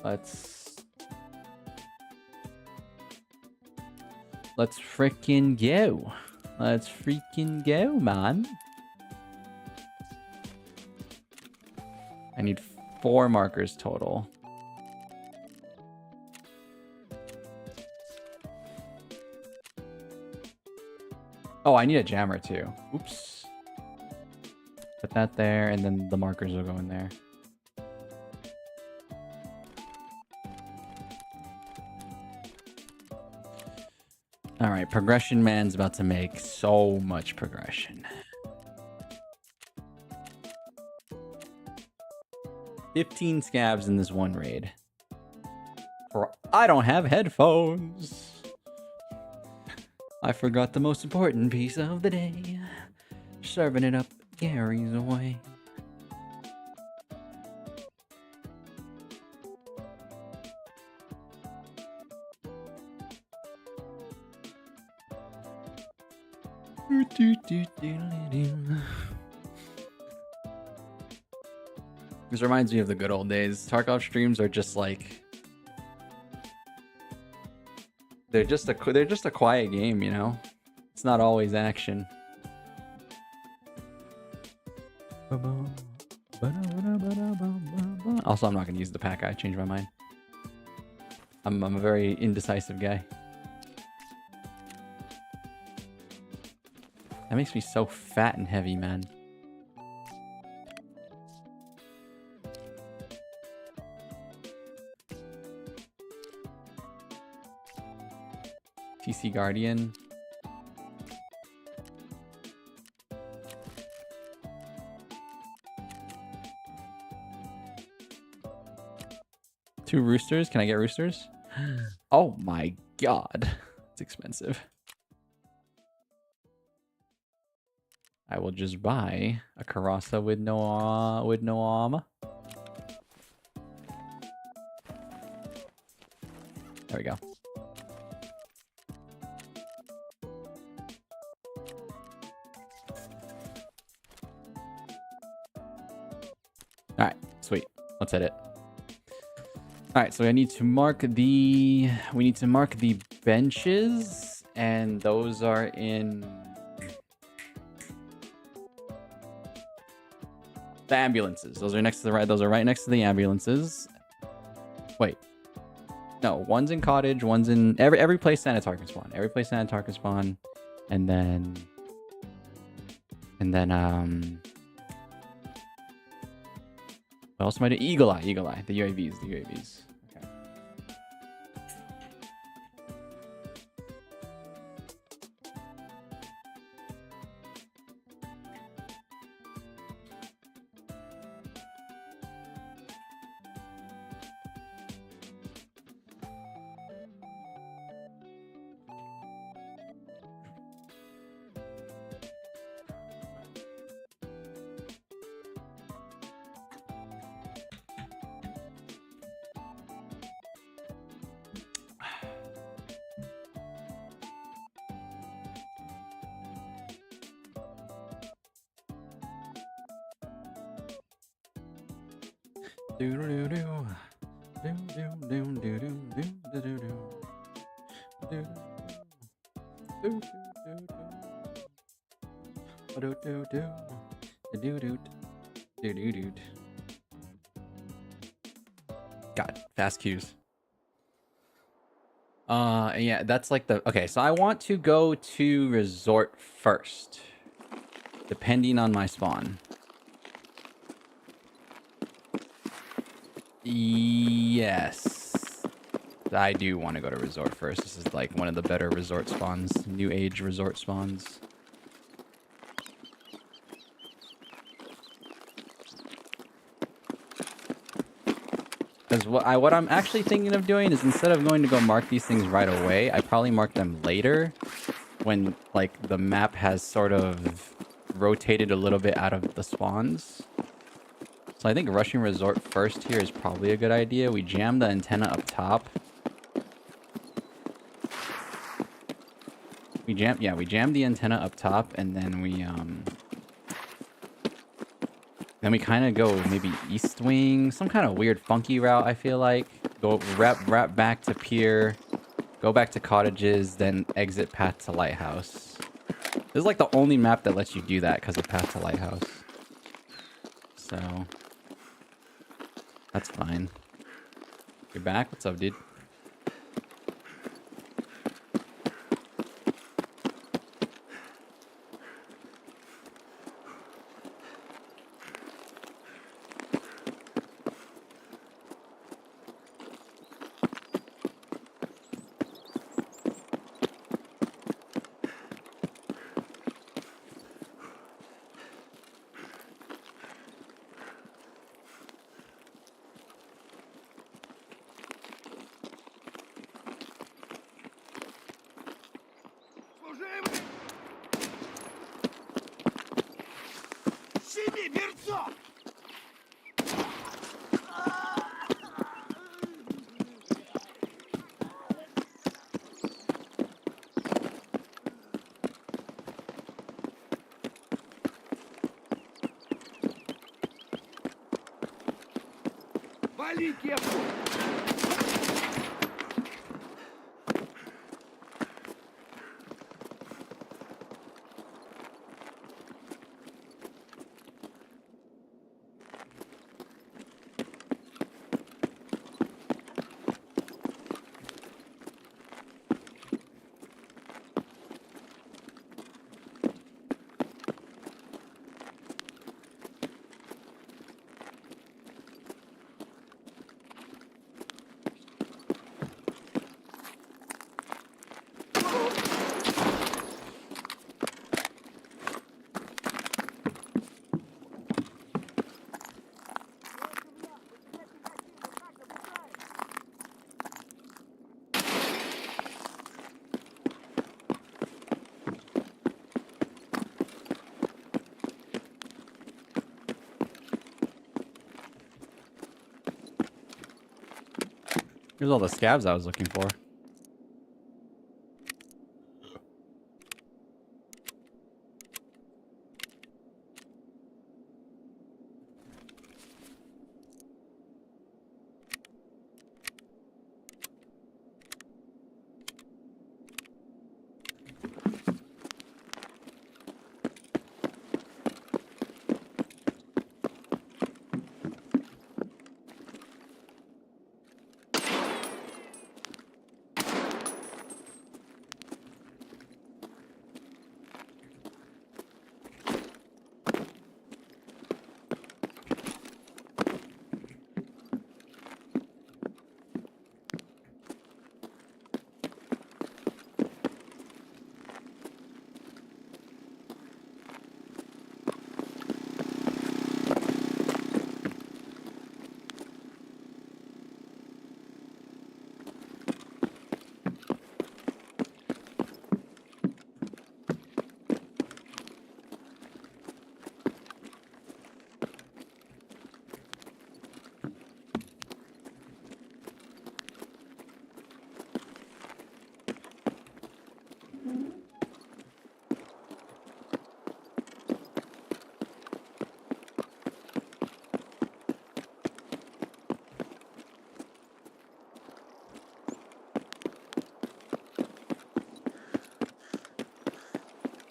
Let's freaking go. Let's freaking go, man. I need 4 markers total. Oh, I need a jammer too. Oops. Put that there, and then the markers will go in there. All right, Progression Man's about to make so much progression. 15 scabs in this one raid. For I don't have headphones. I forgot the most important piece of the day. Serving it up Gary's way. This reminds me of the good old days. Tarkov streams are just like they're just a quiet game, you know. It's not always action. Also, I'm not gonna use the pack. I changed my mind. I'm a very indecisive guy. That makes me so fat and heavy, man. TC Guardian. 2 roosters. Can I get roosters? Oh my god. It's expensive. I will just buy a Karasa with no armor. There we go. Alright, sweet. Let's hit it. Alright, so I need to mark the benches, and those are in the ambulances. Those are next to the right. Those are right next to the ambulances. Wait. No, one's in cottage, one's in every place Sanatar can spawn. Every place Sanatar can spawn. And then what else am I doing? Eagle Eye, the UAVs. Okay. God, fast queues. Yeah, that's like the... Okay, so I want to go to resort first, depending on my spawn. Yes. I do want to go to resort first. This is like one of the better resort spawns. New age resort spawns. Because what I'm actually thinking of doing is, instead of going to go mark these things right away, I probably mark them later when like the map has sort of rotated a little bit out of the spawns. So I think rushing resort first here is probably a good idea. We jam the antenna up top. We jam the antenna up top, and then we kind of go maybe east wing, some kind of weird funky route. I feel like go wrap back to pier, go back to cottages, then exit path to lighthouse. This is like the only map that lets you do that because of path to lighthouse. So that's fine. You're back? What's up, dude? Вали кепку! Here's all the scabs I was looking for.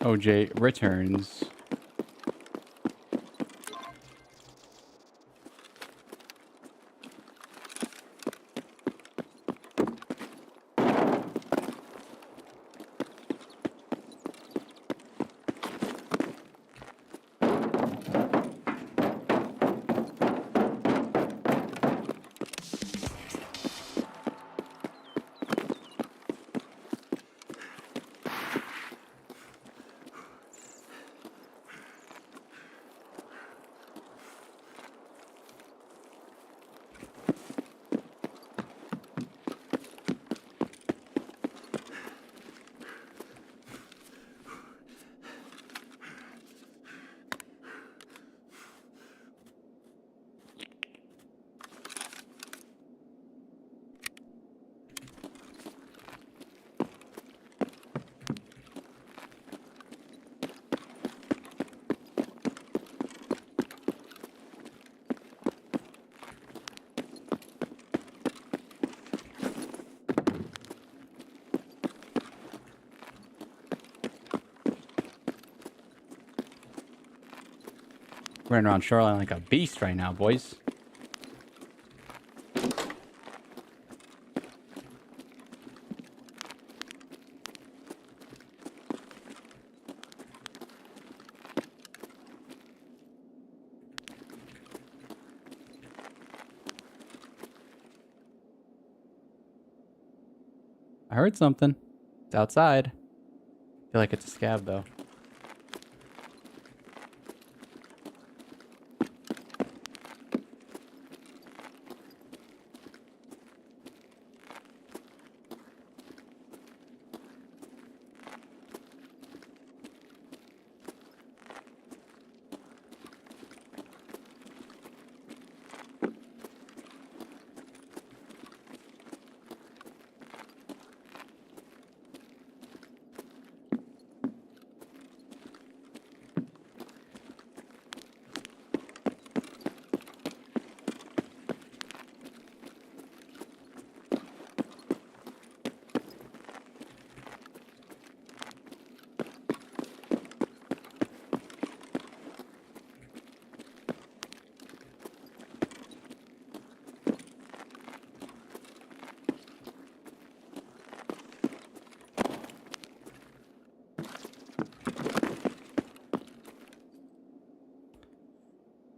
OJ returns. Running around shoreline like a beast right now, boys. I heard something. It's outside. I feel like it's a scab, though.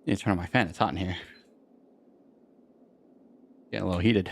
Need to turn on my fan. It's hot in here. Getting a little heated.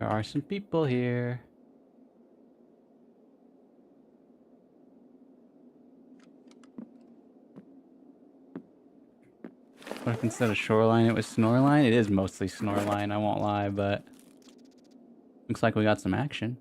There are some people here. What if instead of shoreline it was snoreline? It is mostly snoreline, I won't lie, but looks like we got some action.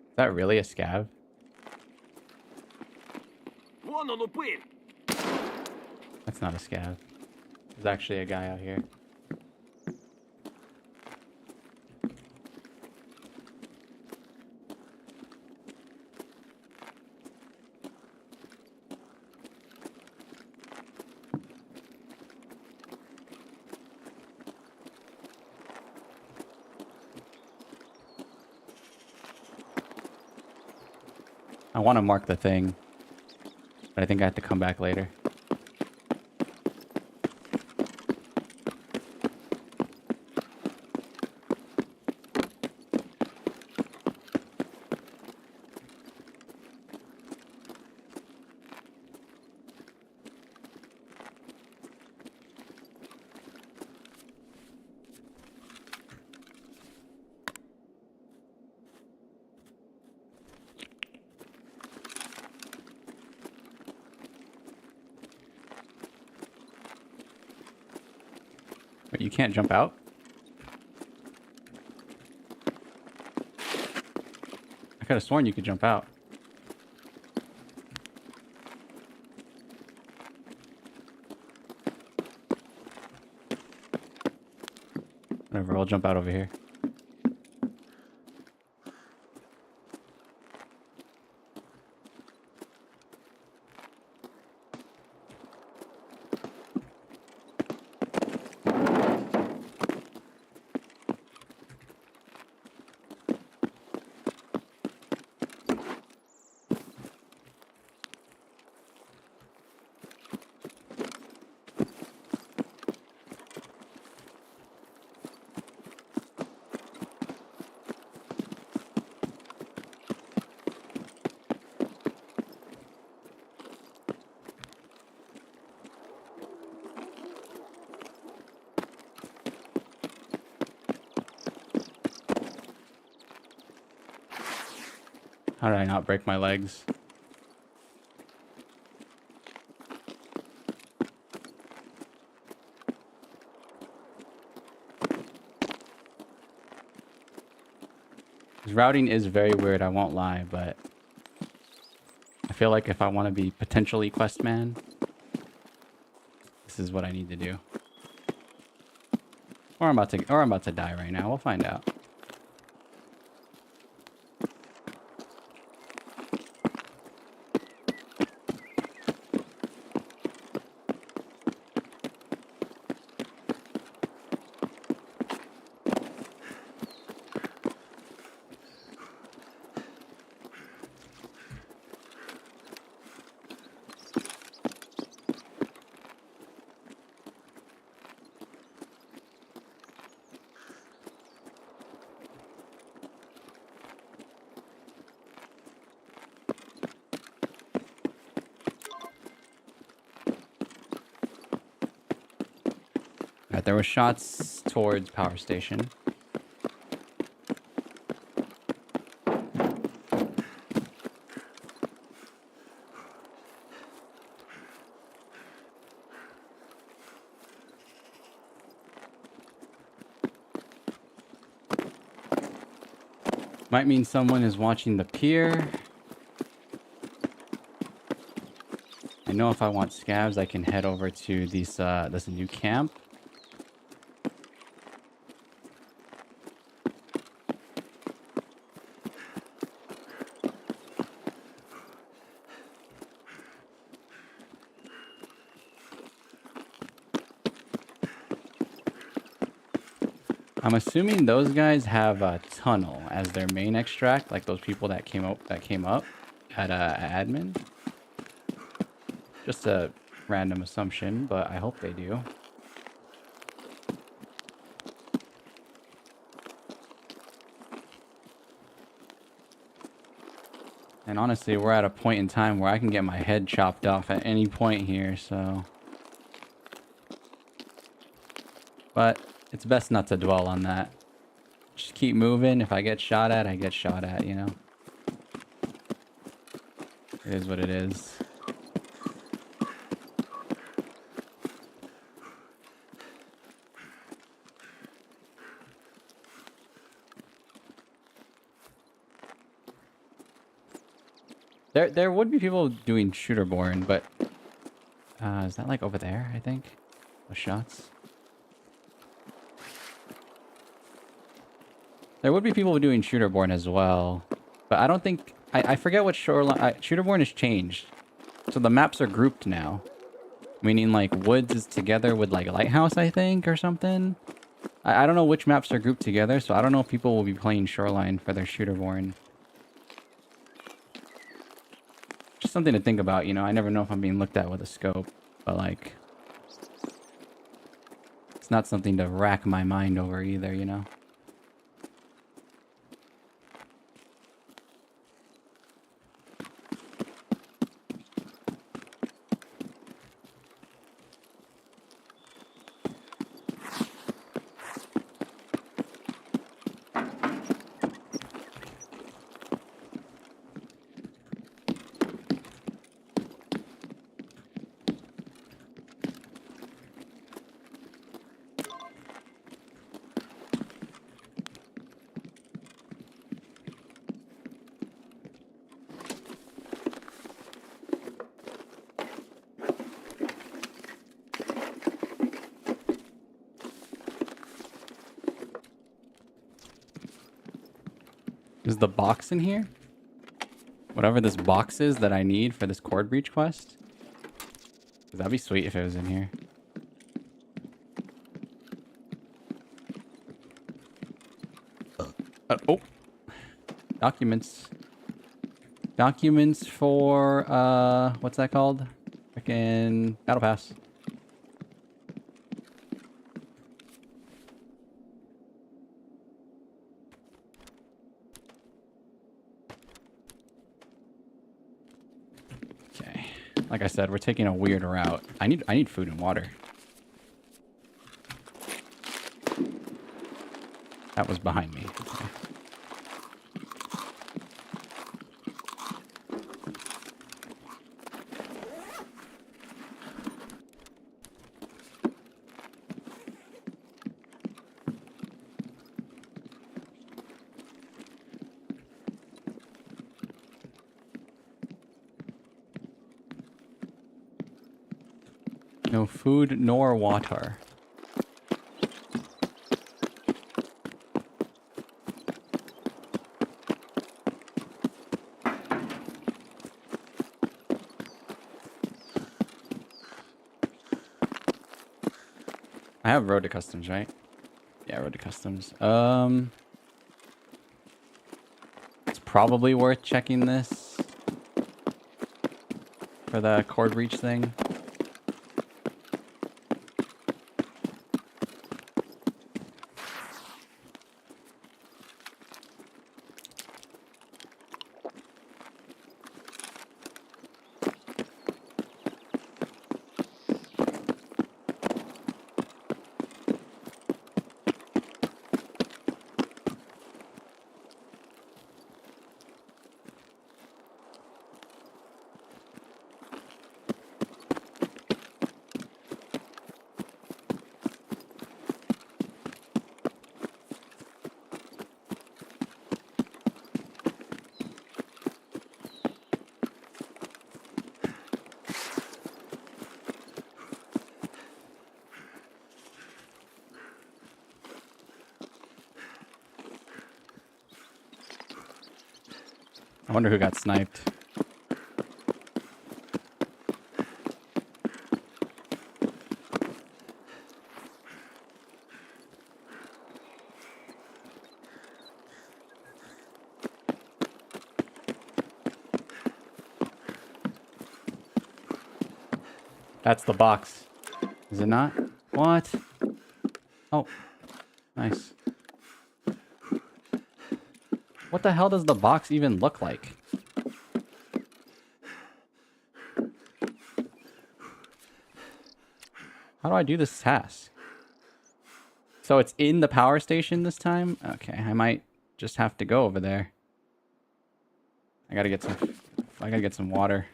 Is that really a scav? Вон он, упырь! That's not a scav. There's actually a guy out here. I want to mark the thing, but I think I have to come back later. Wait, you can't jump out? I could have sworn you could jump out. Whatever, I'll jump out over here. How did I not break my legs? This routing is very weird, I won't lie, but I feel like if I want to be potentially quest man, this is what I need to do. Or I'm about to die right now. We'll find out. Alright, there were shots towards power station. Might mean someone is watching the pier. I know if I want scavs, I can head over to this new camp. I'm assuming those guys have a tunnel as their main extract, like those people that came up at admin. Just a random assumption, but I hope they do. And honestly, we're at a point in time where I can get my head chopped off at any point here, so... But it's best not to dwell on that. Just keep moving. If I get shot at, I get shot at, you know? It is what it is. There would be people doing shooter-born, but... is that like over there, I think? Those shots? There would be people doing shooter-born as well. But I don't think... I forget what shoreline... shooter-born has changed. So the maps are grouped now. Meaning like woods is together with like lighthouse, I think, or something. I don't know which maps are grouped together, so I don't know if people will be playing shoreline for their shooter-born. Just something to think about, you know. I never know if I'm being looked at with a scope, but like, it's not something to rack my mind over either, you know. Is the box in here? Whatever this box is that I need for this cord breach quest? That'd be sweet if it was in here. Oh! Documents. Documents for, what's that called? Frickin' Battle Pass. Like I said, we're taking a weird route. I need food and water. That was behind me. Okay. No food nor water. I have road to customs, right? Yeah, road to customs. It's probably worth checking this for the cord breach thing. I wonder who got sniped. That's the box. Is it not? What? Oh, nice. What the hell does the box even look like? How do I do this task? So it's in the power station this time? Okay, I might just have to go over there. I gotta get some water.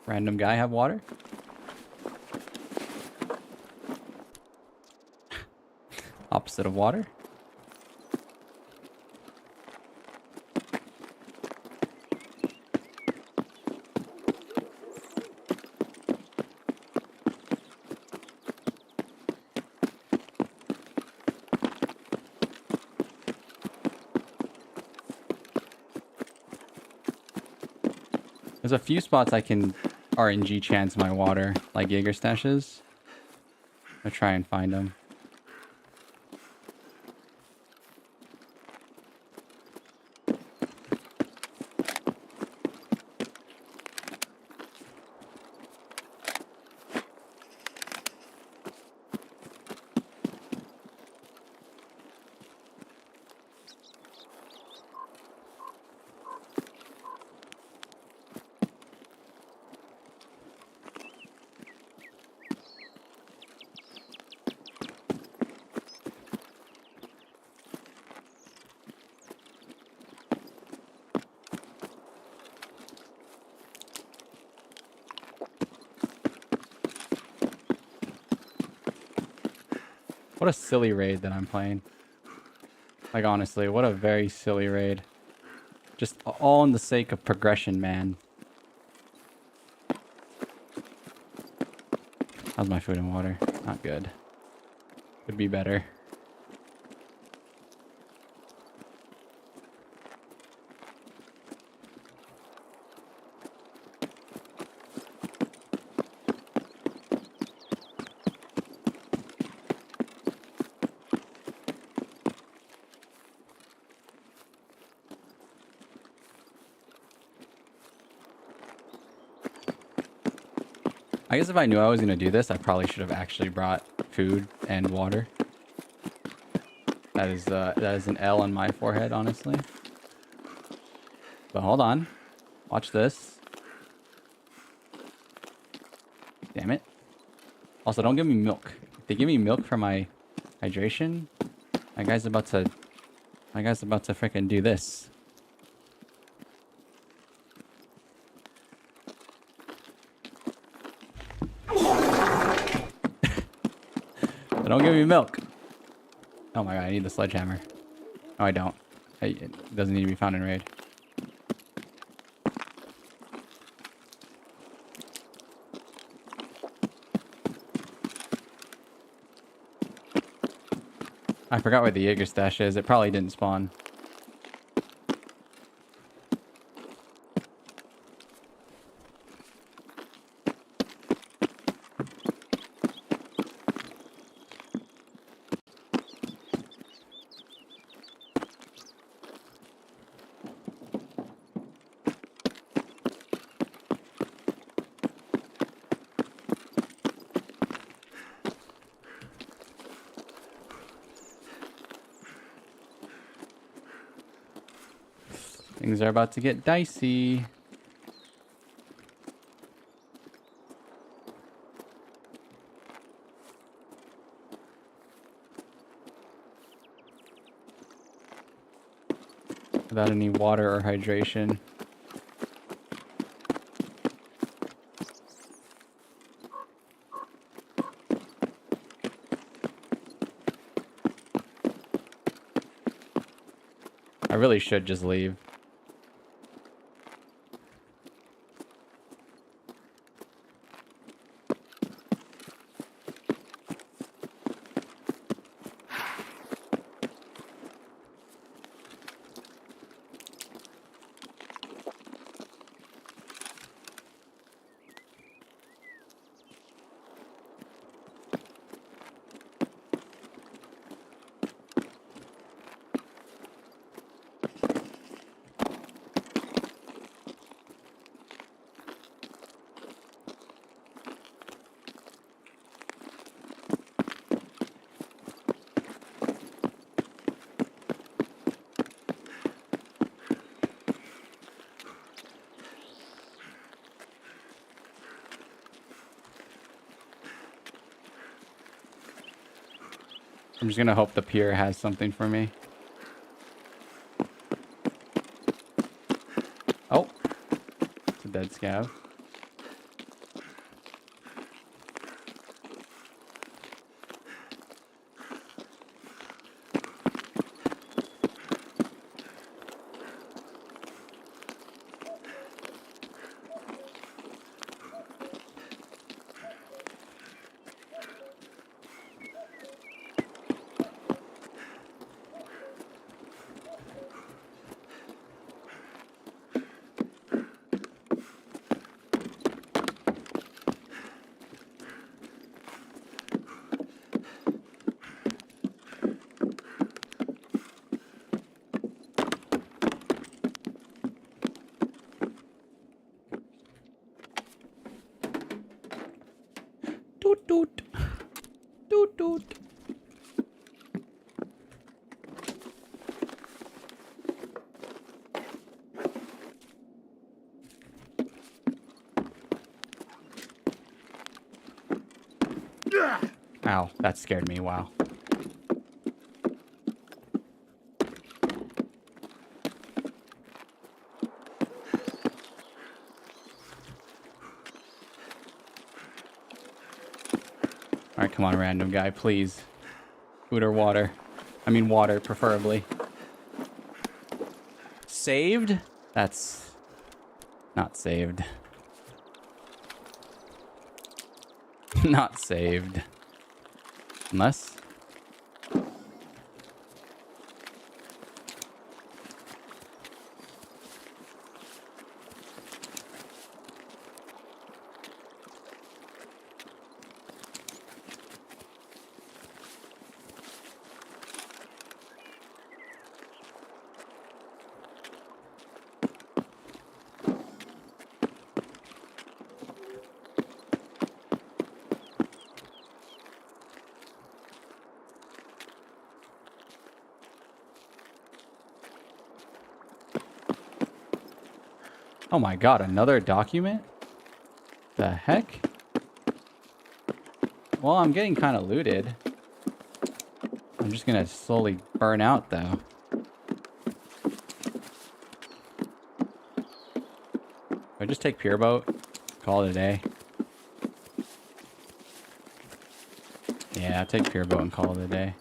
Random guy have water? Opposite of water? There's a few spots I can RNG chance my water, like Jaeger stashes. I'll try and find them. What a silly raid that I'm playing. Like, honestly, what a very silly raid. Just all in the sake of progression, man. How's my food and water? Not good. Could be better. I guess if I knew I was going to do this, I probably should have actually brought food and water. That is an L on my forehead, honestly. But hold on. Watch this. Damn it. Also, don't give me milk. If they give me milk for my hydration, my guy's about to freaking do this. Don't give me milk. Oh my god, I need the sledgehammer. No, I don't. It doesn't need to be found in raid. I forgot where the Jaeger stash is. It probably didn't spawn. Things are about to get dicey. Without any water or hydration. I really should just leave. I'm just gonna hope the pier has something for me. Oh, it's a dead scav. Doot doot. Doot doot. Ow, that scared me. Wow. Alright, come on, random guy, please. Food or water. I mean water, preferably. Saved? That's not saved. Not saved. Unless... Oh my god, another document? The heck? Well, I'm getting kind of looted. I'm just gonna slowly burn out, though. I just take pure boat, call it a day. Yeah, I'll take pure boat and call it a day.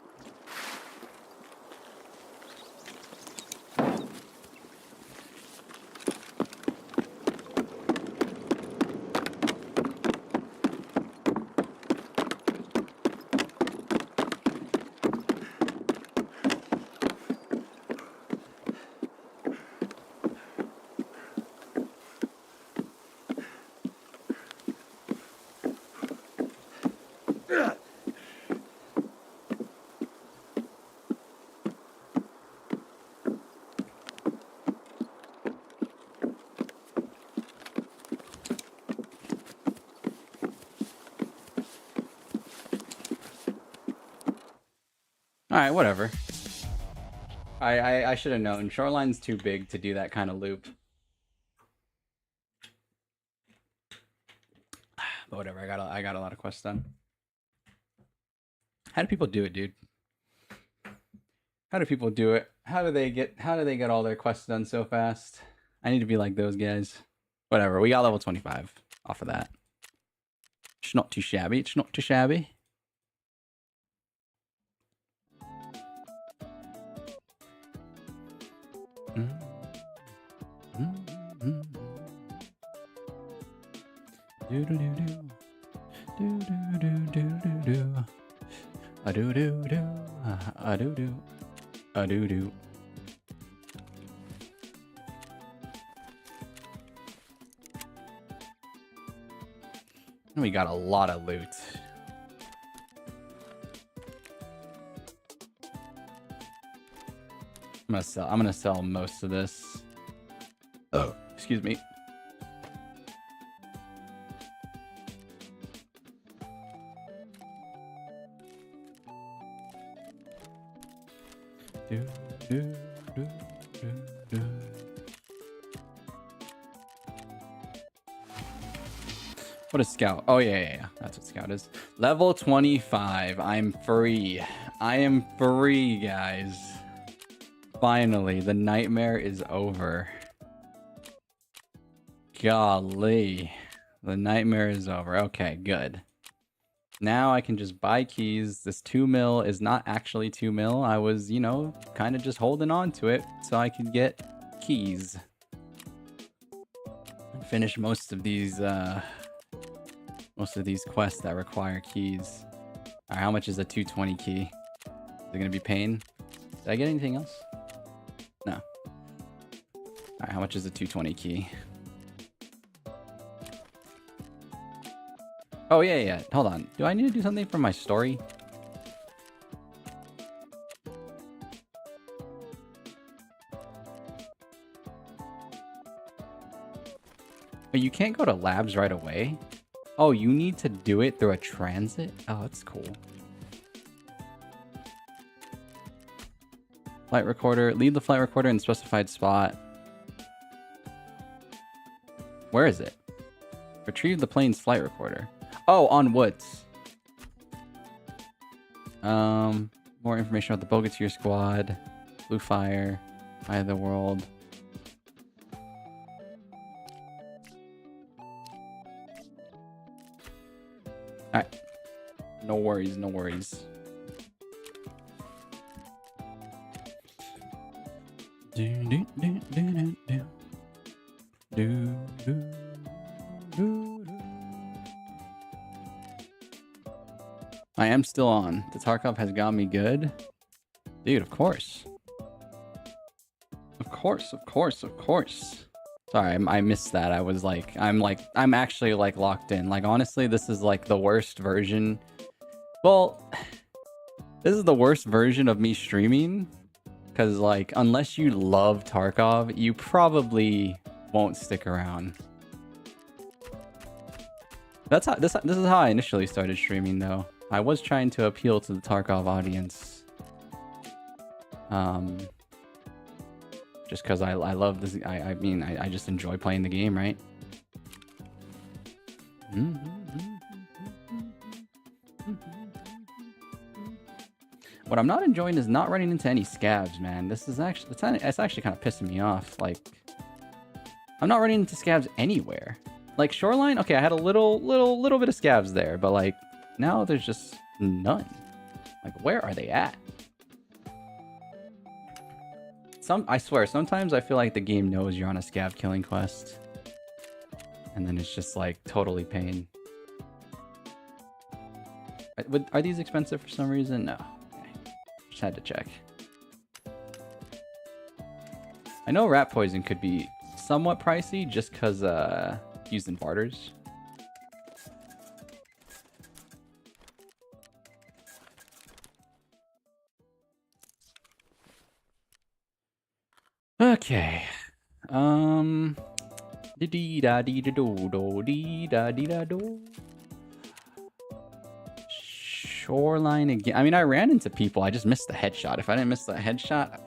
Alright, whatever. I should have known. Shoreline's too big to do that kind of loop. But whatever, I got a lot of quests done. How do people do it, dude? How do people do it? How do they get all their quests done so fast? I need to be like those guys. Whatever, we got level 25 off of that. It's not too shabby. It's not too shabby. Do do do do do do do do do a do do do a do do a do do. We got a lot of loot. I'm gonna sell most of this. Oh, excuse me. Do, do, do, do, do. What is Scout? Oh, yeah. That's what Scout is. Level 25. I'm free. I am free, guys. Finally, the nightmare is over. Golly. The nightmare is over. Okay, good. Now I can just buy keys. This 2 mil is not actually 2 mil. I was, you know, kind of just holding on to it so I could get keys. And finish most of these quests that require keys. Alright, how much is a 220 key? Is it gonna be pain? Did I get anything else? No. Alright, how much is a 220 key? Oh, yeah. Hold on. Do I need to do something for my story? But you can't go to labs right away? Oh, you need to do it through a transit? Oh, that's cool. Flight recorder. Leave the flight recorder in the specified spot. Where is it? Retrieve the plane's flight recorder. Oh, on Woods. More information about the Bogatir squad. Blue Fire. Eye of the World. Alright. No worries, no worries. I am still on. The Tarkov has got me good. Dude, of course. Of course. Sorry, I missed that. I was like, I'm actually like locked in. Like, honestly, this is like the worst version. Well, this is the worst version of me streaming. Because like, unless you love Tarkov, you probably won't stick around. That's how, this is how I initially started streaming though. I was trying to appeal to the Tarkov audience. Just because I love this. I mean, I just enjoy playing the game, right? What I'm not enjoying is not running into any scabs, man. This is actually, it's actually kind of pissing me off. Like, I'm not running into scabs anywhere. Like Shoreline, okay, I had a little bit of scabs there, but like now there's just none. Like, where are they at? I swear, sometimes I feel like the game knows you're on a scab killing quest. And then it's just like totally pain. Are these expensive for some reason? No. Okay. Just had to check. I know rat poison could be somewhat pricey just because used in barters. Okay. Shoreline again. I mean, I ran into people. I just missed the headshot. If I didn't miss the headshot.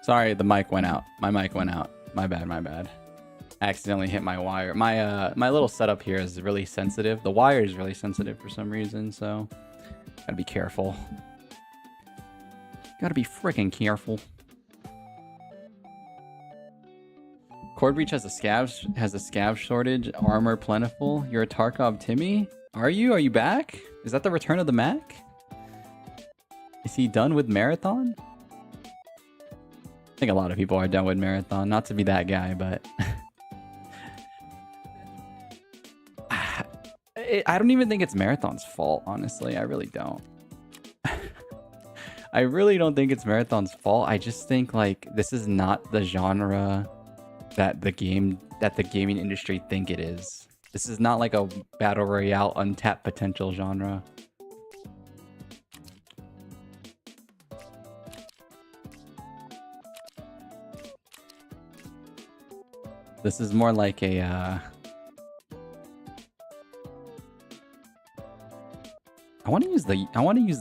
Sorry, the mic went out. My mic went out. My bad. Accidentally hit my wire. My little setup here is really sensitive. The wire is really sensitive for some reason, so gotta be careful. Gotta be freaking careful. Cord Breach has a scav shortage. Armor plentiful. You're a Tarkov Timmy? Are you? Are you back? Is that the return of the Mac? Is he done with Marathon? I think a lot of people are done with Marathon. Not to be that guy, but I don't even think it's Marathon's fault, honestly. I really don't. I really don't think it's Marathon's fault. I just think like this is not the genre that the gaming industry think it is. This is not like a battle royale untapped potential genre. This is more like a I want to use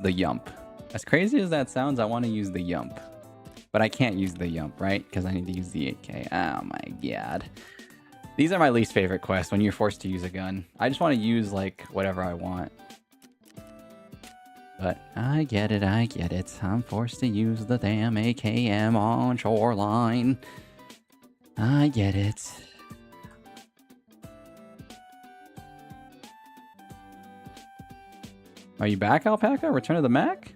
the yump. As crazy as that sounds, I want to use the yump. But I can't use the yump, right? Because I need to use the 8K. Oh my god. These are my least favorite quests when you're forced to use a gun. I just want to use like whatever I want. But I get it, I get it. I'm forced to use the damn AKM on Shoreline. I get it. Are you back, Alpaca? Return of the Mac?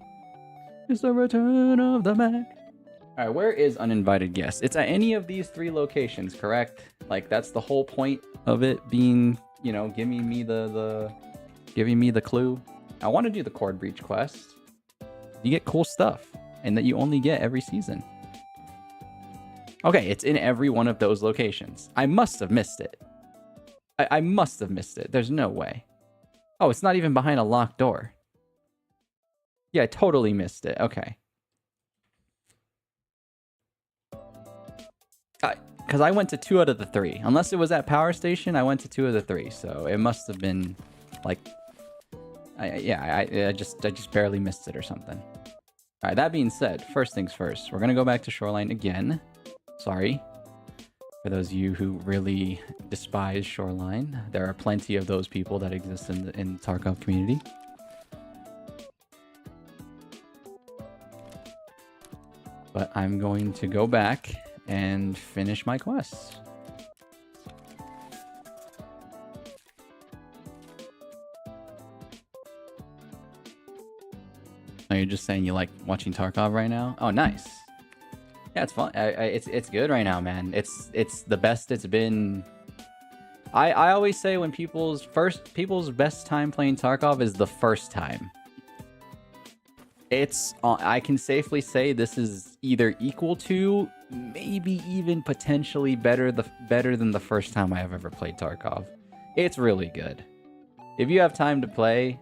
It's the return of the Mac. Alright, where is uninvited guest? It's at any of these 3 locations, correct? Like, that's the whole point of it being, you know, giving me the clue. I want to do the Cord Breach quest. You get cool stuff, and that you only get every season. Okay, it's in every one of those locations. I must have missed it. I must have missed it. There's no way. Oh, it's not even behind a locked door. Yeah, I totally missed it. Okay. Because I went to 2 out of the 3. Unless it was at Power Station, I went to 2 of the 3. So it must have been like... I just barely missed it or something. Alright, that being said, first things first. We're going to go back to Shoreline again. Sorry. For those of you who really despise Shoreline. There are plenty of those people that exist in the Tarkov community. But I'm going to go back and finish my quests. Oh, you're just saying you like watching Tarkov right now? Oh, nice. Yeah, it's fun. It's good right now, man. It's the best it's been. I always say when people's best time playing Tarkov is the first time. It's I can safely say this is either equal to, maybe even potentially better than the first time I have ever played Tarkov. It's really good. If you have time to play,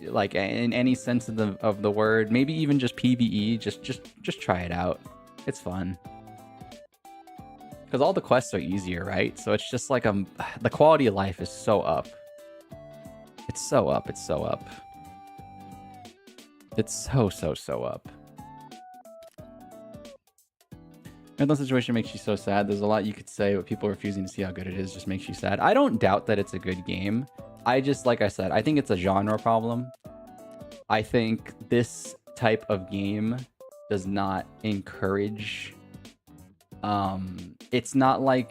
like in any sense of the word, maybe even just PvE, just try it out. It's fun. Because all the quests are easier, right? So it's just like the quality of life is so up. It's so up. It's so up. It's so up. That situation makes you so sad. There's a lot you could say, but people refusing to see how good it is just makes you sad. I don't doubt that it's a good game. I just, like I said, I think it's a genre problem. I think this type of game does not encourage... It's not like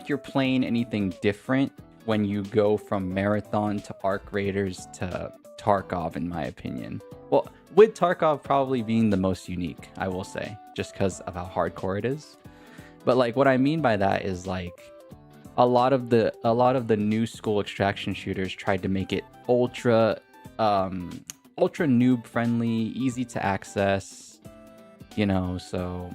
you're playing anything different when you go from Marathon to Arc Raiders to Tarkov, in my opinion. Well, with Tarkov probably being the most unique, I will say, just because of how hardcore it is. But like what I mean by that is like a lot of the new school extraction shooters tried to make it ultra noob friendly, easy to access, you know, so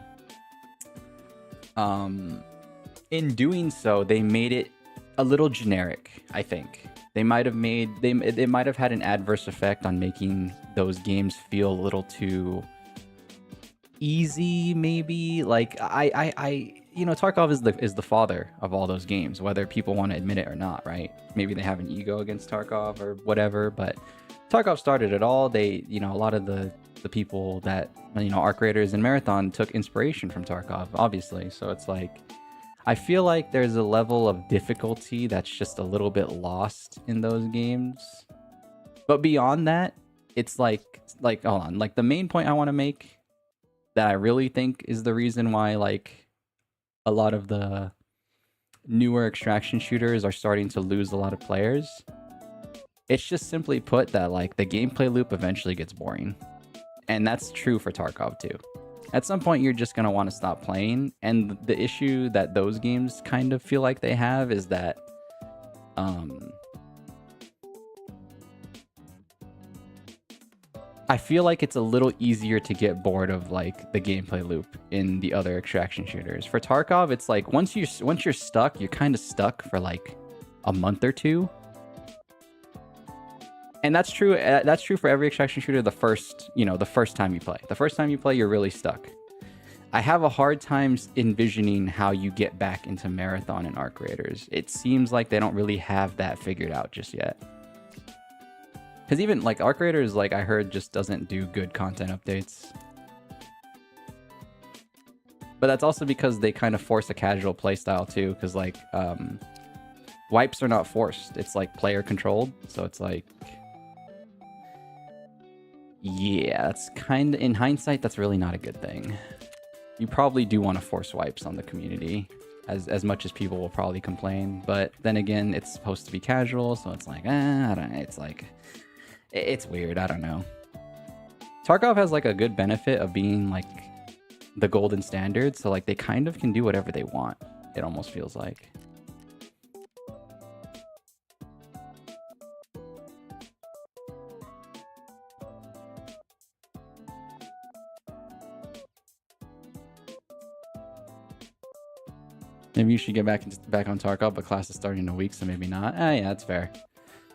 in doing so they made it a little generic. I think they might have had an adverse effect on making those games feel a little too easy, maybe. Like I you know, Tarkov is the father of all those games, whether people want to admit it or not, right? Maybe they have an ego against Tarkov or whatever, but Tarkov started it all. They, you know, a lot of the people that, you know, Arc Raiders and Marathon took inspiration from Tarkov, obviously. So it's like, I feel like there's a level of difficulty that's just a little bit lost in those games. But beyond that, it's like hold on, like the main point I want to make that I really think is the reason why like a lot of the newer extraction shooters are starting to lose a lot of players. It's just simply put that like the gameplay loop eventually gets boring. And that's true for Tarkov too. At some point, you're just going to want to stop playing. And the issue that those games kind of feel like they have is that I feel like it's a little easier to get bored of like the gameplay loop in the other extraction shooters. For Tarkov, it's like once you're stuck, you're kind of stuck for like a month or two. And that's true. That's true for every extraction shooter. The first time you play. The first time you play, you're really stuck. I have a hard time envisioning how you get back into Marathon and Arc Raiders. It seems like they don't really have that figured out just yet. Because even like Arc Raiders, like I heard, just doesn't do good content updates. But that's also because they kind of force a casual playstyle too. Because like wipes are not forced. It's like player controlled. So it's like, yeah, that's kind of, in hindsight, that's really not a good thing. You probably do want to force wipes on the community, as much as people will probably complain. But then again, it's supposed to be casual, so it's like, I don't know. It's like, it's weird. I don't know. Tarkov has like a good benefit of being like the golden standard, so like they kind of can do whatever they want. It almost feels like. Maybe you should get back on Tarkov, but class is starting in a week, so maybe not. Yeah, that's fair.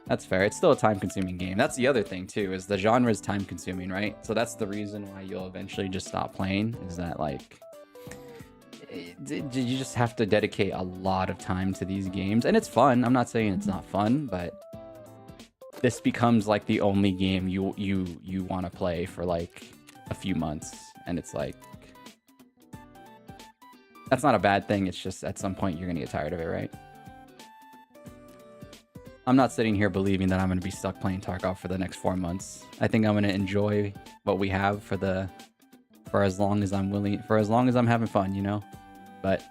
That's fair. It's still a time-consuming game. That's the other thing, too, is the genre is time-consuming, right? So that's the reason why you'll eventually just stop playing, is that, like, you just have to dedicate a lot of time to these games. And it's fun. I'm not saying it's not fun, but this becomes, like, the only game you want to play for, like, a few months. And it's like, that's not a bad thing. It's just at some point you're going to get tired of it, right? I'm not sitting here believing that I'm going to be stuck playing Tarkov for the next 4 months. I think I'm going to enjoy what we have for as long as I'm willing, for as long as I'm having fun, you know? But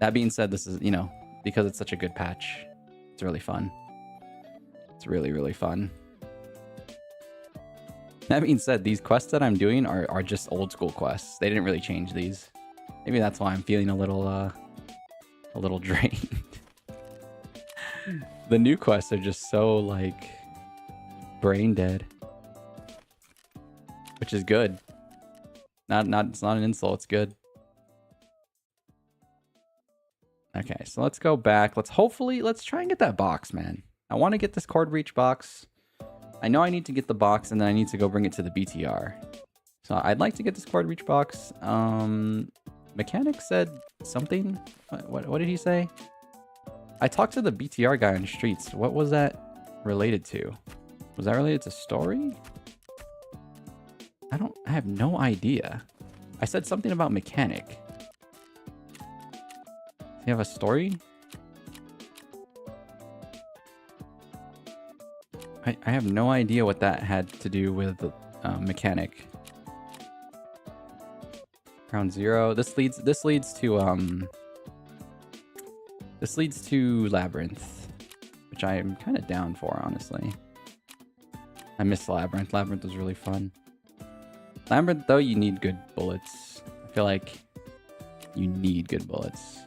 that being said, this is, you know, because it's such a good patch, it's really fun. It's really, really fun. That being said, these quests that I'm doing are just old school quests. They didn't really change these. Maybe that's why I'm feeling a little drained. The new quests are just so, like, brain dead. Which is good. It's not an insult, it's good. Okay, so let's go back. Let's try and get that box, man. I want to get this cord reach box. I know I need to get the box, and then I need to go bring it to the BTR. So I'd like to get this cord reach box. Mechanic said something. What did he say? I talked to the BTR guy on the streets. What was that related to? Was that related to story? I have no idea. I said something about mechanic. Does he have a story? I have no idea what that had to do with the mechanic. Round 0. This leads to Labyrinth, which I am kind of down for, honestly. I miss Labyrinth. Labyrinth was really fun. Labyrinth, though, you need good bullets. I feel like you need good bullets.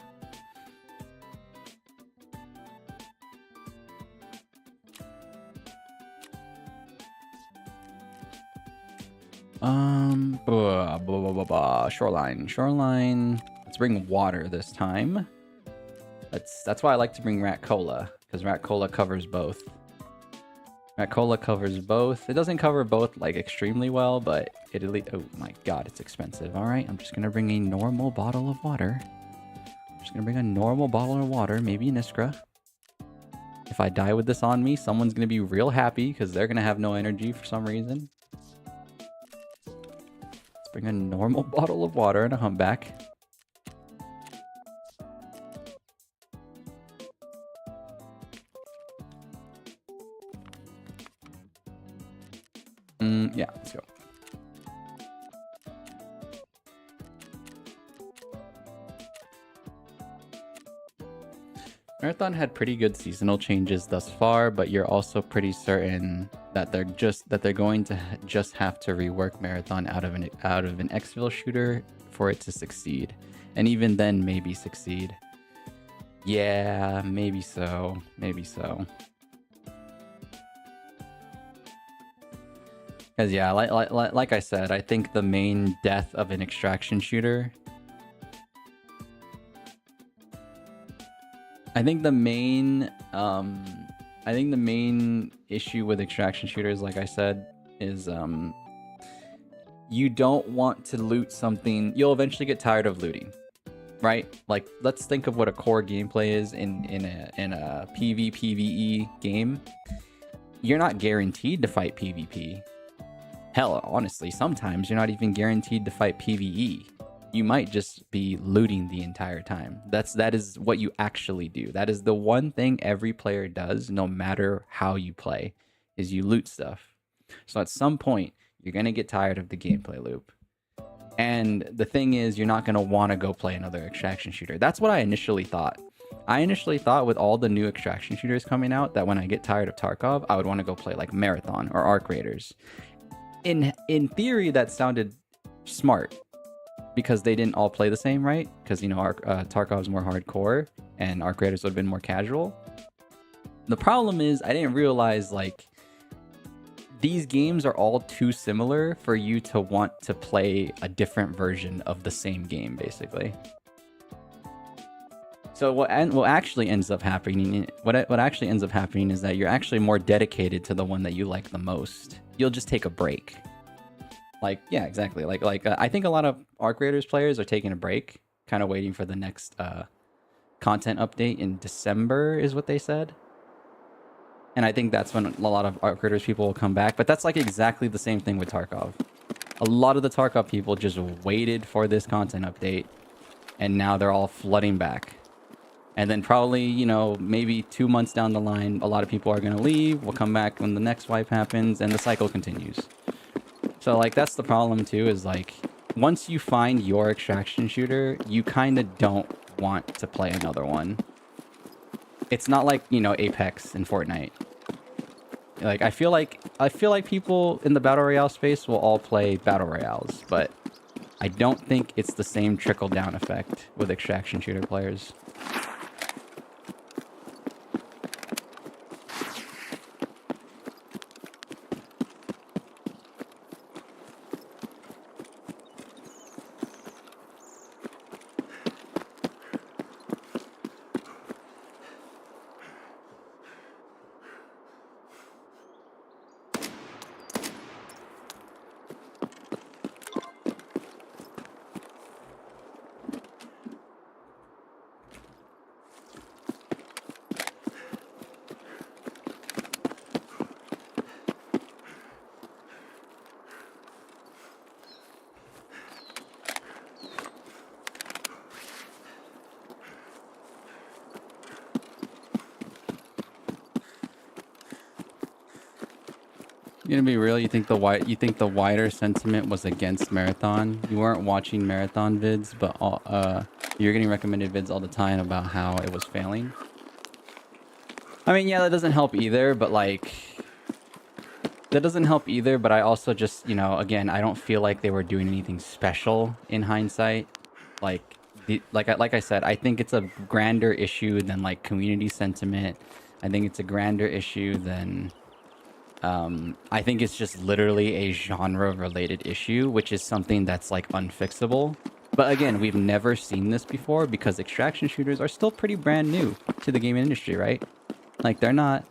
Shoreline. Let's bring water this time. That's why I like to bring Rat Cola, because Rat Cola covers both. Rat Cola covers both. It doesn't cover both like extremely well, but it at least, oh my god, it's expensive. All right, I'm just gonna bring a normal bottle of water. Maybe an Iskra. If I die with this on me, someone's gonna be real happy because they're gonna have no energy for some reason. Let's bring a normal bottle of water and a humpback. Yeah, let's go. Marathon had pretty good seasonal changes thus far, but you're also pretty certain that they're going to just have to rework Marathon out of an exfil shooter for it to succeed, and even then maybe succeed. Yeah, maybe so. Because yeah, like I said, I think the main death of an extraction shooter. I think the main issue with extraction shooters, like I said, is you don't want to loot something. You'll eventually get tired of looting, right? Like, let's think of what a core gameplay is in a PvE game. You're not guaranteed to fight PvP. Hell, honestly, sometimes you're not even guaranteed to fight PvE. You might just be looting the entire time. That is what you actually do. That is the one thing every player does, no matter how you play, is you loot stuff. So at some point, you're gonna get tired of the gameplay loop. And the thing is, you're not gonna want to go play another extraction shooter. That's what I initially thought. I initially thought with all the new extraction shooters coming out that when I get tired of Tarkov, I would want to go play like Marathon or Arc Raiders. In theory, that sounded smart, because they didn't all play the same, right? Because, you know, Tarkov's more hardcore and Arc Raiders would have been more casual. The problem is I didn't realize, like, these games are all too similar for you to want to play a different version of the same game, basically. So what actually ends up happening is that you're actually more dedicated to the one that you like the most. You'll just take a break. Like, yeah, exactly. Like I think a lot of Arc Raiders players are taking a break, kind of waiting for the next content update in December, is what they said. And I think that's when a lot of Arc Raiders people will come back. But that's like exactly the same thing with Tarkov. A lot of the Tarkov people just waited for this content update, and now they're all flooding back. And then probably, you know, maybe 2 months down the line, a lot of people are going to leave. We'll come back when the next wipe happens, and the cycle continues. So, like, that's the problem, too, is, like, once you find your extraction shooter, you kind of don't want to play another one. It's not like, you know, Apex and Fortnite. Like, I feel like people in the Battle Royale space will all play Battle Royales, but I don't think it's the same trickle-down effect with extraction shooter players. You gonna be real? You think the wider sentiment was against Marathon? You weren't watching Marathon vids, but you're getting recommended vids all the time about how it was failing. I mean, yeah, that doesn't help either. But like, I also just, you know, again, I don't feel like they were doing anything special in hindsight. Like I said, I think it's a grander issue than like community sentiment. I think it's a grander issue than. I think it's just literally a genre-related issue, which is something that's like unfixable. But again, we've never seen this before because extraction shooters are still pretty brand new to the gaming industry, right? Like they're not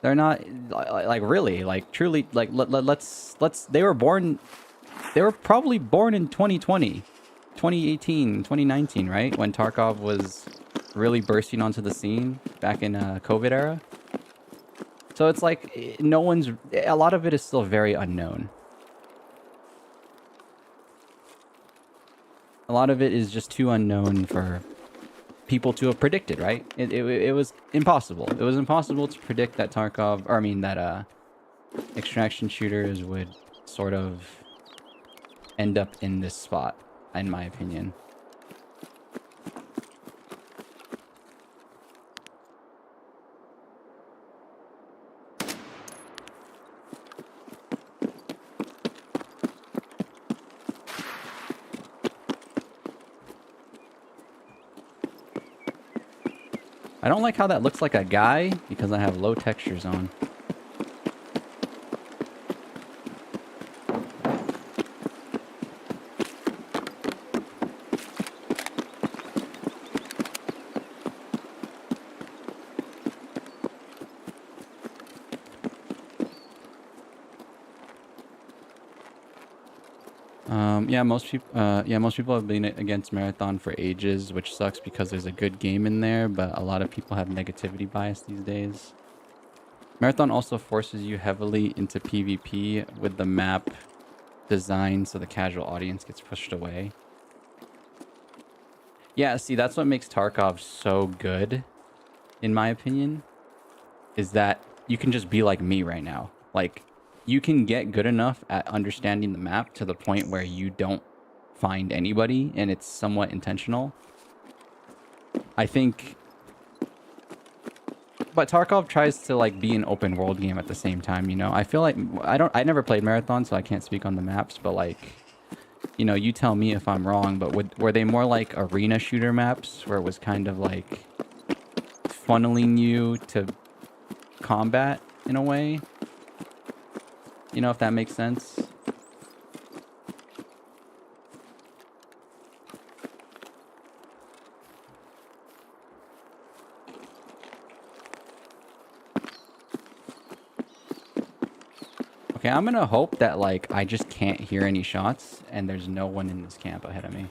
like really, like truly, like let's they were probably born in 2020, 2018, 2019, right? When Tarkov was really bursting onto the scene back in COVID era. So it's like a lot of it is still very unknown. A lot of it is just too unknown for people to have predicted, right? It was impossible. It was impossible to predict that that extraction shooters would sort of end up in this spot, in my opinion. I don't like how that looks like a guy because I have low textures on. Most people have been against Marathon for ages, which sucks because there's a good game in there, but a lot of people have negativity bias these days. Marathon also forces you heavily into PvP with the map design so the casual audience gets pushed away. Yeah, see, that's what makes Tarkov so good, in my opinion, is that you can just be like me right now. Like, you can get good enough at understanding the map to the point where you don't find anybody and it's somewhat intentional. I think... But Tarkov tries to like be an open world game at the same time, you know? I feel like... I never played Marathon, so I can't speak on the maps, but like... You know, you tell me if I'm wrong, but were they more like arena shooter maps where it was kind of like funneling you to combat in a way? You know, if that makes sense? Okay, I'm gonna hope that, like, I just can't hear any shots and there's no one in this camp ahead of me.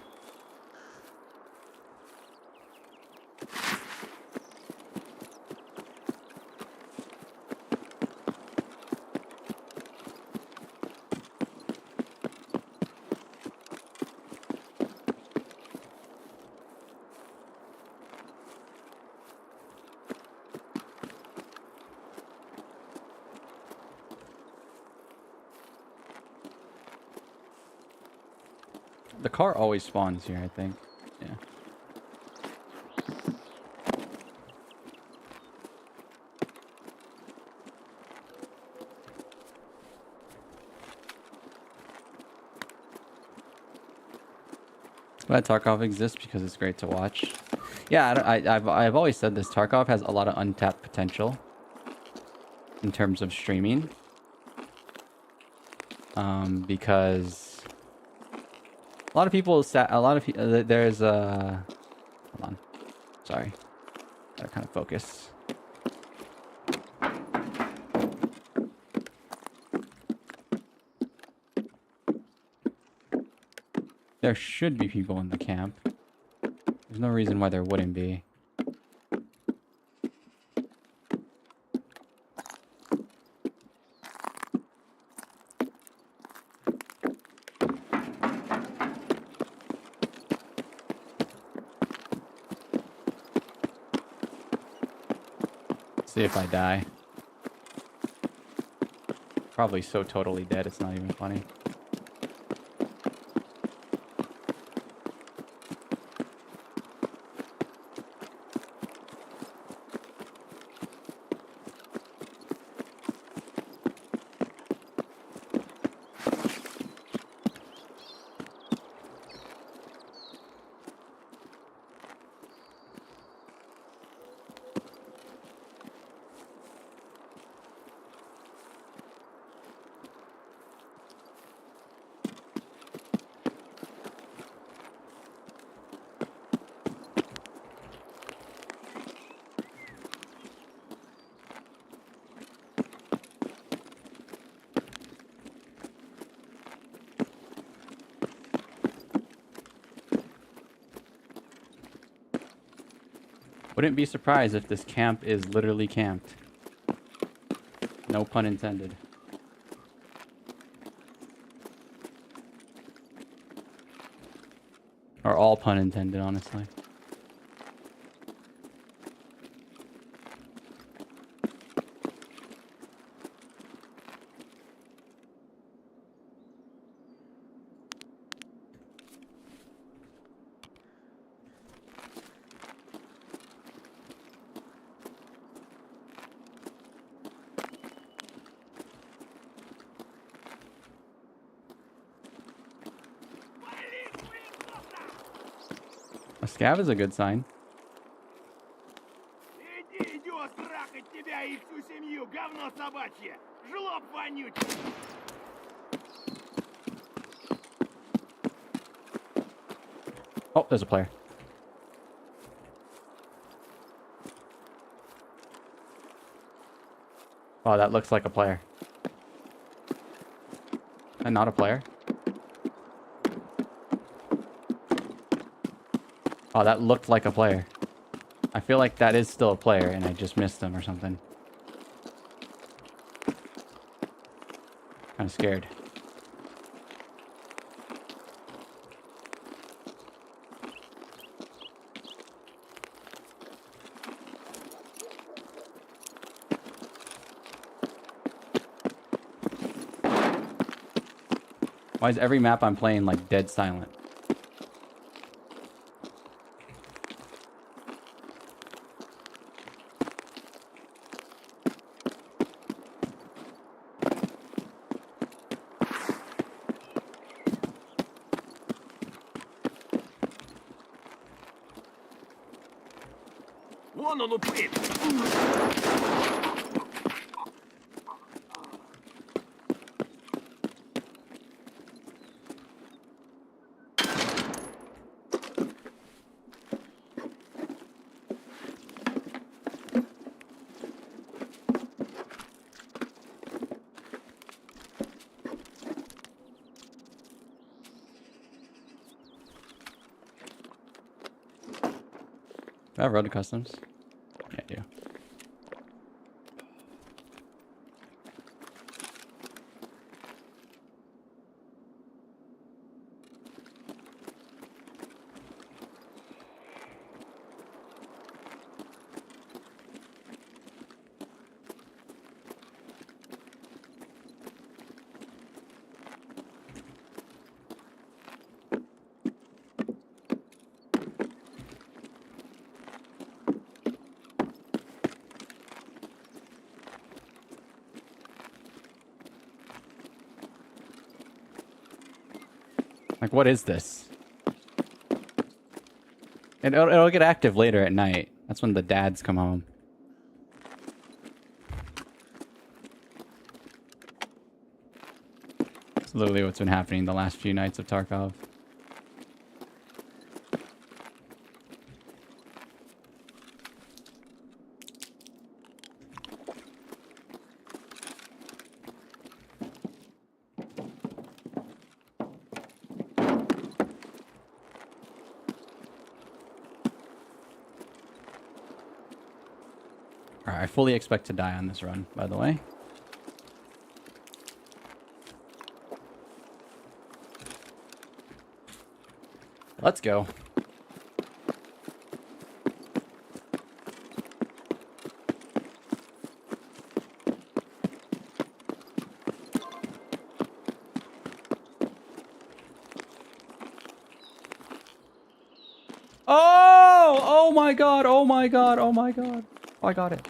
The car always spawns here, I think. Yeah. Glad Tarkov exists because it's great to watch. Yeah, I've always said this. Tarkov has a lot of untapped potential in terms of streaming. Because a lot of people, there's hold on, sorry, gotta kind of focus. There should be people in the camp. There's no reason why there wouldn't be. See if I die. Probably so totally dead, it's not even funny. Wouldn't be surprised if this camp is literally camped. No pun intended. Or all pun intended, honestly. A scav is a good sign. Иди, идиот, трахать тебя и всю семью, говно собачье! Жлоб вонючий! Oh, there's a player. Oh, that looks like a player. And not a player. Oh, that looked like a player. I feel like that is still a player and I just missed him or something. Kind of scared. Why is every map I'm playing like dead silent? Вон он упырь! Do I have road to customs? Yeah, I do. Like, what is this? It'll get active later at night. That's when the dads come home. It's literally what's been happening the last few nights of Tarkov. Alright, I fully expect to die on this run, by the way. Let's go. Oh! Oh my god! Oh my god! Oh my god! Oh, I got it.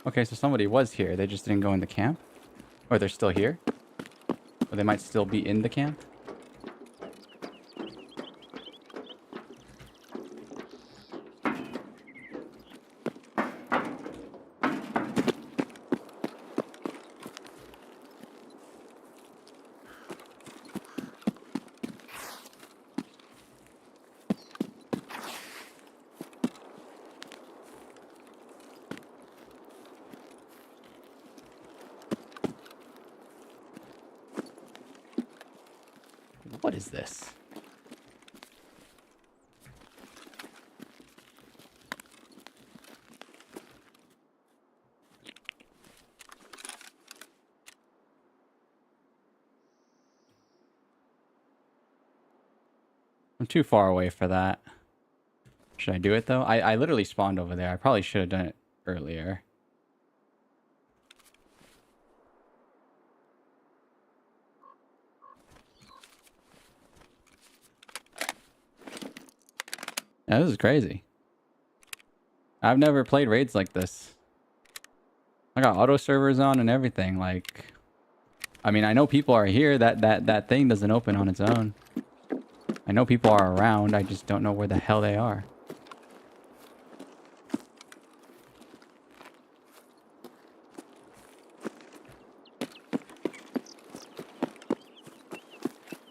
Okay, so somebody was here. They just didn't go in the camp? Or they're still here? Or they might still be in the camp? What is this? I'm too far away for that. Should I do it though? I literally spawned over there. I probably should have done it earlier. Yeah, this is crazy. I've never played raids like this. I got auto servers on and everything. Like, I mean, I know people are here. That thing doesn't open on its own. I know people are around. I just don't know where the hell they are.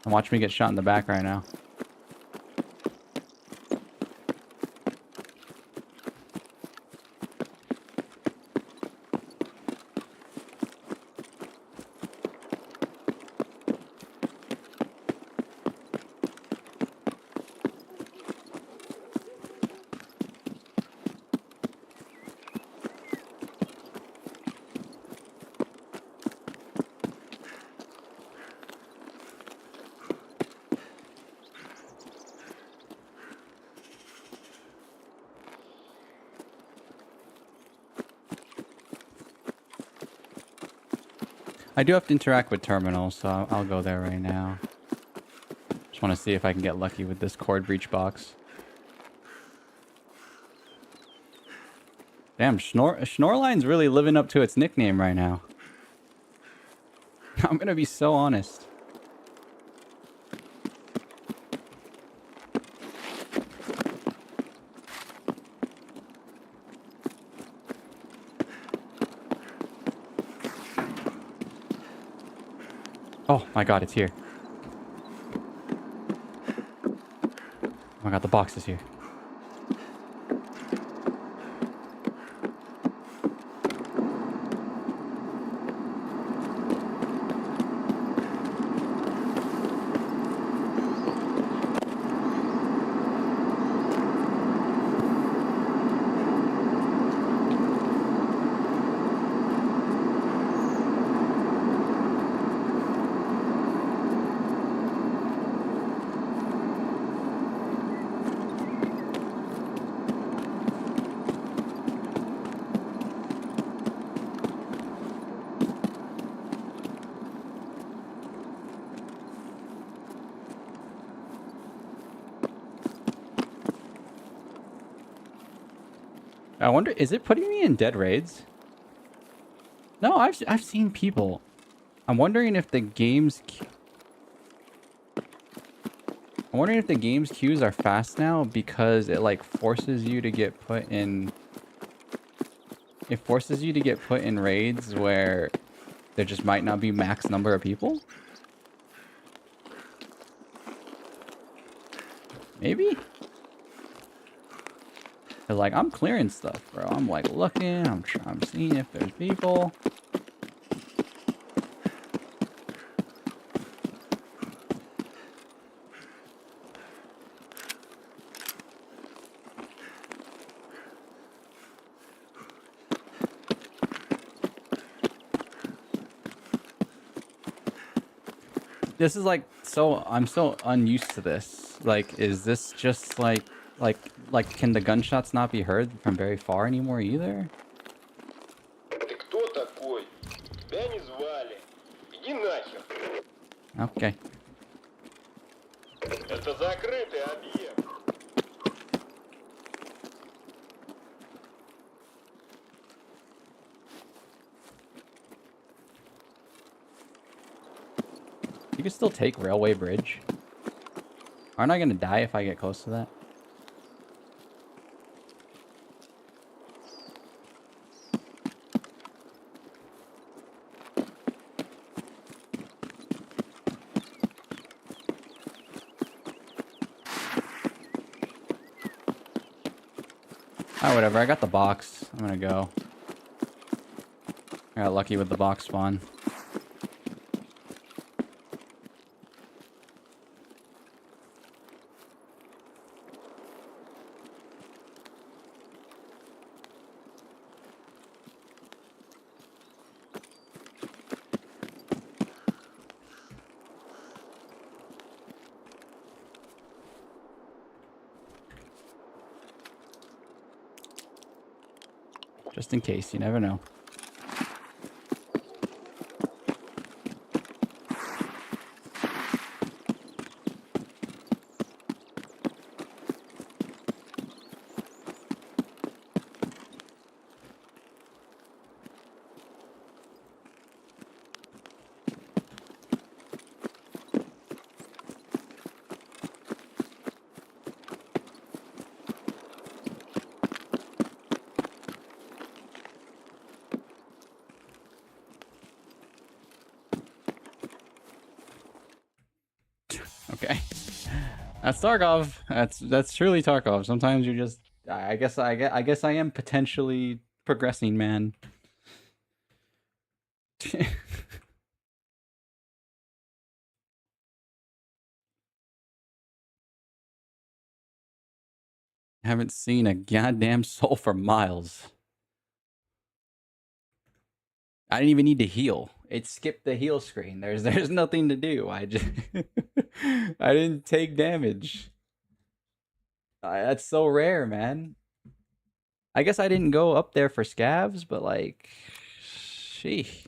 And watch me get shot in the back right now. I do have to interact with terminals, so I'll go there right now. Just want to see if I can get lucky with this cord breach box. Damn, Schnorline's really living up to its nickname right now. I'm gonna be so honest. Oh my god, it's here. Oh my god, the box is here. I wonder, is it putting me in dead raids? No, I've seen people. I'm wondering if the game's queues are fast now because it like forces you to get put in. It forces you to get put in raids where there just might not be max number of people. Maybe. Cause like I'm clearing stuff, bro. I'm like looking. I'm seeing if there's people. This is like I'm so unused to this. Like, is this just like can the gunshots not be heard from very far anymore either? Ты кто такой? Тебя не звали. Иди нахер. Okay. Это закрытый объект. You can still take Railway Bridge. Aren't I gonna die if I get close to that? Oh, whatever. I got the box. I'm gonna go. I got lucky with the box spawn. Just in case, you never know. That's Tarkov. That's truly Tarkov. Sometimes you just I guess I am potentially progressing, man. Haven't seen a goddamn soul for miles. I didn't even need to heal. It skipped the heal screen. There's nothing to do. I just I didn't take damage. That's so rare, man. I guess I didn't go up there for scavs, but like, sheesh.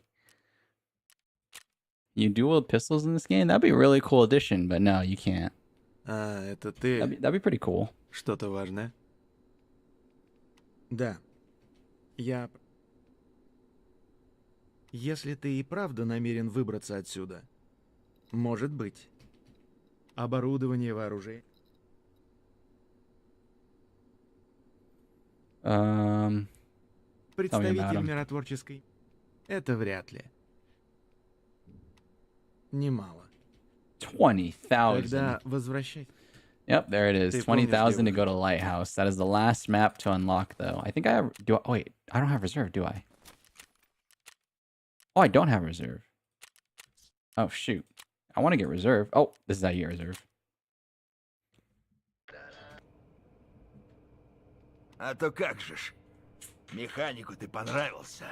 You dual pistols in this game? That'd be a really cool addition, but no, you can't. А, это ты? That'd be pretty cool. Что-то важное? Да. Я... Если ты и правда намерен выбраться отсюда, может быть. Оборудование, вооружение. Представитель миротворческой... Это вряд ли. Немало. 20,000. Тогда возвращайся. Yep, there it is. 20,000 to go to Lighthouse. That is the last map to unlock, though. I think I have... Oh, wait. I don't have reserve, do I? Oh, I don't have reserve. Oh, shoot. I want to get reserve. Oh, this is how you get reserve. А то как же ж. Механику ты понравился.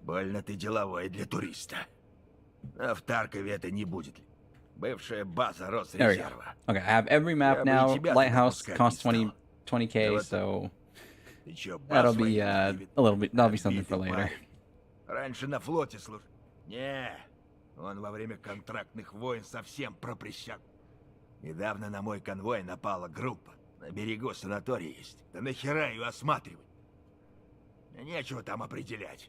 Больно ты деловой для туриста. А в Таркове это не будет. Бывшая база Росрезерва. Okay, I have every map now. Lighthouse costs 20k, so that'll be a little bit. That'll be something for later. Раньше на флоте служил. Не, он во время контрактных войн совсем пропрещал. Недавно на мой конвой напала группа. На берегу санаторий есть. Да нахера ее осматривать? Нечего там определять.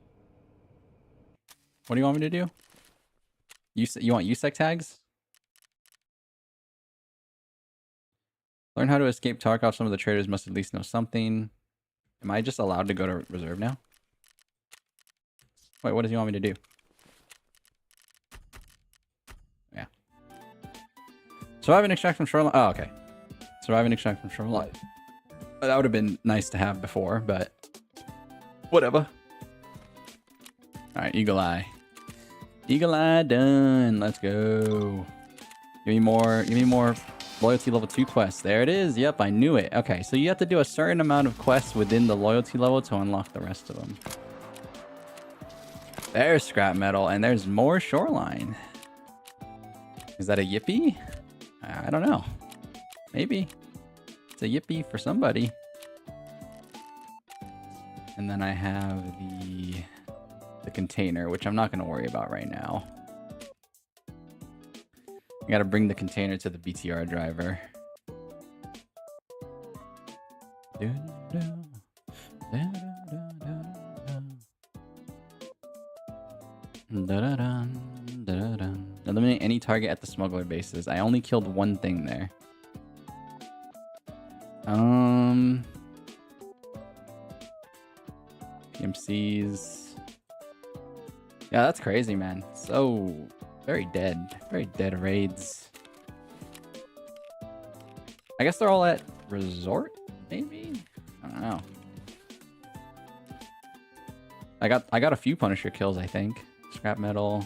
What do you want me to do? You want USEC tags? Learn how to escape Tarkov. Some of the traders must at least know something. Am I just allowed to go to reserve now? Wait, what does he want me to do? Yeah. Survive and extract from shoreline. Oh, okay. Survive and extract from shoreline. That would have been nice to have before, but whatever. All right, Eagle Eye. Eagle Eye done. Let's go. Give me more loyalty level 2 quests. There it is. Yep, I knew it. Okay, so you have to do a certain amount of quests within the loyalty level to unlock the rest of them. There's scrap metal, and there's more shoreline. Is that a yippee? I don't know. Maybe. It's a yippee for somebody. And then I have the container, which I'm not going to worry about right now. I got to bring the container to the BTR driver. Eliminate any target at the smuggler bases. I only killed one thing there. PMCs. Yeah, that's crazy, man. So very dead raids. I guess they're all at resort, maybe? I don't know. I got a few Punisher kills, I think. Scrap metal,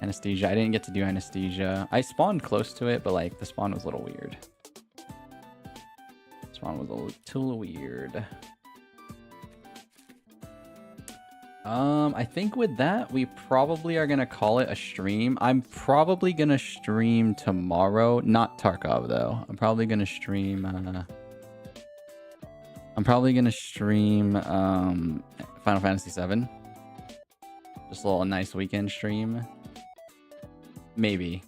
anesthesia. I didn't get to do anesthesia. I spawned close to it, but like the spawn was a little weird. Spawn was a little weird. I think with that, we probably are gonna call it a stream. I'm probably gonna stream tomorrow, not Tarkov though. I'm probably gonna stream Final Fantasy VII. Just a little nice weekend stream. Maybe.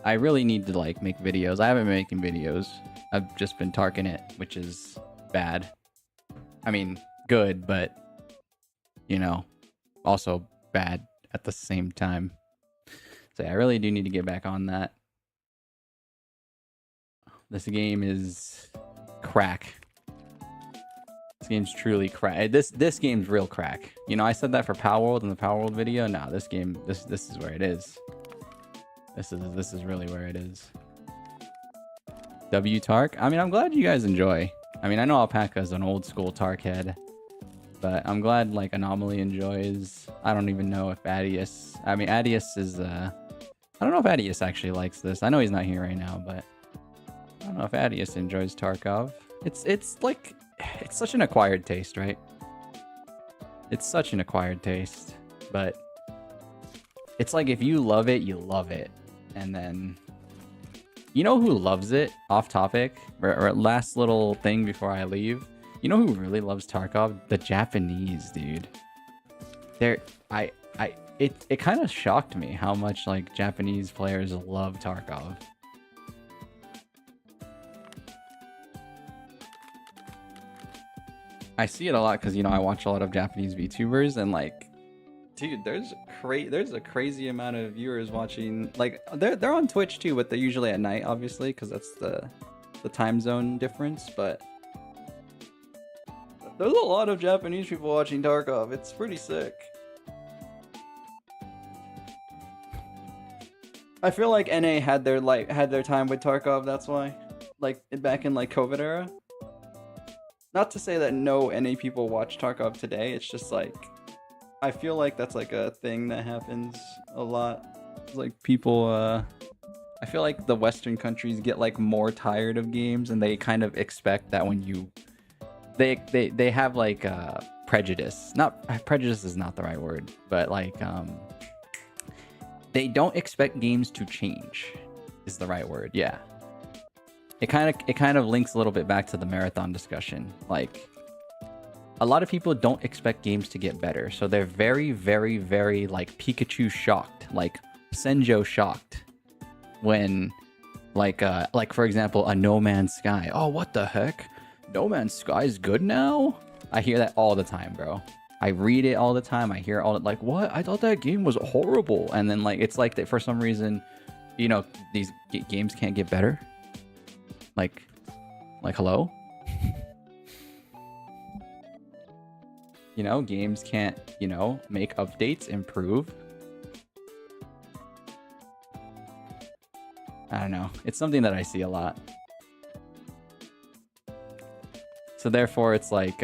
I really need to like make videos. I haven't been making videos. I've just been tarking it, which is bad. I mean, good, but you know, also bad at the same time. So yeah, I really do need to get back on that. This game is crack. This game's truly crack. This game's real crack. You know, I said that for Power World in the Power World video. No, this game, this is where it is. This is really where it is. Tark. I mean, I'm glad you guys enjoy. I mean, I know Alpaca's an old school Tark head, but I'm glad like Anomaly enjoys. I don't even know if Adius. I mean, Adius is. I don't know if Adius actually likes this. I know he's not here right now, but I don't know if Adius enjoys Tarkov. It's like it's such an acquired taste, right? It's such an acquired taste, but it's like if you love it, you love it, and then. You know who loves it? Off topic, or last little thing before I leave. You know who really loves Tarkov? The Japanese, dude. It kind of shocked me how much like Japanese players love Tarkov. I see it a lot because, you know, I watch a lot of Japanese VTubers and like, dude, there's a crazy amount of viewers watching. Like they're on Twitch too, but they're usually at night, obviously, because that's the time zone difference. But there's a lot of Japanese people watching Tarkov. It's pretty sick. I feel like NA had their time with Tarkov. That's why, like back in like COVID era. Not to say that no NA people watch Tarkov today. It's just like. I feel like that's like a thing that happens a lot. It's like people, I feel like the Western countries get like more tired of games, and they kind of expect that when you, they have like prejudice. Not prejudice is not the right word, but like they don't expect games to change. Is the right word? Yeah. It kind of links a little bit back to the marathon discussion, like. A lot of people don't expect games to get better, so they're very, very, very like Pikachu shocked, like Senjo shocked, when, like for example, a No Man's Sky. Oh, what the heck? No Man's Sky is good now? I hear that all the time, bro. I read it all the time. I hear all like, what? I thought that game was horrible, and then like it's like that for some reason, you know, these games can't get better. Like hello. You know, games can't, you know, make updates, improve. I don't know. It's something that I see a lot. So therefore, it's like,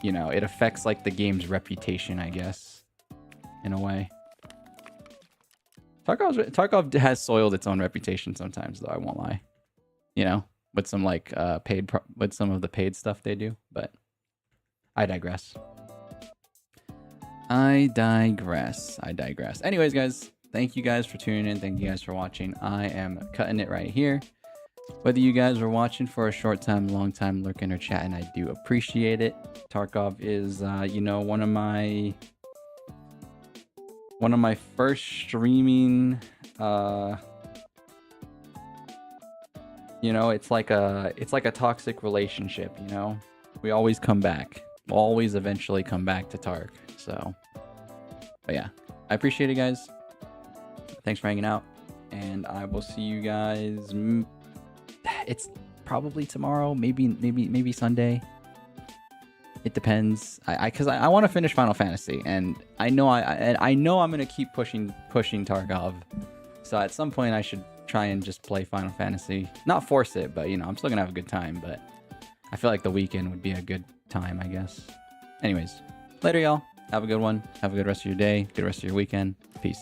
you know, it affects like the game's reputation, I guess, in a way. Tarkov has soiled its own reputation sometimes, though, I won't lie. You know, with some like with some of the paid stuff they do, but. I digress. Anyways, guys, thank you guys for tuning in. Thank you guys for watching. I am cutting it right here. Whether you guys were watching for a short time, long time, lurking or chatting, I do appreciate it. Tarkov is, you know, one of my first streaming. You know, it's like a toxic relationship. You know, we always come back. Always eventually come back to Tark. So, but yeah, I appreciate it, guys. Thanks for hanging out, and I will see you guys. It's probably tomorrow, maybe Sunday. It depends. Because I want to finish Final Fantasy, and I know I'm gonna keep pushing Tarkov. So at some point I should try and just play Final Fantasy. Not force it, but you know, I'm still gonna have a good time. But I feel like the weekend would be a good time, I guess. Anyways, later, y'all. Have a good one. Have a good rest of your day. Good rest of your weekend. Peace.